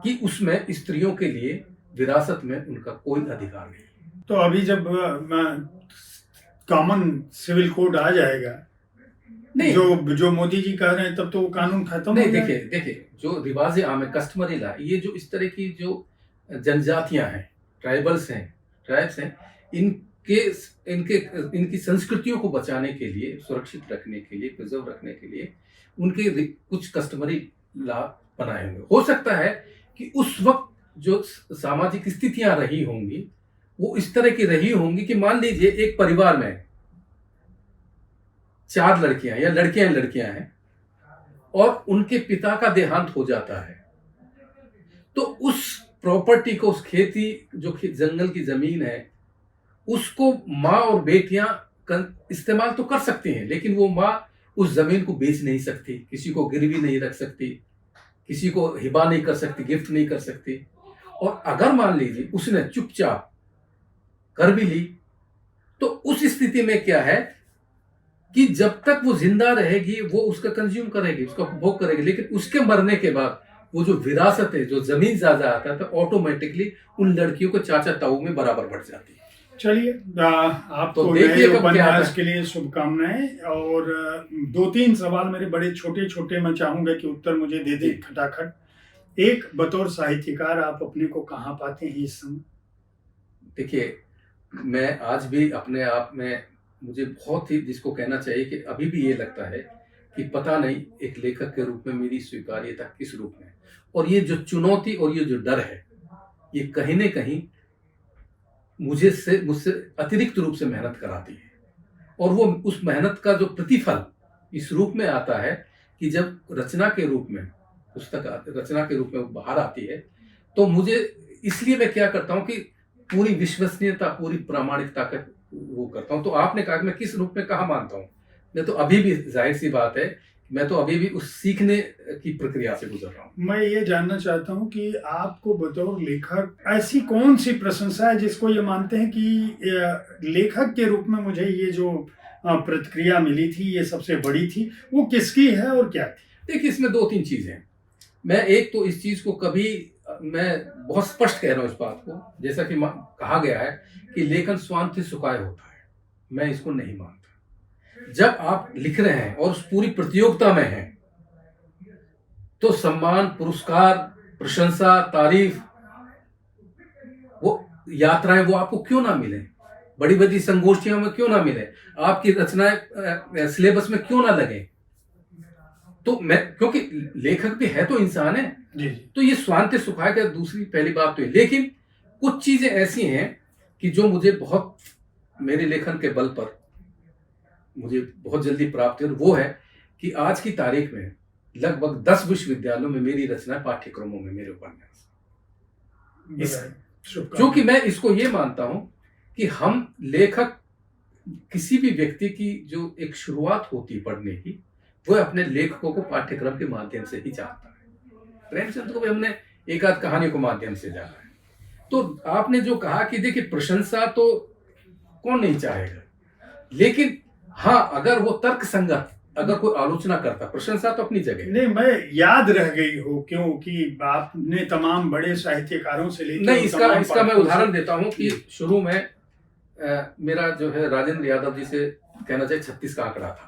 [SPEAKER 1] कि उसमें स्त्रियों के लिए विरासत में उनका कोई अधिकार नहीं।
[SPEAKER 2] तो अभी जब कॉमन सिविल कोड आ जाएगा, नहीं, जो मोदी जी कह रहे हैं, तब तो वो कानून खत्म
[SPEAKER 1] नहीं। देखिए जो रिवाजे आम है, कस्टमरी लॉ, ये जो इस तरह की जो जनजातियां हैं, ट्राइब्स हैं, इनकी संस्कृतियों को बचाने के लिए, सुरक्षित रखने के लिए, प्रिजर्व रखने के लिए उनके कुछ कस्टमरी लॉ बनाए होंगे। हो सकता है कि उस वक्त जो सामाजिक स्थितियां रही होंगी वो इस तरह की रही होंगी कि मान लीजिए एक परिवार में 4 लड़कियां या लड़कियां हैं और उनके पिता का देहांत हो जाता है, तो उस प्रॉपर्टी को, उस खेती जो जंगल की जमीन है, उसको माँ और बेटियां इस्तेमाल तो कर सकती हैं, लेकिन वो माँ उस जमीन को बेच नहीं सकती, किसी को गिरवी नहीं रख सकती, किसी को हिबा नहीं कर सकती, गिफ्ट नहीं कर सकती। और अगर मान लीजिए उसने चुपचाप कर भी ली, तो उस स्थिति में क्या है कि जब तक वो जिंदा रहेगी वो उसका कंज्यूम करेगी, उसका उपभोग करेगी, लेकिन उसके मरने के बाद वो जो विरासत है, जो जमीन ज्यादा आता है, तो ऑटोमेटिकली उन लड़कियों को चाचा ताऊ में बराबर बढ़ जाती है।
[SPEAKER 2] चलिए, आपको नए उपन्यास के लिए शुभकामनाएं। और 2-3 सवाल मेरे बड़े छोटे छोटे, मैं चाहूंगा कि उत्तर मुझे दे दें खटाखट। एक, बतौर साहित्यकार आप अपने को कहाँ पाते हैं इस समय?
[SPEAKER 1] देखिए, मैं आज भी अपने आप में, मुझे बहुत ही, जिसको कहना चाहिए कि अभी भी ये लगता है कि पता नहीं एक लेखक के रूप में मेरी स्वीकार्यता किस रूप में। और ये जो चुनौती और ये जो डर है, ये कहीं न कहीं मुझसे अतिरिक्त रूप से मेहनत कराती है। और वो उस मेहनत का जो प्रतिफल इस रूप में आता है कि जब रचना के रूप में, पुस्तक रचना के रूप में बाहर आती है, तो मुझे, इसलिए मैं क्या करता हूँ कि पूरी विश्वसनीयता, पूरी प्रामाणिकता का वो करता हूँ। तो आपने कहा कि मैं किस रूप में कहाँ मानता हूँ, मैं तो अभी भी, जाहिर सी बात है, मैं तो अभी भी उस सीखने की प्रक्रिया से गुजर रहा हूँ।
[SPEAKER 2] मैं ये जानना चाहता हूँ कि आपको बतौर लेखक ऐसी कौन सी प्रशंसा है जिसको ये मानते हैं कि लेखक के रूप में मुझे ये जो प्रतिक्रिया मिली थी, ये सबसे बड़ी थी, वो किसकी है और क्या थी?
[SPEAKER 1] देखिए, इसमें 2-3 चीजें हैं। मैं एक तो इस चीज को कभी, मैं बहुत स्पष्ट कह रहा हूँ इस बात को, जैसा कि कहा गया है कि लेखन स्वांत से सुखाए होता है, मैं इसको नहीं मानता। जब आप लिख रहे हैं और उस पूरी प्रतियोगिता में हैं, तो सम्मान, पुरस्कार, प्रशंसा, तारीफ, वो यात्राएं, वो आपको क्यों ना मिले, बड़ी बड़ी संगोष्ठियों में क्यों ना मिले, आपकी रचनाएं सिलेबस में क्यों ना लगे। तो मैं, क्योंकि लेखक भी है तो इंसान है,
[SPEAKER 2] जी।
[SPEAKER 1] तो ये स्वांत सुखाए का दूसरी पहली बात तो है। लेकिन कुछ चीजें ऐसी हैं कि जो मुझे बहुत मेरे लेखन के बल पर मुझे बहुत जल्दी प्राप्त हुई, और वो है कि आज की तारीख में लगभग 10 विश्वविद्यालयों में मेरी रचना पाठ्यक्रमों में मेरे उपन्यास, जो कि मैं इसको ये मानता हूं कि हम लेखक किसी भी व्यक्ति की जो एक शुरुआत होती है पढ़ने की, वो अपने लेखकों को पाठ्यक्रम के माध्यम से ही जानता है। प्रेमचंद को भी हमने एक आध कहानी के माध्यम से जाना है। तो आपने जो कहा कि देखिए, प्रशंसा तो कौन नहीं चाहेगा, लेकिन हाँ, अगर वो तर्क संगत, अगर कोई आलोचना करता, प्रशंसा तो अपनी जगह
[SPEAKER 2] नहीं, मैं याद रह गई हो क्योंकि आपने तमाम बड़े साहित्यकारों से लेकर
[SPEAKER 1] नहीं, इसका मैं उदाहरण देता हूं कि शुरू में मेरा जो है राजेंद्र यादव जी से कहना चाहिए 36 का आंकड़ा था।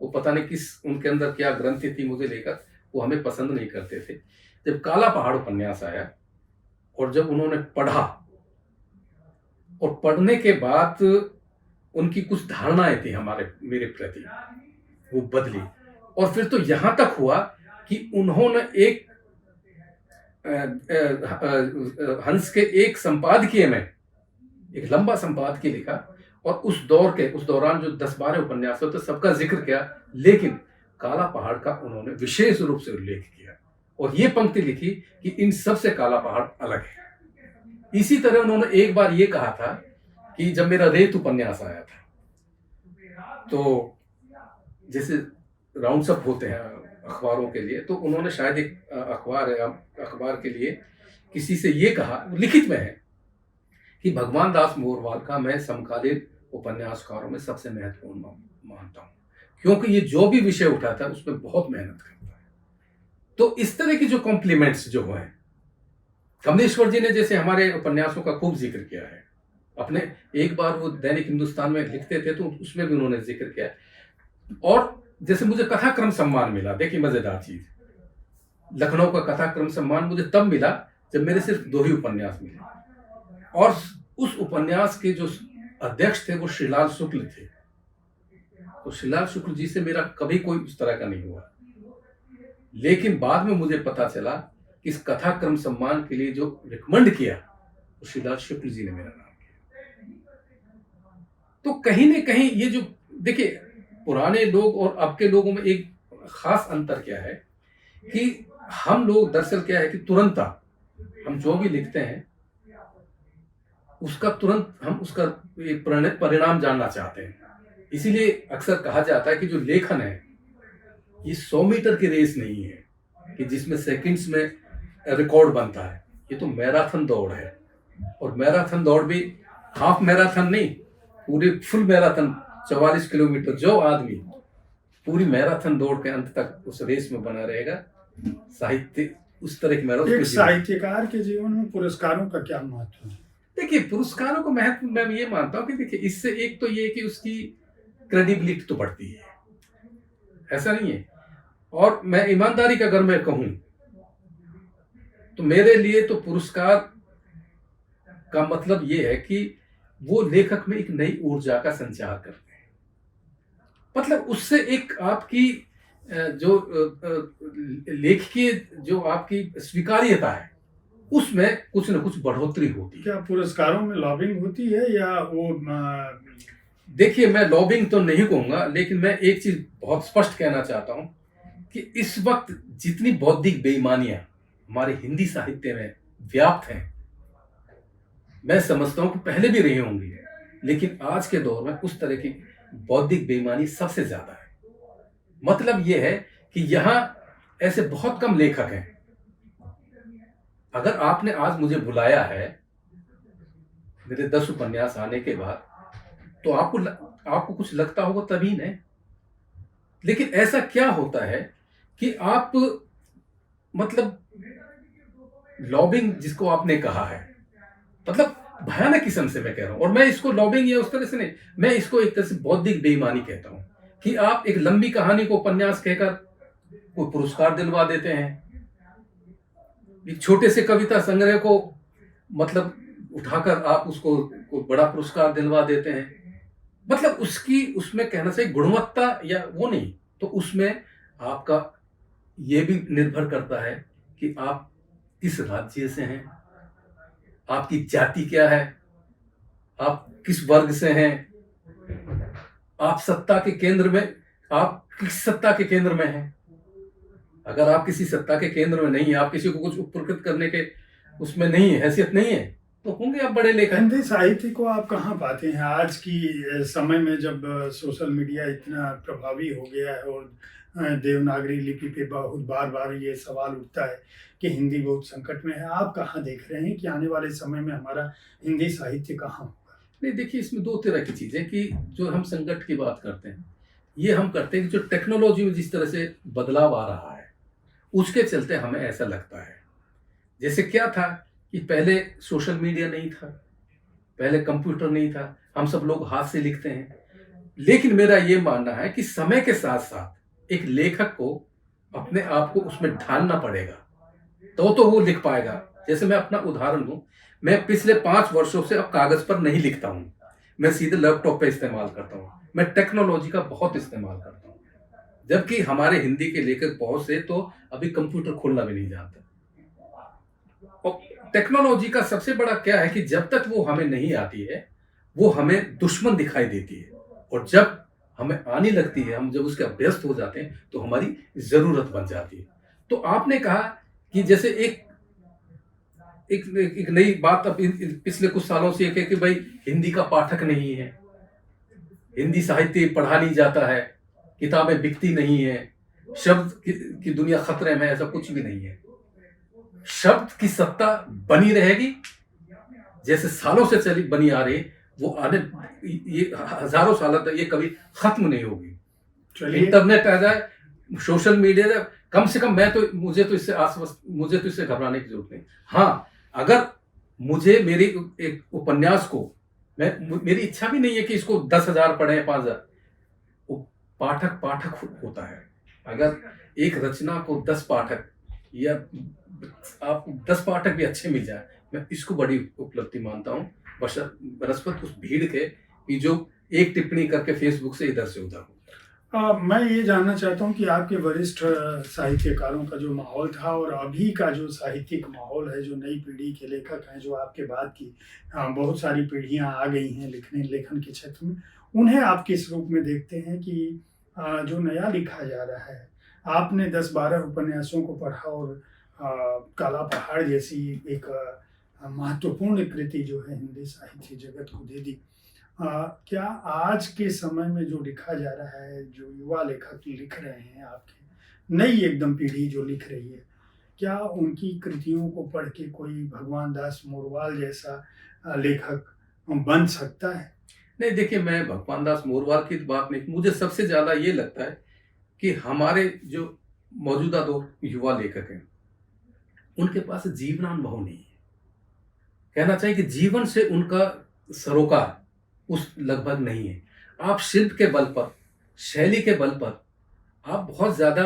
[SPEAKER 1] वो पता नहीं किस उनके अंदर क्या ग्रंथि थी मुझे लेकर, वो हमें पसंद नहीं करते थे। जब काला पहाड़ उपन्यास आया और जब उन्होंने पढ़ा, और पढ़ने के बाद उनकी कुछ धारणाएं थी मेरे प्रति, वो बदली। और फिर तो यहां तक हुआ कि उन्होंने एक हंस के एक संपादकीय में एक लंबा संपादकीय लिखा, और उस दौरान जो 10-12 उपन्यास होते सबका जिक्र किया, लेकिन काला पहाड़ का उन्होंने विशेष रूप से उल्लेख किया और ये पंक्ति लिखी कि इन सब से काला पहाड़ अलग है। इसी तरह उन्होंने एक बार ये कहा था कि जब मेरा रेत उपन्यास आया था, तो जैसे राउंड्स अप होते हैं अखबारों के लिए, तो उन्होंने शायद एक अखबार के लिए किसी से ये कहा, लिखित में है, कि भगवान दास मोरवाल का मैं समकालीन उपन्यासकारों में सबसे महत्वपूर्ण मानता हूँ, क्योंकि ये जो भी विषय उठाता है उसमें बहुत मेहनत करता है। तो इस तरह की जो कॉम्प्लीमेंट्स जो हैं, कमलेश्वर जी ने जैसे हमारे उपन्यासों का खूब जिक्र किया है अपने, एक बार वो दैनिक हिंदुस्तान में लिखते थे तो उसमें भी उन्होंने जिक्र किया। और जैसे मुझे कथाक्रम सम्मान मिला, देखिए मजेदार चीज, लखनऊ का कथाक्रम सम्मान मुझे तब मिला जब मेरे सिर्फ 2 ही उपन्यास मिले, और उस उपन्यास के जो अध्यक्ष थे वो श्रीलाल शुक्ल थे। तो श्रीलाल शुक्ल जी से मेरा कभी कोई उस तरह का नहीं हुआ, लेकिन बाद में मुझे पता चला कि इस कथाक्रम सम्मान के लिए जो रिकमेंड किया वो श्रीलाल शुक्ल जी ने मेरा नाम किया। तो कहीं न कहीं ये जो देखिए, पुराने लोग और अब के लोगों में एक खास अंतर क्या है कि हम लोग दरअसल क्या है कि तुरंत हम जो भी लिखते हैं उसका तुरंत हम उसका परिणाम जानना चाहते हैं। इसीलिए अक्सर कहा जाता है कि जो लेखन है ये 100 मीटर की रेस नहीं है कि जिसमें सेकंड्स में रिकॉर्ड बनता है। ये तो मैराथन दौड़ है, और मैराथन दौड़ भी हाफ मैराथन नहीं, पूरी फुल मैराथन 44 किलोमीटर। जो आदमी पूरी मैराथन दौड़ के अंत तक उस रेस में बना रहेगा, साहित्य उस तरह की मैराथन।
[SPEAKER 2] एक साहित्यकार के जीवन में पुरस्कारों का क्या महत्व है?
[SPEAKER 1] देखिए, पुरस्कारों को महत्व मैं ये मानता हूँ कि देखिए, इससे एक तो ये कि उसकी क्रेडिबिलिटी तो बढ़ती है, ऐसा नहीं है। और मैं ईमानदारी का अगर मैं कहूं तो मेरे लिए तो पुरस्कार का मतलब ये है कि वो लेखक में एक नई ऊर्जा का संचार करते हैं। मतलब उससे एक आपकी जो लेखकीय जो आपकी स्वीकार्यता है उसमें कुछ न कुछ बढ़ोतरी होती है।
[SPEAKER 2] क्या पुरस्कारों में लॉबिंग होती है या वो?
[SPEAKER 1] देखिए, मैं लॉबिंग तो नहीं कहूंगा, लेकिन मैं एक चीज बहुत स्पष्ट कहना चाहता हूं कि इस वक्त जितनी बौद्धिक बेईमानियां हमारे हिंदी साहित्य में व्याप्त हैं, मैं समझता हूं कि पहले भी रही होंगी, लेकिन आज के दौर में उस तरह की बौद्धिक बेईमानी सबसे ज्यादा है। मतलब यह है कि यहां ऐसे बहुत कम लेखक हैं। अगर आपने आज मुझे बुलाया है मेरे 10 उपन्यास आने के बाद, तो आपको कुछ लगता होगा तभी नहीं। लेकिन ऐसा क्या होता है कि आप मतलब लॉबिंग जिसको आपने कहा है, मतलब भयानक किस्म से मैं कह रहा हूं, और मैं इसको लॉबिंग या उस तरह से नहीं, मैं इसको एक तरह से बौद्धिक बेईमानी कहता हूं कि आप एक लंबी कहानी को उपन्यास कहकर कोई पुरस्कार दिलवा देते हैं, एक छोटे से कविता संग्रह को मतलब उठाकर आप उसको बड़ा पुरस्कार दिलवा देते हैं। मतलब उसमें कहना चाहिए गुणवत्ता या वो नहीं, तो उसमें आपका ये भी निर्भर करता है कि आप किस राज्य से हैं, आपकी जाति क्या है, आप किस वर्ग से हैं, आप सत्ता के केंद्र में, आप किस सत्ता के केंद्र में हैं। अगर आप किसी सत्ता के केंद्र में नहीं है, आप किसी को कुछ उपकृत करने के उसमें नहीं है, हैसियत नहीं है, तो होंगे आप बड़े लेखक।
[SPEAKER 2] हिंदी साहित्य को आप कहाँ पाते हैं आज की समय में, जब सोशल मीडिया इतना प्रभावी हो गया है और देवनागरी लिपि पे बहुत बार बार ये सवाल उठता है कि हिंदी बहुत संकट में है। आप कहाँ देख रहे हैं कि आने वाले समय में हमारा हिंदी साहित्य कहाँ होगा?
[SPEAKER 1] नहीं, देखिए, इसमें दो तरह की चीजें कि जो हम संकट की बात करते हैं, ये हम करते हैं कि जो टेक्नोलॉजी में जिस तरह से बदलाव आ रहा है, उसके चलते हमें ऐसा लगता है। जैसे क्या था कि पहले सोशल मीडिया नहीं था, पहले कंप्यूटर नहीं था, हम सब लोग हाथ से लिखते हैं। लेकिन मेरा ये मानना है कि समय के साथ साथ एक लेखक को अपने आप को उसमें ढालना पड़ेगा, तो वो लिख पाएगा। जैसे मैं अपना उदाहरण दूं, मैं पिछले 5 वर्षों से अब कागज पर नहीं लिखता हूं, मैं सीधे लैपटॉप पे इस्तेमाल करता हूं। मैं टेक्नोलॉजी का बहुत इस्तेमाल करता हूं, जबकि हमारे हिंदी के लेखक बहुत से तो अभी कंप्यूटर खोलना भी नहीं जानते। और टेक्नोलॉजी का सबसे बड़ा क्या है कि जब तक वो हमें नहीं आती है, वो हमें दुश्मन दिखाई देती है, और जब हमें आने लगती है, हम जब उसके अभ्यस्त हो जाते हैं, तो हमारी जरूरत बन जाती है। तो आपने कहा कि जैसे एक एक, एक नई बात अब पिछले कुछ सालों से एक है कि भाई हिंदी का पाठक नहीं है, हिंदी साहित्य पढ़ा नहीं जाता है, किताबें बिकती नहीं है, शब्द की दुनिया खतरे में, ऐसा कुछ भी नहीं है। शब्द की सत्ता बनी रहेगी, जैसे सालों से चली बनी आ रही, वो आने ये हजारों साल तक ये कभी खत्म नहीं होगी। इंटरनेट आ जाए, सोशल मीडिया जाए, कम से कम मुझे तो इससे घबराने की जरूरत नहीं। हाँ, अगर मुझे मेरी एक उपन्यास को, मेरी इच्छा भी नहीं है कि इसको 10,000 पढ़े, 5,000। पाठक होता है। अगर एक रचना को 10 पाठक या आप 10 पाठक भी अच्छे मिल जाए, मैं इसको बड़ी उपलब्धि मानता हूँ, बनस्पत उस भीड़ के कि जो एक टिप्पणी करके फेसबुक से इधर से उधर हो।
[SPEAKER 2] मैं ये जानना चाहता हूँ कि आपके वरिष्ठ साहित्यकारों का जो माहौल था और अभी का जो साहित्यिक माहौल है, जो नई पीढ़ी के लेखक हैं, जो आपके बाद की बहुत सारी पीढ़ियाँ आ गई हैं लेखन के क्षेत्र में, उन्हें आप किस रूप में देखते हैं कि जो नया लिखा जा रहा है? आपने 10-12 उपन्यासों को पढ़ा और काला पहाड़ जैसी एक महत्वपूर्ण कृति जो है हिंदी साहित्य जगत को दे दी। क्या आज के समय में जो लिखा जा रहा है, जो युवा लेखक लिख रहे हैं, आपकी नई एकदम पीढ़ी जो लिख रही है, क्या उनकी कृतियों को पढ़ के कोई भगवान दास मोरवाल जैसा लेखक बन सकता है?
[SPEAKER 1] नहीं, देखिए, मैं भगवान दास मोरवाल की बात नहीं, मुझे सबसे ज्यादा ये लगता है कि हमारे जो मौजूदा 2 युवा लेखक हैं, उनके पास जीवनानुभव नहीं है। कहना चाहिए कि जीवन से उनका सरोकार उस लगभग नहीं है। आप शिल्प के बल पर, शैली के बल पर आप बहुत ज्यादा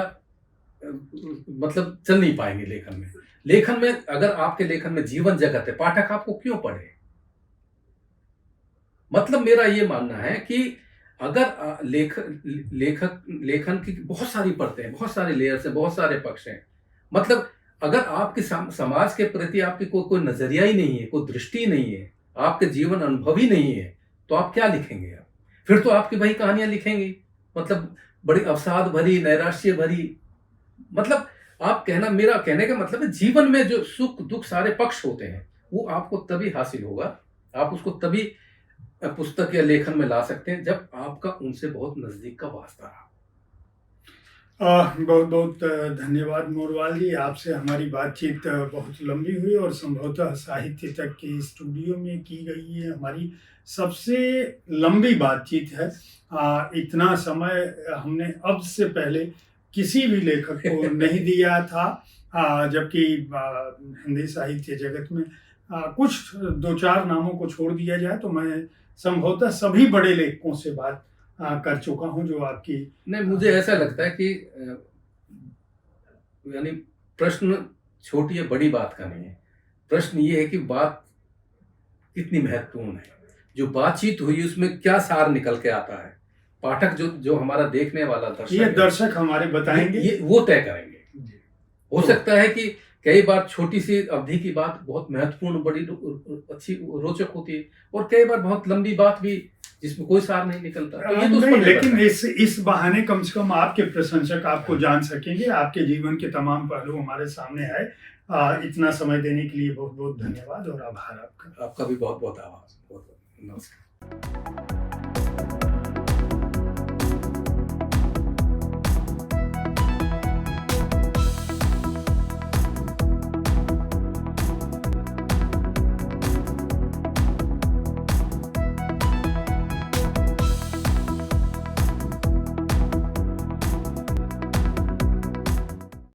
[SPEAKER 1] मतलब चल नहीं पाएंगे लेखन में। अगर आपके लेखन में जीवन जगत है, पाठक आपको क्यों पढ़े? मतलब मेरा ये मानना है कि अगर लेखन की बहुत सारी परतें हैं, बहुत सारे लेयर्स हैं, बहुत सारे पक्ष हैं। मतलब अगर आपके समाज के प्रति आपकी कोई नजरिया ही नहीं है, कोई दृष्टि नहीं है, आपके जीवन अनुभव ही नहीं है, तो आप क्या लिखेंगे? आप फिर तो आपकी वही कहानियां लिखेंगे, मतलब बड़ी अवसाद भरी, नैराश्य भरी। मतलब मेरा कहने का मतलब है, जीवन में जो सुख दुख सारे पक्ष होते हैं, वो आपको तभी हासिल होगा, आप उसको तभी पुस्तक या लेखन में ला सकते हैं, जब आपका उनसे बहुत नजदीक का वास्ता रहा।
[SPEAKER 2] बहुत बहुत धन्यवाद मोरवाल जी। आपसे हमारी बातचीत बहुत लंबी हुई और संभवतः साहित्य तक के स्टूडियो में की गई है हमारी सबसे लंबी बातचीत है। इतना समय हमने अब से पहले किसी भी लेखक को नहीं दिया था, जबकि हिंदी साहित्य जगत में कुछ 2-4 नामों को छोड़ दिया जाए तो मैं संभवतः सभी बड़े लेखकों से बात कर चुका हूं जो आपकी।
[SPEAKER 1] नहीं, मुझे ऐसा लगता है कि यानी प्रश्न छोटी या बड़ी बात का नहीं है, प्रश्न ये है कि बात कितनी महत्वपूर्ण है, जो बातचीत हुई उसमें क्या सार निकल के आता है। पाठक जो हमारा देखने वाला दर्शक,
[SPEAKER 2] ये दर्शक हमारे बताएंगे,
[SPEAKER 1] ये वो तय करेंगे। हो सकता है कि कई बार छोटी सी अवधि की बात बहुत महत्वपूर्ण, बड़ी अच्छी रोचक होती है, और कई बार बहुत लंबी बात भी जिसमें कोई सार नहीं निकलता। तो ये तो उस पर
[SPEAKER 2] नहीं,
[SPEAKER 1] निर्भर
[SPEAKER 2] लेकिन
[SPEAKER 1] है।
[SPEAKER 2] इस बहाने कम से कम आपके प्रशंसक आपको जान सकेंगे, आपके जीवन के तमाम पहलू हमारे सामने आए। इतना समय देने के लिए बहुत बहुत धन्यवाद और आभार आपका।
[SPEAKER 1] आपका भी बहुत बहुत आभार। बहुत बहुत नमस्कार।